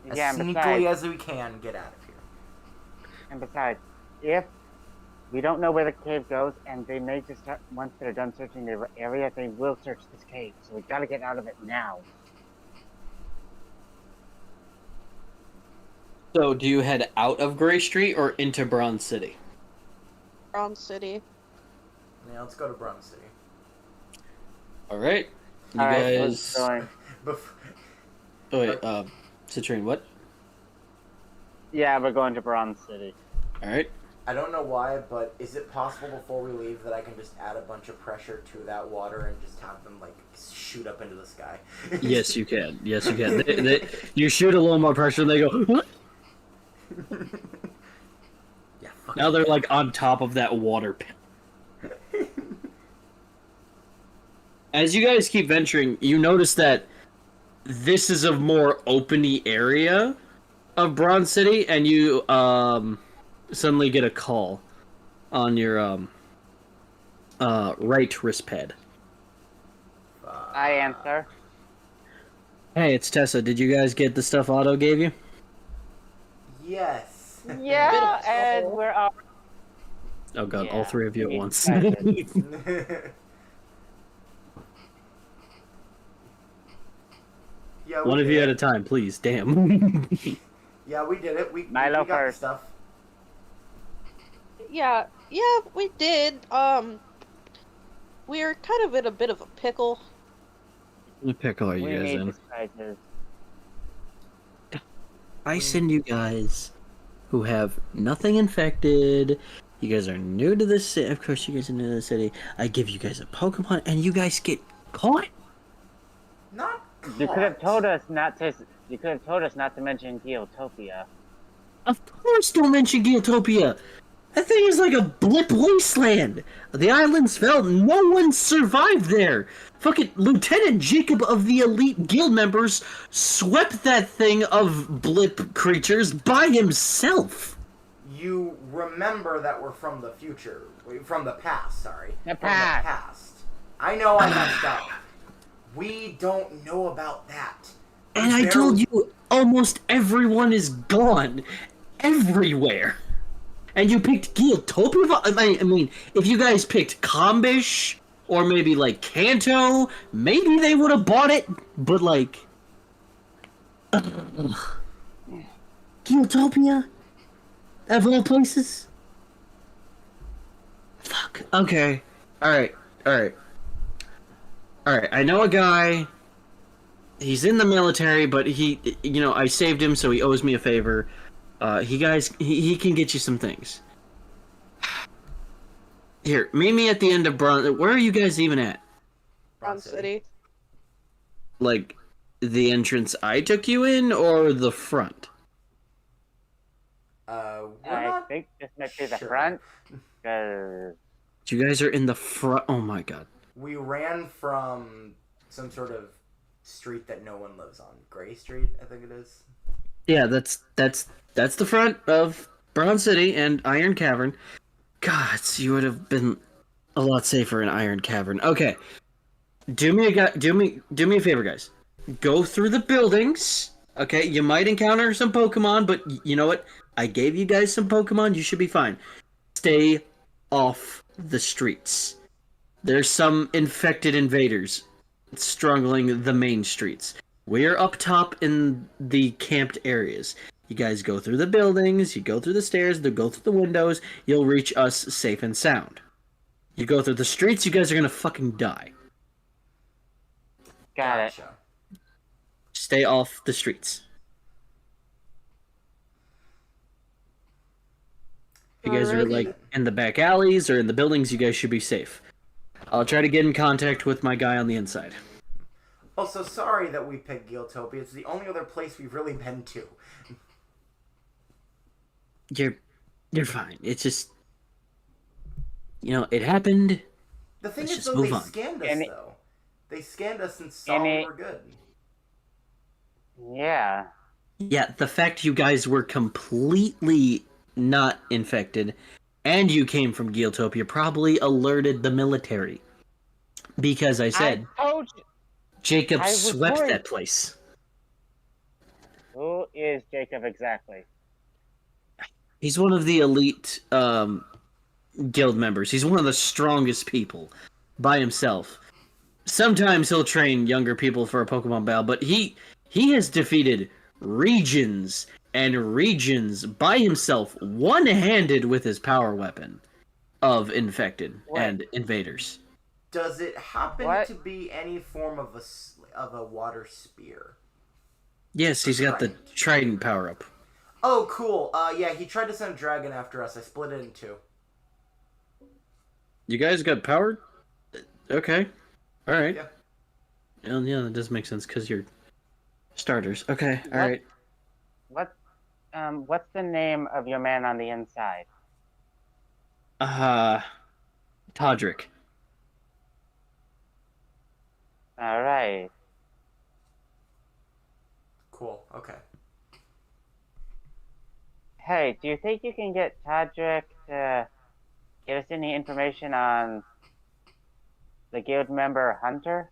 As Yeah, and sneakily besides, as we can, get out of here. and besides, if we don't know where the cave goes, and they may just start, once they're done searching the area, they will search this cave. So we gotta get out of it now. So do you head out of Gray Street or into Bronze City? Bronze City. Yeah, let's go to Bronze City. Alright. You Alright, guys... going. Oh wait, Citrine, what? Yeah, we're going to Bronze City. Alright. I don't know why, but is it possible before we leave that I can just add a bunch of pressure to that water and just have them, like, shoot up into the sky? Yes, you can. Yes, you can. You shoot a little more pressure, and they go. What? Yeah. Now they're like on top of that water pit. As you guys keep venturing, you notice that this is a more openy area of Bronze City, and you suddenly get a call on your right wrist pad. I answer. Hey, it's Tessa. Did you guys get the stuff Otto gave you? Yes. Yeah, Bit of and trouble. we're all. Oh god, Yeah, all three of you at we once. Yeah, One of you at a time, please. Damn. Yeah, we did it. We Milo got the first. stuff. Yeah, we did. We're kind of in a bit of a pickle. What pickle are you We guys need in? disguises. I send you guys who have nothing infected. You guys are new to this city. Of course, you guys are new to the city. I give you guys a Pokemon, and you guys get caught. Not You could have caught. told us not to. You could have told us not to mention Geotopia. Of course, don't mention Geotopia. That thing is like a blip wasteland. The islands fell. No one survived there. Fucking Lieutenant Jacob of the elite guild members swept that thing of blip creatures by himself. You remember that we're from the future. From the past, sorry. The From past. the past. I know I messed up. We don't know about that. And I There- told you, almost everyone is gone. Everywhere. And you picked Geotopia? I mean, if you guys picked Combish, or maybe, like, Kanto, maybe they would have bought it, but, like... Geotopia? Of all places? Fuck. Okay. Alright. Alright, I know a guy... He's in the military, but he... You know, I saved him, so he owes me a favor. He can get you some things. Here, meet me at the end of Bronze... Where are you guys even at? Bronze City. Like, the entrance I took you in, or the front? We're I not think this might be the sure. front. 'Cause You guys are in the front... Oh my god. We ran from some sort of street that no one lives on. Gray Street, I think it is. Yeah, that's the front of Bronze City and Iron Cavern. God, you would have been a lot safer in Iron Cavern. Okay. Do me a favor, guys. Go through the buildings. Okay, you might encounter some Pokemon, but you know what? I gave you guys some Pokemon. You should be fine. Stay off the streets. There's some infected invaders struggling the main streets. We're up top in the camped areas. You guys go through the buildings, you go through the stairs, you go through the windows, you'll reach us safe and sound. You go through the streets, you guys are gonna fucking die. Got it. Gotcha. Stay off the streets. If you guys are Alrighty. like in the back alleys or in the buildings, you guys should be safe. I'll try to get in contact with my guy on the inside. Also, sorry that we picked Guiltopia. It's the only other place we've really been to. You're fine. It's just, it happened. The thing Let's is, just though, move they on. scanned us, Any- though. They scanned us and saw we Any- were good. Yeah. Yeah, the fact you guys were completely not infected and you came from Guiltopia probably alerted the military. Because I said, I told you. Jacob I was swept worried. that place. Who is Jacob exactly? He's one of the elite guild members. He's one of the strongest people by himself. Sometimes he'll train younger people for a Pokemon battle, but he has defeated regions and regions by himself, one-handed with his power weapon of infected What? and invaders. Does it happen What? to be any form of a water spear? Yes, he's got the Trident power-up. Oh, cool. Yeah, he tried to send a dragon after us. I split it in two. You guys got power? Okay. Alright. Yeah. Yeah, that does make sense, because you're starters. Okay, What? alright. What's the name of your man on the inside? Todrick. All right. Cool. Okay. Hey, do you think you can get Todrick to give us any information on the guild member Hunter?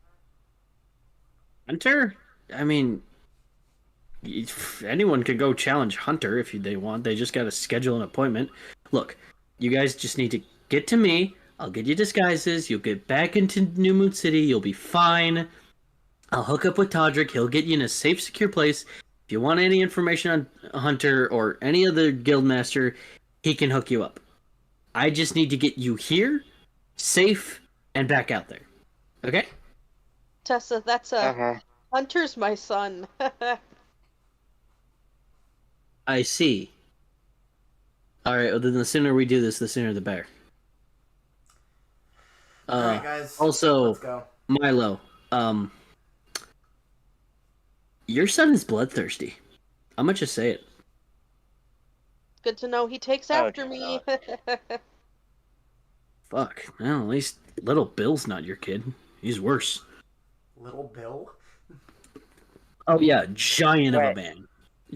Hunter? I mean, anyone could go challenge Hunter if they want. They just gotta schedule an appointment. Look, you guys just need to get to me. I'll get you disguises. You'll get back into New Moon City. You'll be fine. I'll hook up with Todrick. He'll get you in a safe, secure place. If you want any information on Hunter or any other guildmaster, he can hook you up. I just need to get you here, safe, and back out there. Okay? Tessa, that's Okay. Hunter's my son. I see. Alright, well then the sooner we do this, the sooner the better. Alright, guys. Also, Let's go. Milo, your son is bloodthirsty. I'm gonna just say it. Good to know he takes Oh, after me. Fuck. Well, at least little Bill's not your kid. He's worse. Little Bill? Oh yeah, giant of a Wait. man.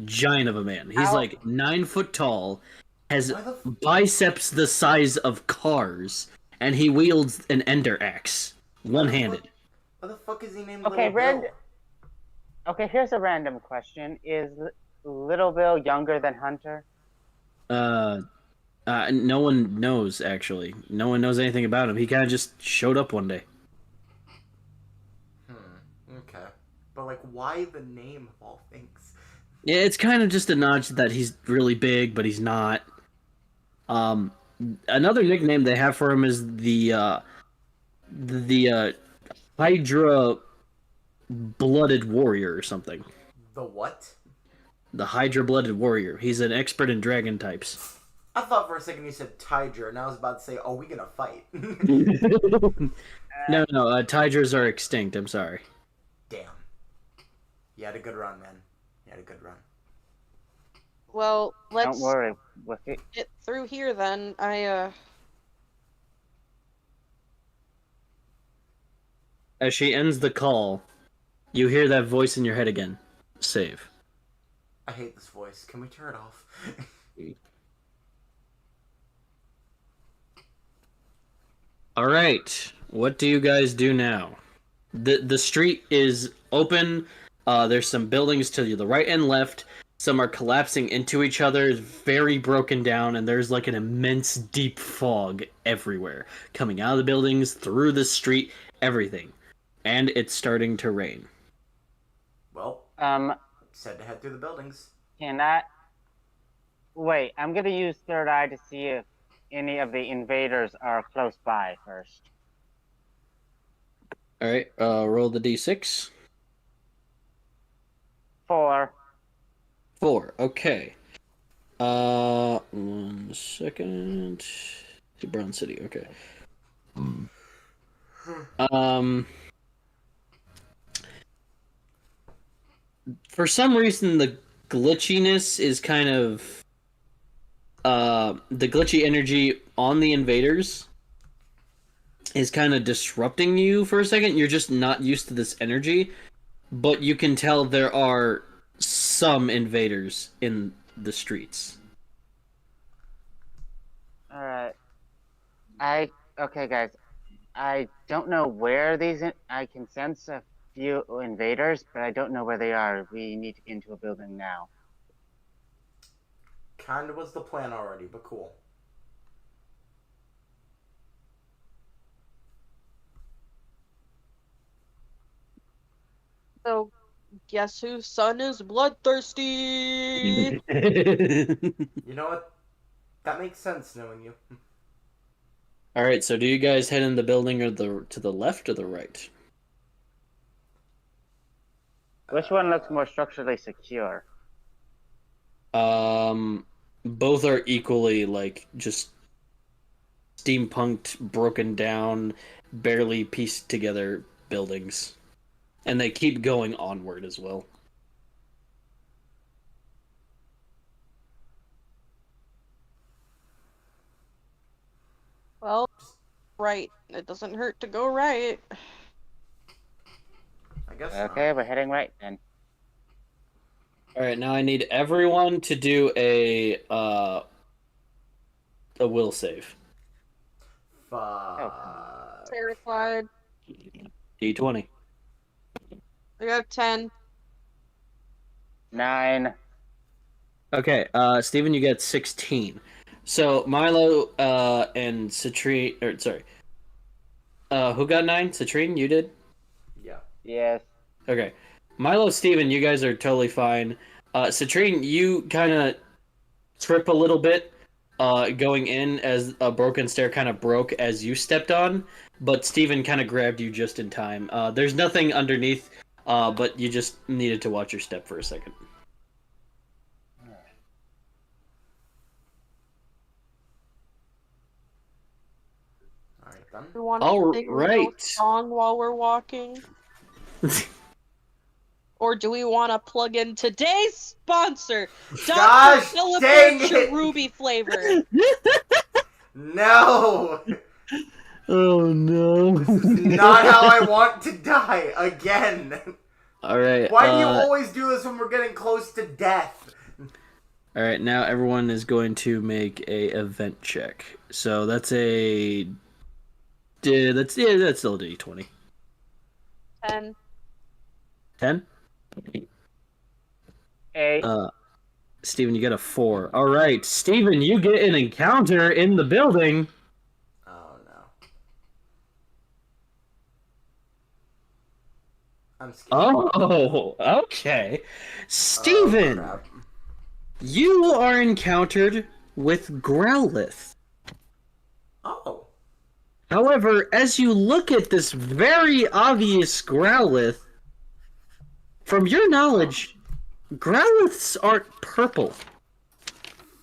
Giant of a man. He's How- like 9 foot tall, has Why the biceps the size of cars, and he wields an ender axe, one-handed. Why the fuck is he named Okay, Little Bill? Okay, here's a random question. Is Little Bill younger than Hunter? No one knows, actually. No one knows anything about him. He kind of just showed up one day. Okay. But, like, why the name of all things? Yeah, it's kind of just a nudge that he's really big, but he's not. Another nickname they have for him is the Hydra Blooded Warrior or something. The what? The Hydra Blooded Warrior. He's an expert in dragon types. I thought for a second you said Tiger, and I was about to say, oh, we gonna fight. No, Tigers are extinct. I'm sorry. Damn. You had a good run, man. You had a good run. Well, let's Don't worry. With it. get through here then. As she ends the call, you hear that voice in your head again. Save. I hate this voice. Can we turn it off? All right. What do you guys do now? The street is open. There's some buildings to the right and left. Some are collapsing into each other, very broken down, and there's like an immense deep fog everywhere, coming out of the buildings, through the street, everything. And it's starting to rain. Well, Um, said to head through the buildings. can I... Wait, I'm gonna use third eye to see if any of the invaders are close by first. Alright, roll the d6. 4. 4, okay. 1 second. To Brown City, okay. For some reason, the glitchiness is kind of the glitchy energy on the invaders is kind of disrupting you for a second. You're just not used to this energy, but you can tell there are some invaders in the streets. Alright. Okay, guys. I don't know where I can sense a few invaders, but I don't know where they are. We need to get into a building now. Kinda was the plan already, but cool. So, guess whose son is bloodthirsty? You know what? That makes sense, knowing you. All right, so do you guys head in the building or to the left or the right? Which one looks more structurally secure? Both are equally like just steampunked, broken down, barely pieced together buildings, and they keep going onward as well. Well, right. It doesn't hurt to go right. I guess Okay, we're heading right then. All right, now I need everyone to do a will save. Fuck. Terrified. D20. I got a 10. 9. Okay, Steven, you get 16. So Milo and Citrine, or sorry, who got 9? Citrine, you did? Yeah. Yes. Okay. Milo, Steven, you guys are totally fine. Citrine, you kind of trip a little bit going in as a broken stair kind of broke as you stepped on, but Steven kind of grabbed you just in time. There's nothing underneath, but you just needed to watch your step for a second. Alright then. We want All to sing right. a song while we're walking? Or do we want to plug in today's sponsor, Dr. Gosh Philip dang it! Ruby flavor? No! Oh no. This is not how I want to die again. Alright. Why do you always do this when we're getting close to death? Alright, now everyone is going to make a event check. So that's a... that's still a D20. 10. 10? 8. Steven, you get a 4. Alright, Steven, you get an encounter in the building. Oh no. I'm scared. Oh, okay. Steven, Oh, crap. you are encountered with Growlithe. Oh. However, as you look at this very obvious Growlithe, from your knowledge, Growlithes aren't purple.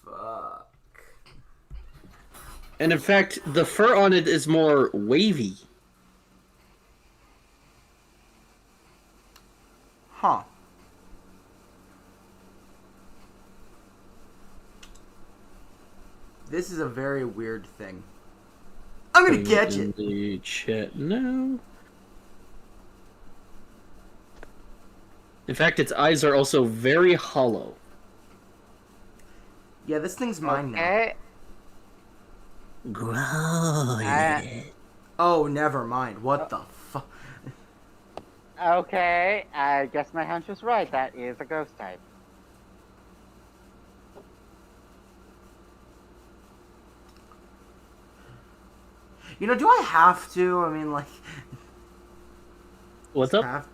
Fuck. And in fact, the fur on it is more wavy. Huh. This is a very weird thing. I'm gonna catch In it. the chat now. In fact, its eyes are also very hollow. Yeah, this thing's mine now. Okay. Growlithe. Oh, never mind. What the fuck? Okay, I guess my hunch was right. That is a ghost type. Do I have to? I mean, like, What's does up?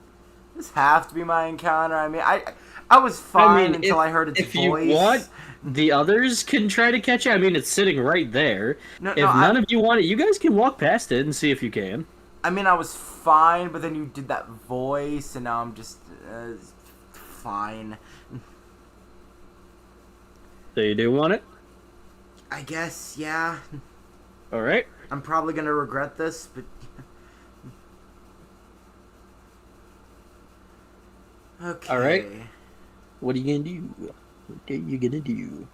this have to be my encounter? I mean, I was fine until I heard its if voice. you want, the others can try to catch it. I mean, it's sitting right there. No, If none of you want it, you guys can walk past it and see if you can. I mean, I was fine, but then you did that voice, and now I'm just fine. So you do want it? I guess, yeah. All right. I'm probably gonna regret this, but okay. All right. What are you gonna do? What are you gonna do?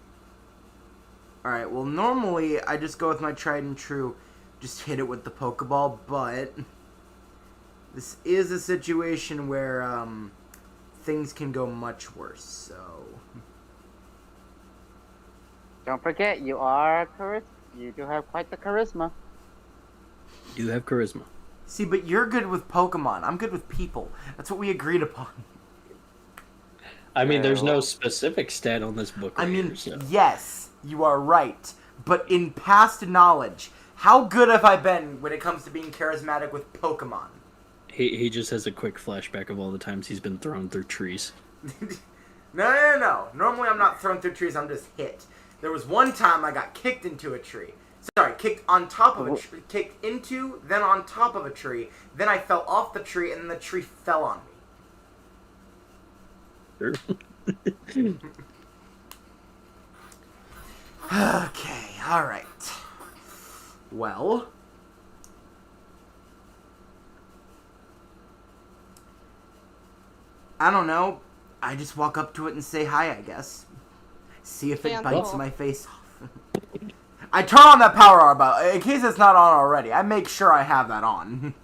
All right. Well, normally I just go with my tried and true, just hit it with the Pokeball, but this is a situation where things can go much worse. So Don't forget, you do have quite the charisma. You have charisma. see, but you're good with Pokemon. I'm good with people. That's what we agreed upon. I mean, there's no well- specific stat on this book. I Right mean, here, so. yes, you are right. But in past knowledge, how good have I been when it comes to being charismatic with Pokemon? He just has a quick flashback of all the times he's been thrown through trees. No. Normally I'm not thrown through trees, I'm just hit. There was one time I got kicked into a tree. Sorry, kicked on top of a tree. Kicked into, then on top of a tree. Then I fell off the tree, and then the tree fell on me. Sure. Okay, alright. Well, I don't know. I just walk up to it and say hi, I guess. See if it Yeah, bites cool. my face off. I turn on that power arm, in case it's not on already. I make sure I have that on.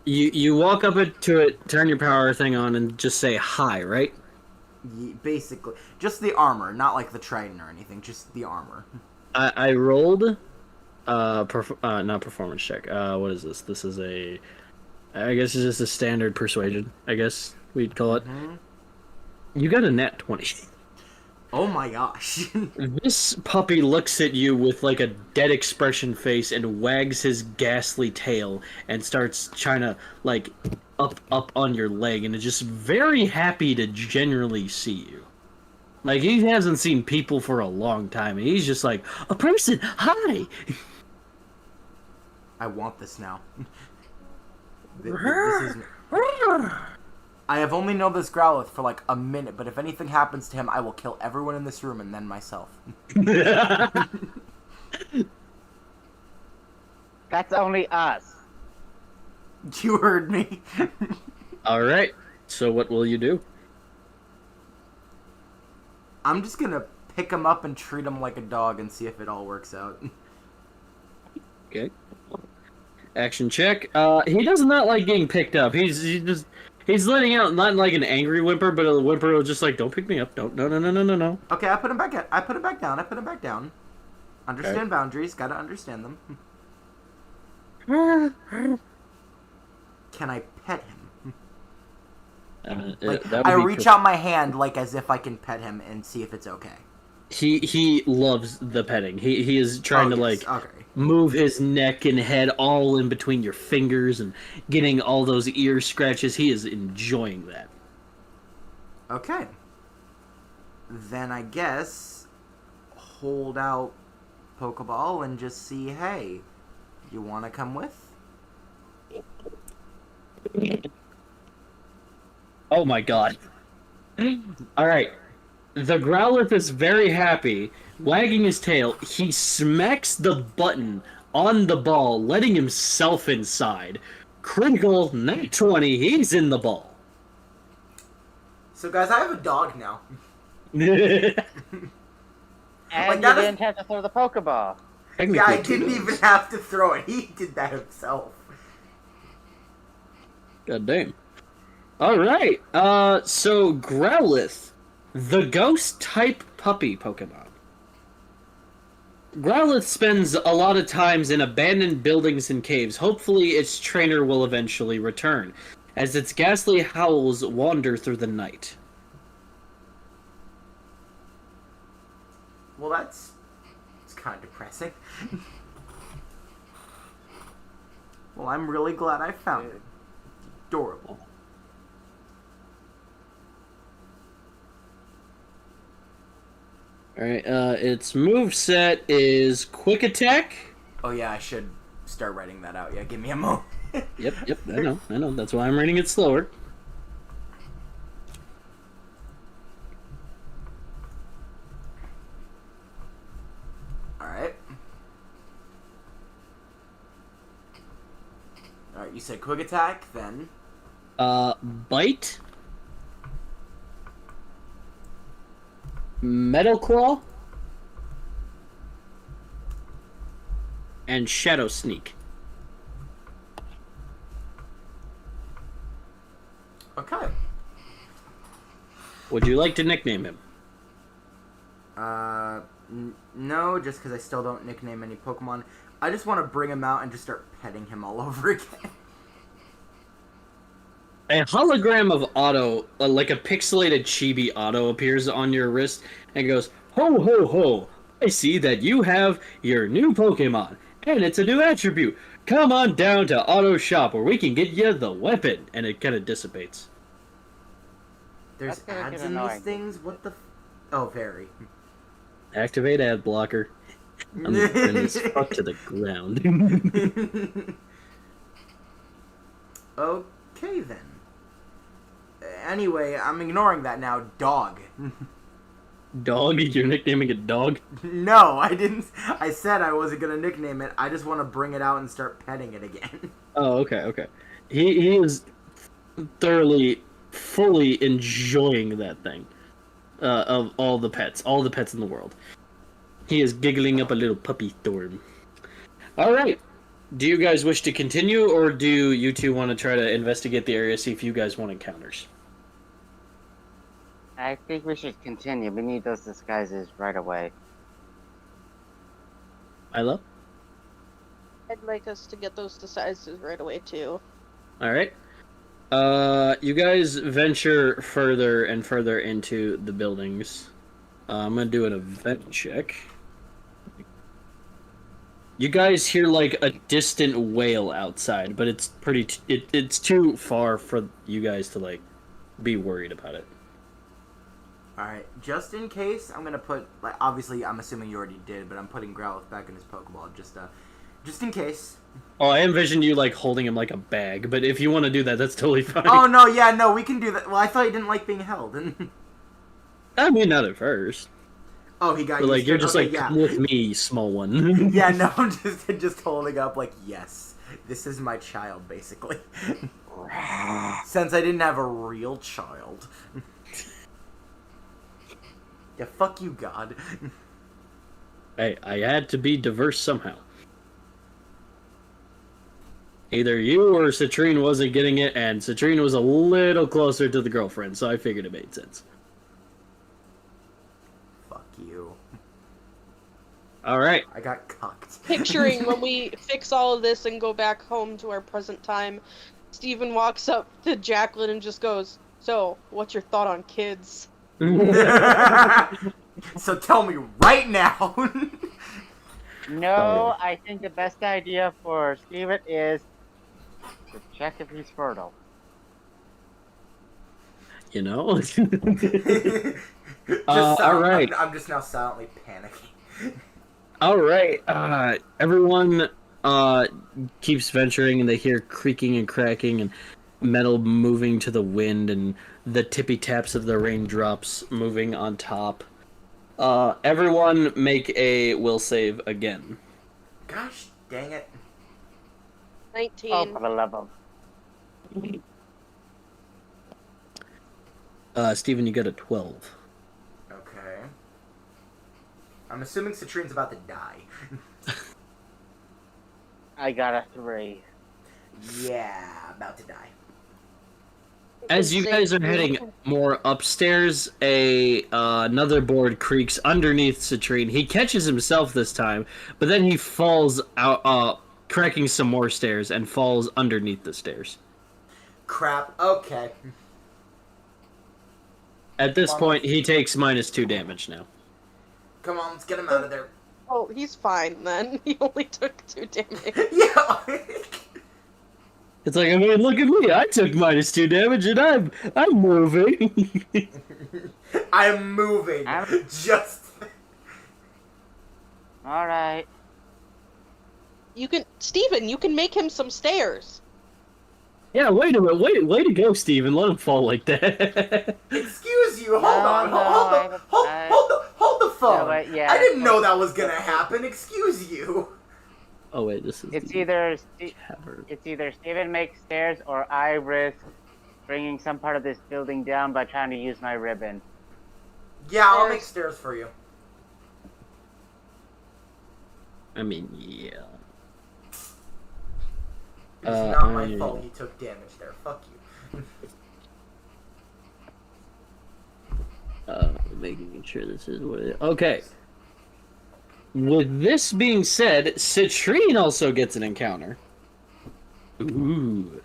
You walk up to it, turn your power thing on, and just say hi, right? Basically. Just the armor, not like the trident or anything, just the armor. I rolled, not performance check. What is this? This is I guess it's just a standard persuasion. I guess we'd call it. You got a nat 20. Oh my gosh. This puppy looks at you with like a dead expression face and wags his ghastly tail and starts trying to like up on your leg and is just very happy to generally see you. Like he hasn't seen people for a long time and he's just like, a person, hi! I want this now. This is... I have only known this Growlithe for like a minute, but if anything happens to him, I will kill everyone in this room and then myself. That's only us. You heard me. Alright, so what will you do? I'm just gonna pick him up and treat him like a dog and see if it all works out. Okay. Action check. He does not like getting picked up. He's letting out not like an angry whimper, but a whimper of just like, don't pick me up. Don't, no. Okay, I put him back down. Understand boundaries, gotta understand them. Can I pet him? Like, that would I be reach out my hand like as if I can pet him and see if it's okay. He loves the petting. He is trying to yes, like okay. move his neck and head all in between your fingers and getting all those ear scratches. He is enjoying that. Okay. Then I guess hold out Pokeball and just see, hey, you want to come with? Oh my god. Alright. The Growlithe is very happy, wagging his tail. He smacks the button on the ball, letting himself inside. Critical, nat 20, he's in the ball. So guys, I have a dog now. And Like, you that is- didn't have to throw the Pokeball. Yeah, I didn't even have to throw it. He did that himself. God damn. Alright, so Growlithe, the ghost-type puppy Pokemon. Growlithe spends a lot of times in abandoned buildings and caves. Hopefully its trainer will eventually return, as its ghastly howls wander through the night. Well, it's kind of depressing. Well, I'm really glad I found it. Adorable. Alright, its moveset is Quick Attack. Oh yeah, I should start writing that out. Yeah, give me a moment. Yep, I know. That's why I'm writing it slower. Alright. Alright, you said quick attack, then. Bite. Metal Claw. And Shadow Sneak. Okay. Would you like to nickname him? No, just because I still don't nickname any Pokemon. I just want to bring him out and just start petting him all over again. A hologram of Otto, like a pixelated chibi Otto, appears on your wrist and goes, "Ho ho ho! I see that you have your new Pokemon, and it's a new attribute. Come on down to Otto's shop where we can get you the weapon." And it kind of dissipates. There's That's gonna ads get in these annoying. things? What the Oh, very. Activate ad blocker. I'm gonna bring this fuck to the ground. Okay, then. Anyway, I'm ignoring that now. Dog. Dog? You're nicknaming a dog? No, I didn't. I said I wasn't gonna nickname it. I just want to bring it out and start petting it again. Oh, okay. He is thoroughly, fully enjoying that thing. Of all the pets in the world. He is giggling up a little puppy storm. Alright. Do you guys wish to continue, or do you two want to try to investigate the area, see if you guys want encounters? I think we should continue. We need those disguises right away. Milo? I'd like us to get those disguises right away too. Alright. You guys venture further and further into the buildings. I'm gonna do an event check. You guys hear like a distant wail outside, but it's it's too far for you guys to like be worried about it. Alright, just in case, I'm gonna put, like, obviously, I'm assuming you already did, but I'm putting Growlithe back in his Pokeball, just in case. Oh, I envisioned you like holding him like a bag, but if you want to do that, that's totally fine. Oh, no, yeah, no, we can do that. Well, I thought he didn't like being held. I mean, not at first. Oh, he got But like used to you're it. just Okay, like, yeah. come with me, small one. Yeah, no, I'm just holding up like, yes, this is my child, basically. Since I didn't have a real child. Yeah, fuck you, God. Hey, I had to be diverse somehow. Either you or Citrine wasn't getting it, and Citrine was a little closer to the girlfriend, so I figured it made sense. Fuck you. Alright. I got cucked. Picturing when we fix all of this and go back home to our present time, Steven walks up to Jacqueline and just goes, "So, what's your thought on kids?" So tell me right now. No, I think the best idea for Steven is to check if he's fertile. You know? Alright. I'm just now silently panicking. Alright, everyone keeps venturing, and they hear creaking and cracking and metal moving to the wind and the tippy taps of the raindrops moving on top. Everyone make a will save again. Gosh dang it. 19. Oh, for the love of... Steven, you got a 12. Okay. I'm assuming Citrine's about to die. I got a 3. Yeah, about to die. As you guys are heading more upstairs, another board creaks underneath Citrine. He catches himself this time, but then he falls out, cracking some more stairs, and falls underneath the stairs. Crap. Okay. At this point, he takes -2 damage now. Come on, let's get him out of there. Oh, he's fine then. He only took 2 damage. Yeah. It's like, I mean, look at me. I took -2 damage, and I'm moving. I'm moving. Just. All right. Steven, you can make him some stairs. Yeah, wait a minute. Way to go, Steven. Let him fall like that. Excuse you. Hold on. No, Hold the phone. No, wait, yeah, I didn't know that was gonna happen. Excuse you. Oh wait, this is. It's the either cavern. it's either Steven makes stairs or I risk bringing some part of this building down by trying to use my ribbon. Yeah, I'll make stairs for you. I mean, yeah. It's not my fault he took damage there. Fuck you. Making sure this is what it. Okay. With this being said, Citrine also gets an encounter. Ooh.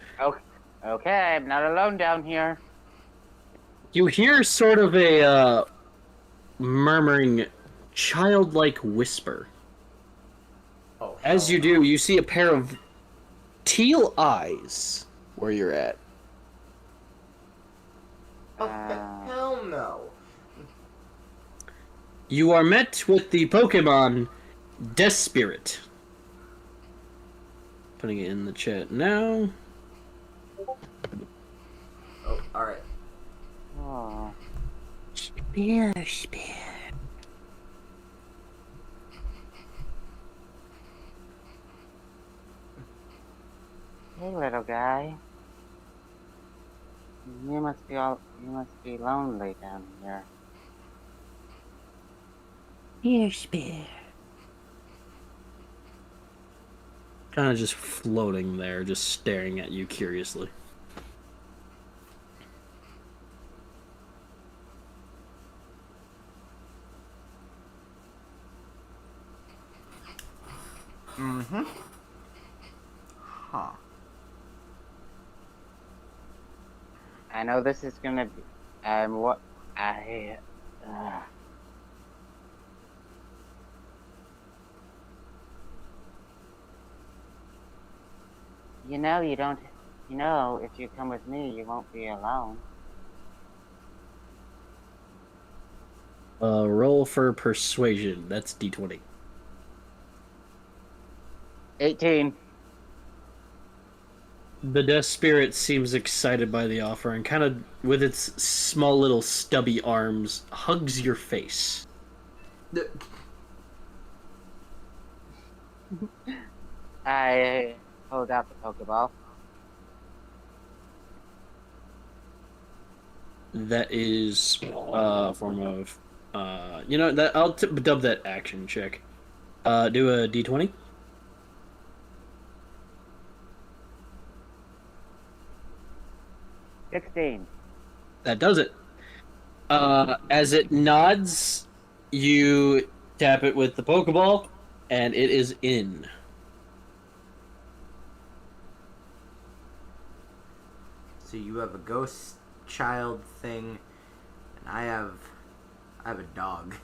Okay, I'm not alone down here. You hear sort of a murmuring, childlike whisper. Oh, As you do, you see a pair of teal eyes where you're at. Oh, hell no. You are met with the Pokemon Despirit. Putting it in the chat now. Oh, alright. Oh. Spear. Hey, little guy. You must be lonely down here. Here, Spear. Kind of just floating there, just staring at you curiously. Mm-hmm. Huh. I know this is gonna be. You know, you don't. You know, if you come with me, you won't be alone. Roll for persuasion. That's D20. 18. The Death Spirit seems excited by the offer and kind of, with its small little stubby arms, hugs your face. I hold out the Pokeball. That is a form of, you know, that I'll dub that action check. Do a D20. 16. That does it. As it nods, you tap it with the Pokeball, and it is in. So you have a ghost child thing, and I have a dog.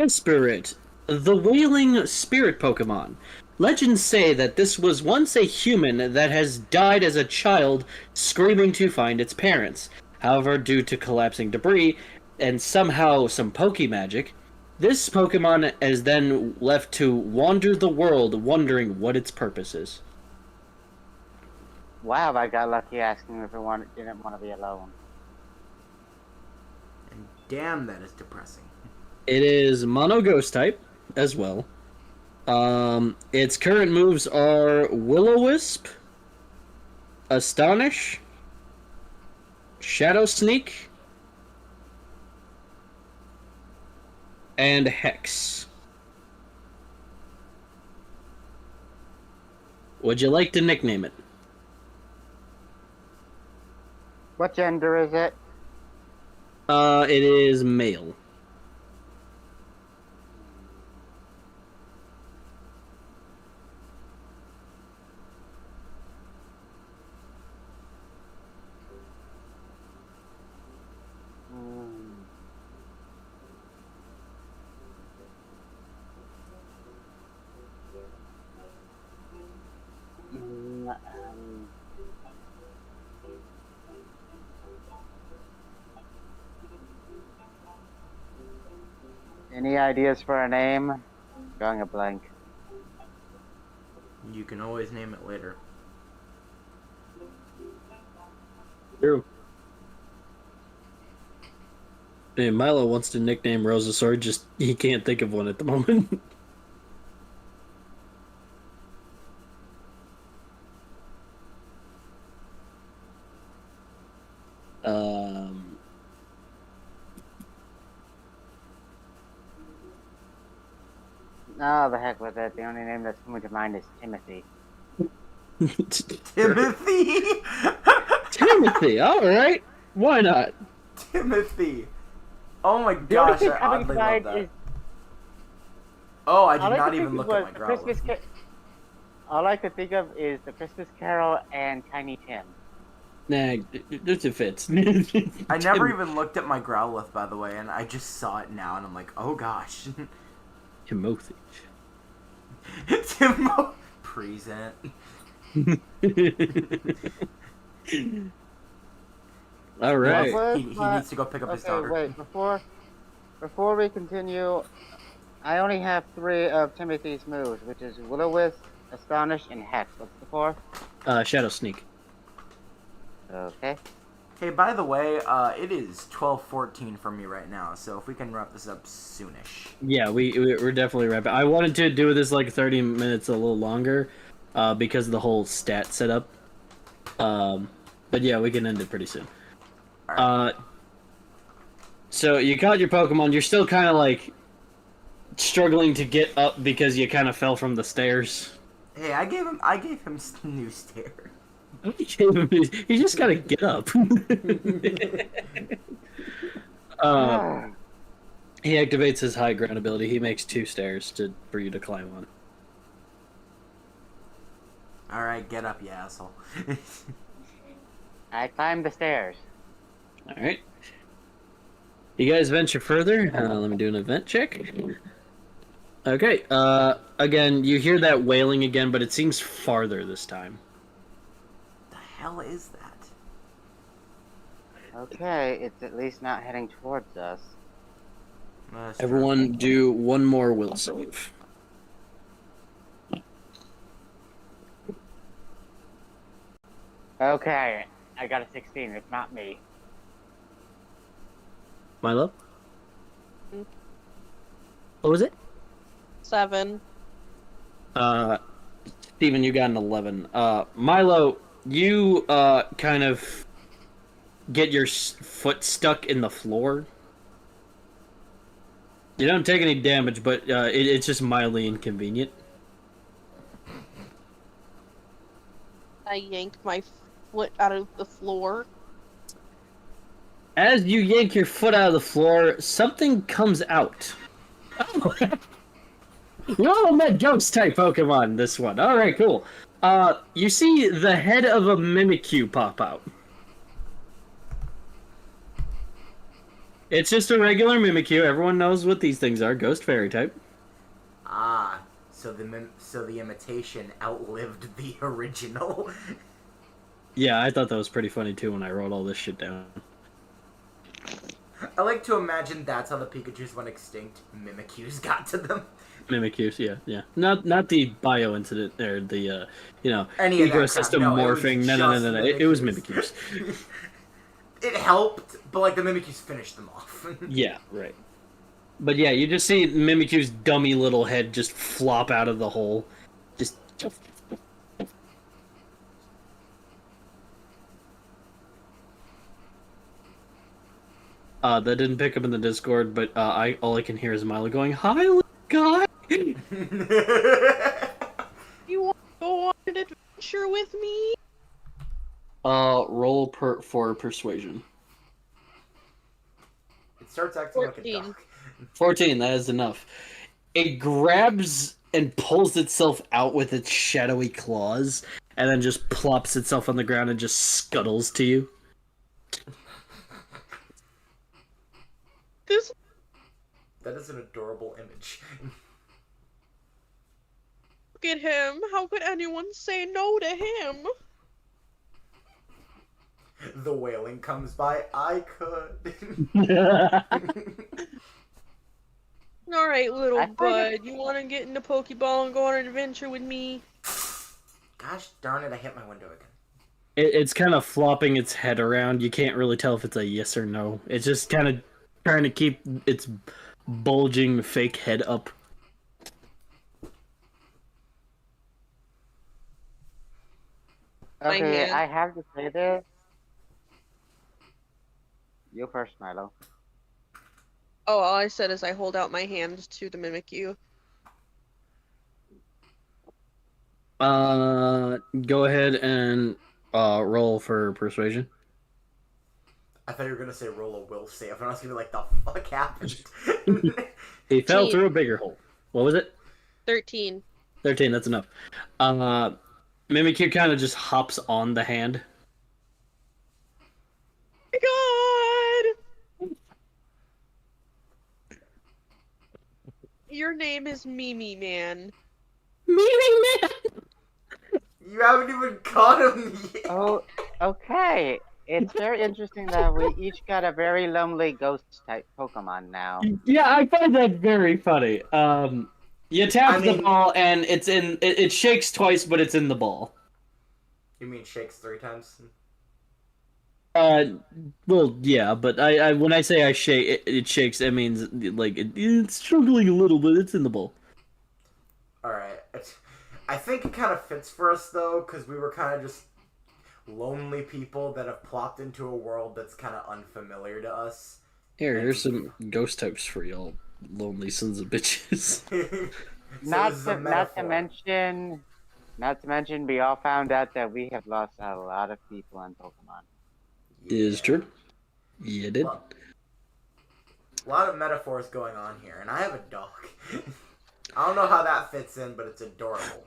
Spirit, the wailing spirit Pokemon. Legends say that this was once a human that has died as a child, screaming to find its parents. However, due to collapsing debris and somehow some Pokémagic, this Pokemon is then left to wander the world, wondering what its purpose is. Wow, I got lucky asking if it didn't want to be alone. And damn, that is depressing. It is Mono Ghost type as well. Its current moves are Will-O-Wisp, Astonish, Shadow Sneak, and Hex. Would you like to nickname it? What gender is it? It is male. Any ideas for a name? Drawing a blank. You can always name it later. True. Hey, Milo wants to nickname Rosasaur, just he can't think of one at the moment. No, the heck with it. The only name that's coming to mind is Timothy. Timothy? Timothy, alright. Why not? Timothy. Oh my The only gosh, thing I coming oddly to love mind that. is Oh, I did all I not could even think look was at my the Growlithe. Christmas all I could think of is the Christmas Carol and Tiny Tim. Nah, there's a fits. I never even looked at my Growlithe, by the way, and I just saw it now, and I'm like, oh gosh. Timothy. Timo. Present. Alright. What He needs to go pick up his daughter. Wait, before we continue, I only have 3 of Timothy's moves, which is Will-O-Wisp, Astonish, and Hex. What's the 4th? Shadow Sneak. Okay. Hey, by the way, it is 12:14 for me right now, so if we can wrap this up soonish. Yeah, we're definitely wrapping. I wanted to do this like 30 minutes a little longer, because of the whole stat setup. But yeah, we can end it pretty soon. Alright. So you caught your Pokemon. You're still kind of like struggling to get up because you kind of fell from the stairs. Hey, I gave him new stairs. You just gotta get up. He activates his high ground ability. He makes 2 stairs for you to climb on. Alright, get up, you asshole. I climbed the stairs. Alright. You guys venture further. Let me do an event check. Okay, again, you hear that wailing again, but it seems farther this time. The hell is that? Okay, it's at least not heading towards us. That's Everyone do one more will save. Okay, I got a 16. It's not me. Milo? What was it? 7. Steven, you got an 11. Milo, you, kind of get your foot stuck in the floor. You don't take any damage, but, it's just mildly inconvenient. I yank my foot out of the floor. As you yank your foot out of the floor, something comes out. Oh. You all met ghost type Pokemon this one. Alright, cool. You see the head of a Mimikyu pop out. It's just a regular Mimikyu. Everyone knows what these things are. Ghost fairy type. Ah, so the imitation outlived the original. Yeah, I thought that was pretty funny too when I wrote all this shit down. I like to imagine that's how the Pikachus went extinct. Mimikyus got to them. Mimikyus, yeah. Not the bio incident or the Any of that ecosystem crap. No, morphing. No. It was Mimikyus. It helped, but like the Mimikyus finished them off. Yeah, right. But yeah, you just see Mimikyu's dummy little head just flop out of the hole. Just. That didn't pick up in the Discord, but all I can hear is Milo going, "Hi, little guy." You want to go on an adventure with me? Roll for persuasion. It starts acting 14. like a duck. 14, that is enough. It grabs and pulls itself out with its shadowy claws, and then just plops itself on the ground and just scuttles to you. This That is an adorable image. at him. How could anyone say no to him? The wailing comes by. I could. Alright, little I think bud. You want to get into Pokeball and go on an adventure with me? Gosh darn it, I hit my window again. It's kind of flopping its head around. You can't really tell if it's a yes or no. It's just kind of trying to keep its bulging fake head up. My Okay, hand. I have to say this. You first, Milo. Oh, all I said is I hold out my hand to the Mimikyu. Go ahead and roll for persuasion. I thought you were gonna say roll a will save, and I was gonna be like, the fuck happened? He fell 13. through a bigger hole. What was it? 13. 13, that's enough. Mimikyu kind of just hops on the hand. God! Your name is Mimi Man. Mimi Man! You haven't even caught him yet. Oh, okay. It's very interesting that we each got a very lonely ghost type Pokemon now. Yeah, I find that very funny. You tap the mean- ball and it's in. It shakes twice, but it's in the ball. You mean shakes 3 times? Well, yeah, but I when I say I shake, it shakes. It means like it's struggling a little, but it's in the ball. Alright. I think it kind of fits for us, though, because we were kind of just lonely people that have plopped into a world that's kind of unfamiliar to us. Here's some ghost types for y'all, lonely sons of bitches. So Not this is a to metaphor. mention, we all found out that we have lost a lot of people in Pokemon. Is true. Yeah, did. Well, a lot of metaphors going on here, and I have a dog. I don't know how that fits in, but it's adorable.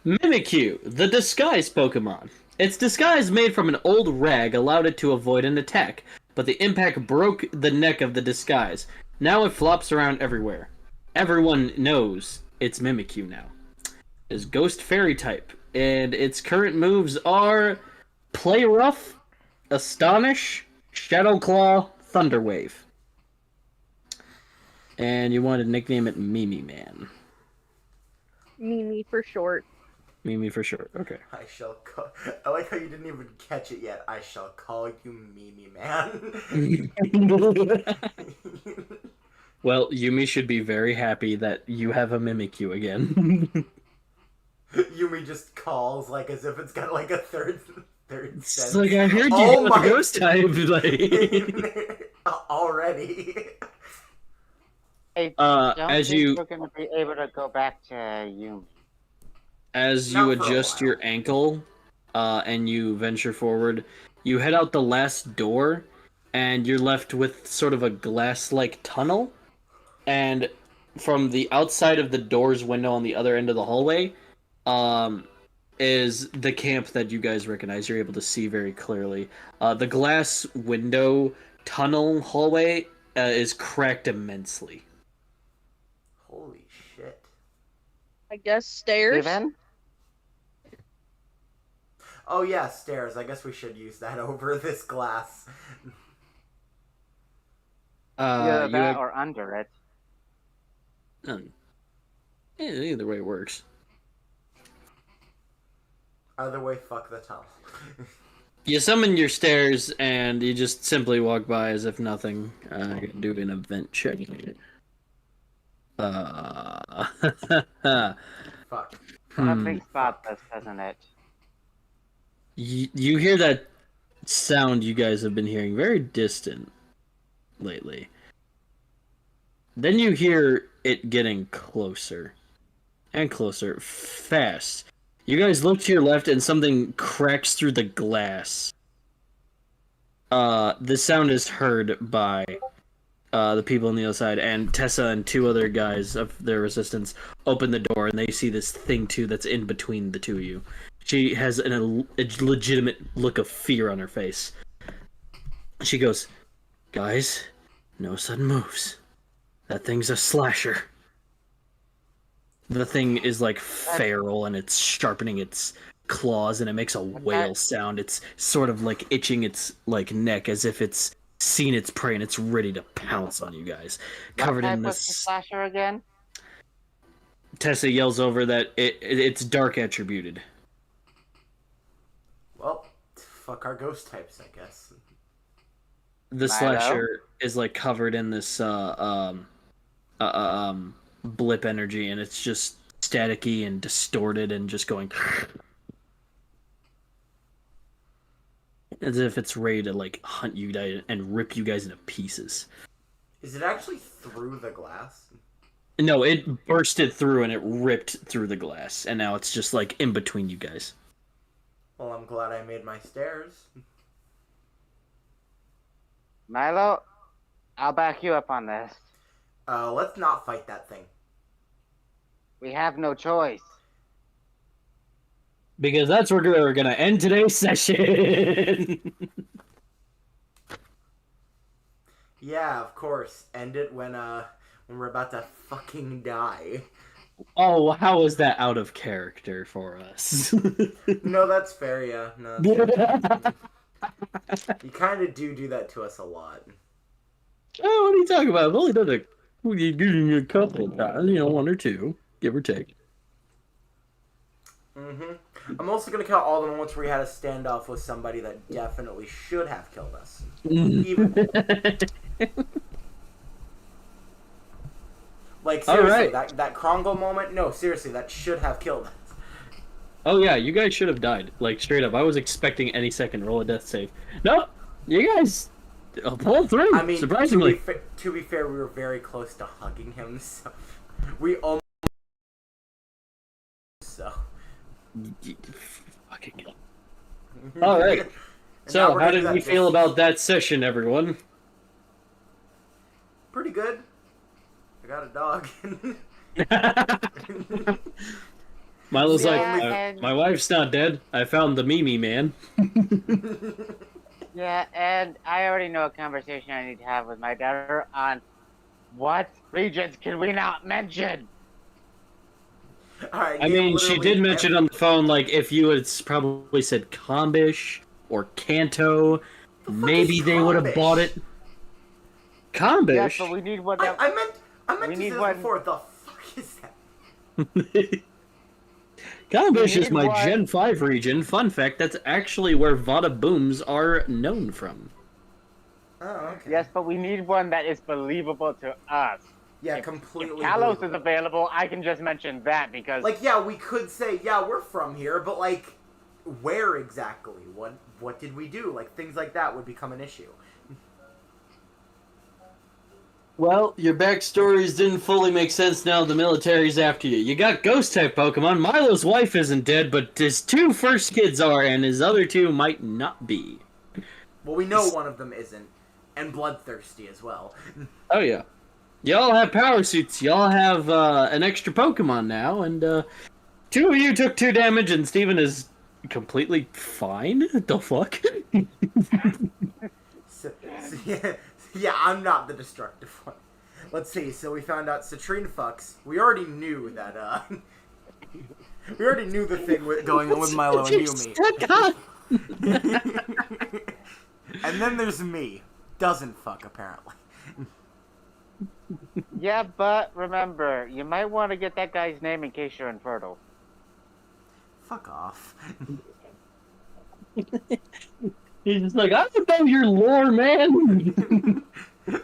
Mimikyu, the disguise Pokemon. Its disguise made from an old rag allowed it to avoid an attack, but the impact broke the neck of the disguise. Now it flops around everywhere. Everyone knows it's Mimikyu now. It is Ghost Fairy type, and its current moves are Play Rough, Astonish, Shadow Claw, Thunder Wave. And you want to nickname it Mimi Man. Mimi for short. Mimi for sure. Okay. I shall call... I like how you didn't even catch it yet. I shall call you Mimi Man. Well, Yumi should be very happy that you have a Mimikyu again. Yumi just calls like as if it's got like a third It's sense. like, I heard you Oh have my- a ghost type. Like... Already. I Uh, don't as think you- we're going to be able to go back to Yumi. As you Not for a adjust while. your ankle, and you venture forward, you head out the last door, and you're left with sort of a glass-like tunnel. And from the outside of the door's window on the other end of the hallway, is the camp that you guys recognize. You're able to see very clearly. The glass window tunnel hallway is cracked immensely. Holy shit. I guess stairs. Steven? Oh yeah, stairs. I guess we should use that over this glass. Either You that have- or under it. Either way works. Either way, fuck the tunnel. You summon your stairs, and you just simply walk by as if nothing. Do an event check. Fuck. Nothing spot this, doesn't it? You hear that sound you guys have been hearing very distant lately. Then you hear it getting closer and closer, fast. You guys look to your left and something cracks through the glass. The sound is heard by the people on the other side, and Tessa and 2 other guys of their resistance open the door, and they see this thing too that's in between the 2 of you. She has a legitimate look of fear on her face. She goes, "Guys, no sudden moves. That thing's a slasher." the thing is like feral and it's sharpening its claws and it makes a whale sound. It's sort of like itching its like neck as if it's seen its prey and it's ready to pounce on you guys. Covered what in type was the this. slasher again? Tessa yells over that it's dark attributed. Well, fuck our ghost types, I guess. The Milo? slasher is like covered in this blip energy, and it's just staticky and distorted and just going as if it's ready to like hunt you guys and rip you guys into pieces. Is it actually through the glass? No, it bursted through and it ripped through the glass, and now it's just like in between you guys. Well, I'm glad I made my stairs. Milo, I'll back you up on this. Let's not fight that thing. We have no choice. Because that's where we're gonna end today's session. Yeah, of course. End it when we're about to fucking die. Oh, how is that out of character for us? No, that's fair, yeah. No, that's you kind of do that to us a lot. Oh, what are you talking about? I've only done a couple of times, one or two, give or take. I'm also gonna count all the moments where we had a standoff with somebody that definitely should have killed us. Mm. Even like seriously, Right. that Krongle moment. No, seriously, that should have killed us. Oh yeah, you guys should have died. Like straight up, I was expecting any second roll a death save. Nope, you guys pulled through. I mean, surprisingly. to be fair, we were very close to hugging him, so we almost. So. Fucking hell. All right. So, how did we feel about that session, everyone? Pretty good. I got a dog. Milo's Yeah, like, my wife's not dead. I found the Mimi man. Yeah, and I already know a conversation I need to have with my daughter on what regions can we not mention? All right, I mean, she did mention on the phone, like, if you had probably said Combish or Kanto, maybe they would have bought it. Combish? Yes, but we need one that... I meant We to need say one- this before. The fuck is that? Combish We is need my one- Gen 5 region. Fun fact, that's actually where Vada Booms are known from. Oh, okay. Yes, but we need one that is believable to us. Yeah, If completely. Kalos is believable. available, I can just mention that because... Like, yeah, we could say, yeah, we're from here, but like, where exactly? What did we do? Like, things like that would become an issue. Well, your backstories didn't fully make sense now the military's after you. You got ghost-type Pokemon. Milo's wife isn't dead, but his two first kids are, and his other two might not be. Well, we know one of them isn't, and bloodthirsty as well. Oh, yeah. Y'all have power suits. Y'all have an extra Pokemon now, and two of you took 2 damage, and Steven is completely fine? The fuck? Yeah, I'm not the destructive one. Let's see. So we found out Citrine fucks. We already knew that. We already knew the thing going on with Milo and Yumi. And then there's me. Doesn't fuck apparently. Yeah, but remember, you might want to get that guy's name in case you're infertile. Fuck off. He's just like, I don't know your lore, man.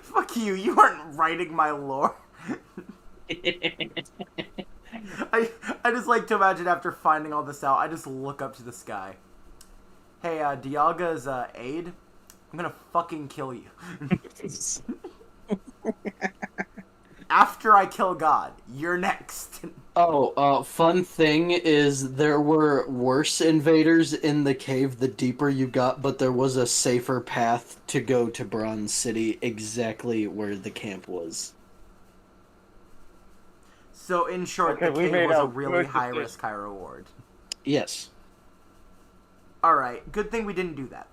Fuck you. You aren't writing my lore. I just like to imagine after finding all this out, I just look up to the sky. Hey, Dialga's aide, I'm gonna fucking kill you. After I kill God, you're next. Fun thing is there were worse invaders in the cave the deeper you got, but there was a safer path to go to Bronze City, exactly where the camp was. So, in short, Okay, the we cave made was a a really good high decision. risk, high reward. Yes. Alright, good thing we didn't do that.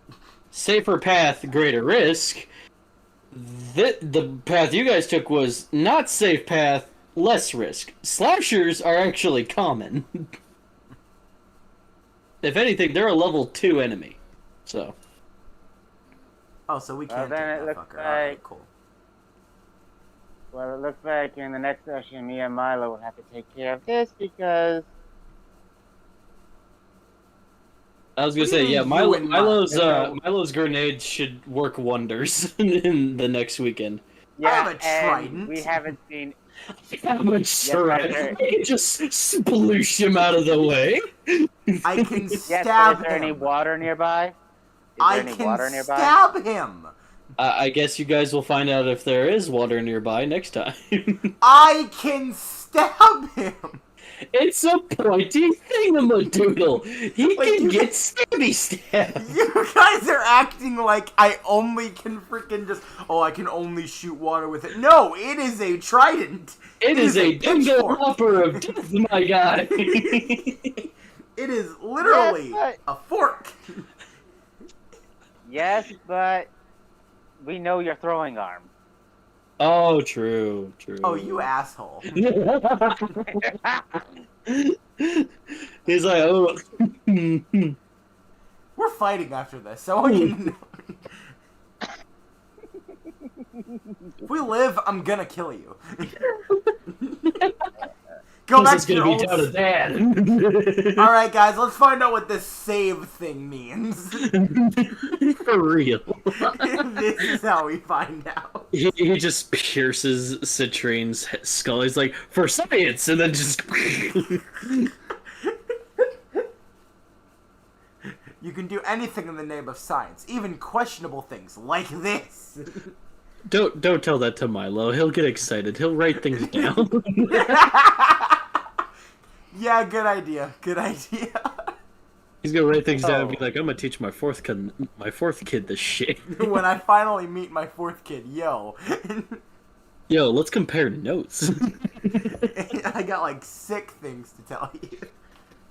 Safer path, greater risk. The path you guys took was not safe path, less risk. Slashers are actually common. If anything, they're a level 2 enemy. So. Oh, so we can't then take it that looks fucker. Alright, cool. Well, it looks like in the next session, me and Milo will have to take care of this because I was gonna What do you say, mean, yeah, you and Milo's grenades should work wonders in the next weekend. I have a and trident. we haven't seen. How much right? You can just sploosh him out of the way. I can Yes, stab but is there any him. water nearby? Is there I any can water nearby? stab him. I guess you guys will find out if there is water nearby next time. I can stab him. It's a pointy thingamadoodle. He Like, can you- get stabby stabbed. You guys are acting like I only can freaking just. Oh, I can only shoot water with it. No, it is a trident. It is a dingo pitchfork. hopper of death, my guy. It is literally Yes, a fork. Yes, but we know your throwing arm. Oh, true. Oh, you asshole. He's like, oh. We're fighting after this, so I want you to know. If we live, I'm gonna kill you. Go back This is to your gonna be old... down to that. Alright, guys, let's find out what this save thing means. For real. This is how we find out. He just pierces Citrine's skull. He's like, for science, and then just. You can do anything in the name of science, even questionable things like this. Don't tell that to Milo. He'll get excited. He'll write things down. Yeah, good idea. Good idea. He's gonna write things down and be like, I'm gonna teach my fourth kid this shit. When I finally meet my fourth kid, yo. Yo, let's compare notes. I got like sick things to tell you.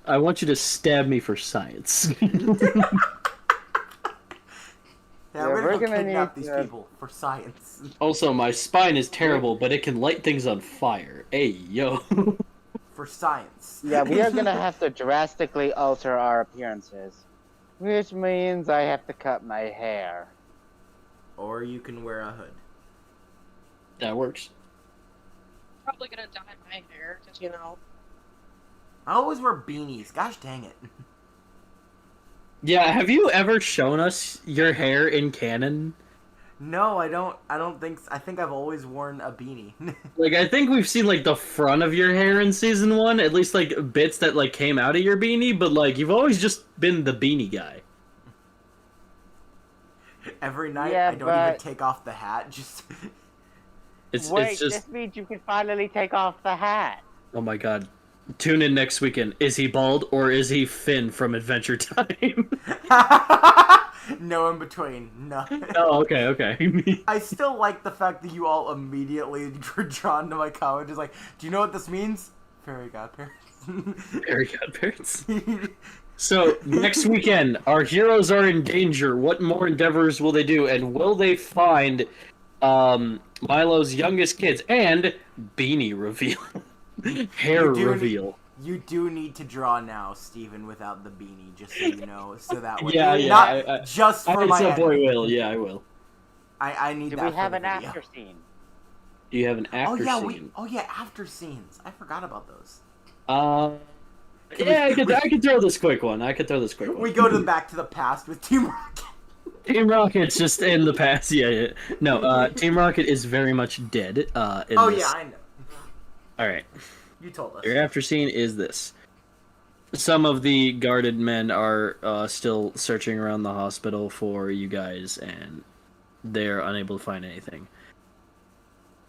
I want you to stab me for science. Yeah, we're gonna gonna kidnap need these to- people for science. Also, my spine is terrible, but it can light things on fire. Hey, yo. For science. Yeah, we are gonna have to drastically alter our appearances, which means I have to cut my hair. Or you can wear a hood. That works. Probably gonna dye my hair, because, you know. I always wear beanies. Gosh dang it. Yeah, have you ever shown us your hair in canon? No, I don't think. I think I've always worn a beanie. Like, I think we've seen, like, the front of your hair in Season 1, at least, like, bits that, like, came out of your beanie, but, like, you've always just been the beanie guy. Every night, Yeah, I don't but- even take off the hat. Just Wait, It's just, this means you can finally take off the hat. oh my god. Tune in next weekend. Is he bald, or is he Finn from Adventure Time? no in between. No. Oh, okay. I still like the fact that you all immediately were drawn to my comment. Just like, do you know what this means? Fairy godparents. Very godparents. So, next weekend, our heroes are in danger. What more endeavors will they do? And will they find Milo's youngest kids? And beanie reveal. Hair You do reveal. You do need to draw now, Steven, without the beanie, just so you know. So that way. Yeah, Not I- just for my at some point enemy. will. Yeah, I will. I need Do that we for have the an video. after scene? Do you have an Oh after yeah, scene? after scenes. I forgot about those. Yeah, I could throw this quick one. We go back to the past with Team Rocket. Team Rocket's just in the past. Yeah. No, Team Rocket is very much dead. In Oh this. yeah, I know. All right. You told us. Your after scene is this. Some of the guarded men are still searching around the hospital for you guys, and they're unable to find anything.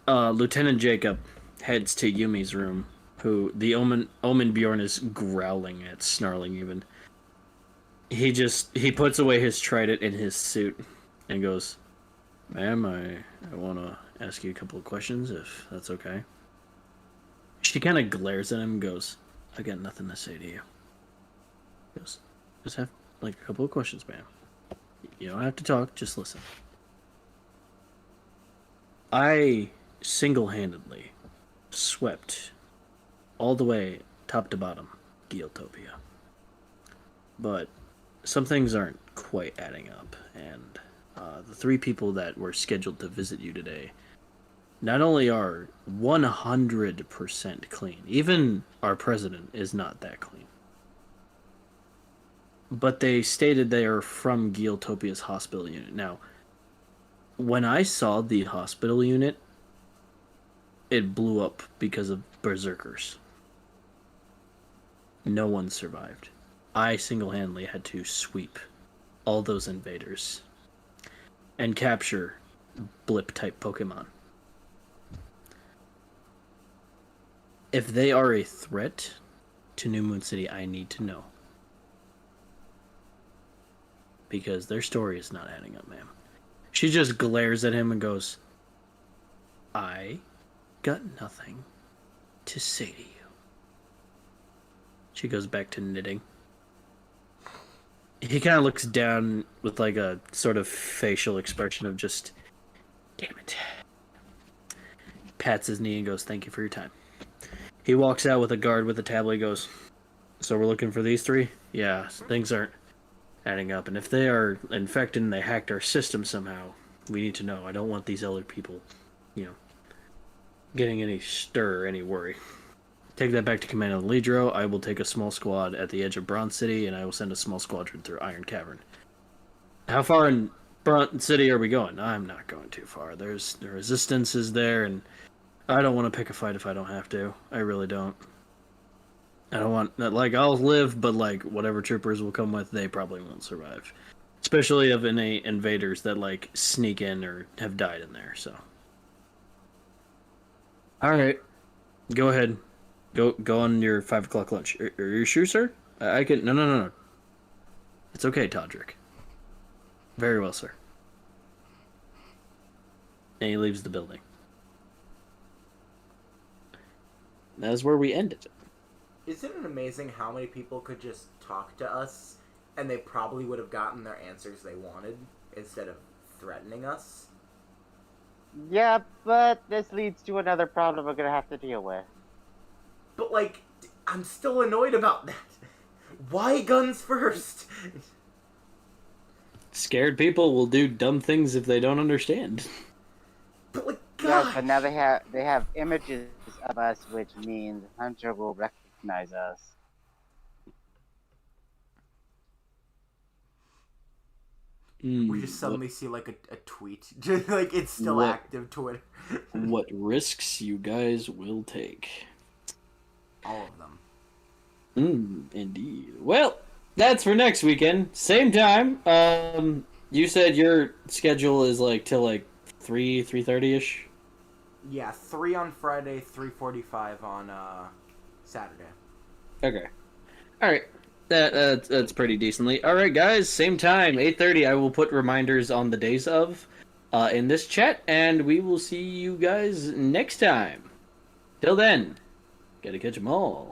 Lieutenant Jacob heads to Yumi's room, who the Omen Bjorn is growling at, snarling even. He puts away his trident in his suit and goes, "Ma'am, I want to ask you a couple of questions, if that's okay." She kind of glares at him and goes, "I got nothing to say to you." He goes, "Just have, like, a couple of questions, ma'am. You don't have to talk, just listen. I single-handedly swept all the way top to bottom, Geotopia. But some things aren't quite adding up, and the 3 people that were scheduled to visit you today not only are 100% clean, even our president is not that clean, but they stated they are from Geotopia's hospital unit. Now, when I saw the hospital unit, it blew up because of berserkers. No one survived. I single-handedly had to sweep all those invaders and capture blip-type Pokemon. If they are a threat to New Moon City, I need to know. Because their story is not adding up, ma'am. She just glares at him and goes, I got nothing to say to you. She goes back to knitting. He kind of looks down with like a sort of facial expression of just, damn it. Pats his knee and goes, thank you for your time. He walks out with a guard with a tablet. He goes, so we're looking for these 3? Yeah, things aren't adding up. And if they are infected and they hacked our system somehow, we need to know. I don't want these other people, getting any stir or any worry. Take that back to Command of the Lidro. I will take a small squad at the edge of Bronze City, and I will send a small squadron through Iron Cavern. How far in Bronze City are we going? I'm not going too far. The resistance is there, and I don't want to pick a fight if I don't have to. I really don't. I don't want... I'll live, but, whatever troopers will come with, they probably won't survive. Especially of any invaders that, sneak in or have died in there, so... Alright. Go ahead. Go on your 5 o'clock lunch. Are you sure, sir? I can... No. It's okay, Todrick. Very well, sir. And he leaves the building. That's where we ended. Isn't it amazing how many people could just talk to us and they probably would have gotten their answers they wanted instead of threatening us? Yeah, but this leads to another problem we're gonna have to deal with. But, I'm still annoyed about that. Why guns first? Scared people will do dumb things if they don't understand. But, Yeah, God. but now they have images of us, which means Hunter will recognize us. We just suddenly see, a tweet. Just, it's still active Twitter. What risks you guys will take. All of them. Indeed. Well, that's for next weekend. Same time. You said your schedule is till 3:30ish? Yeah, 3 on Friday, 3:45 on Saturday. Okay. Alright. That's pretty decently. Alright, guys, same time, 8:30. I will put reminders on the days of in this chat, and we will see you guys next time. Till then, gotta catch 'em all.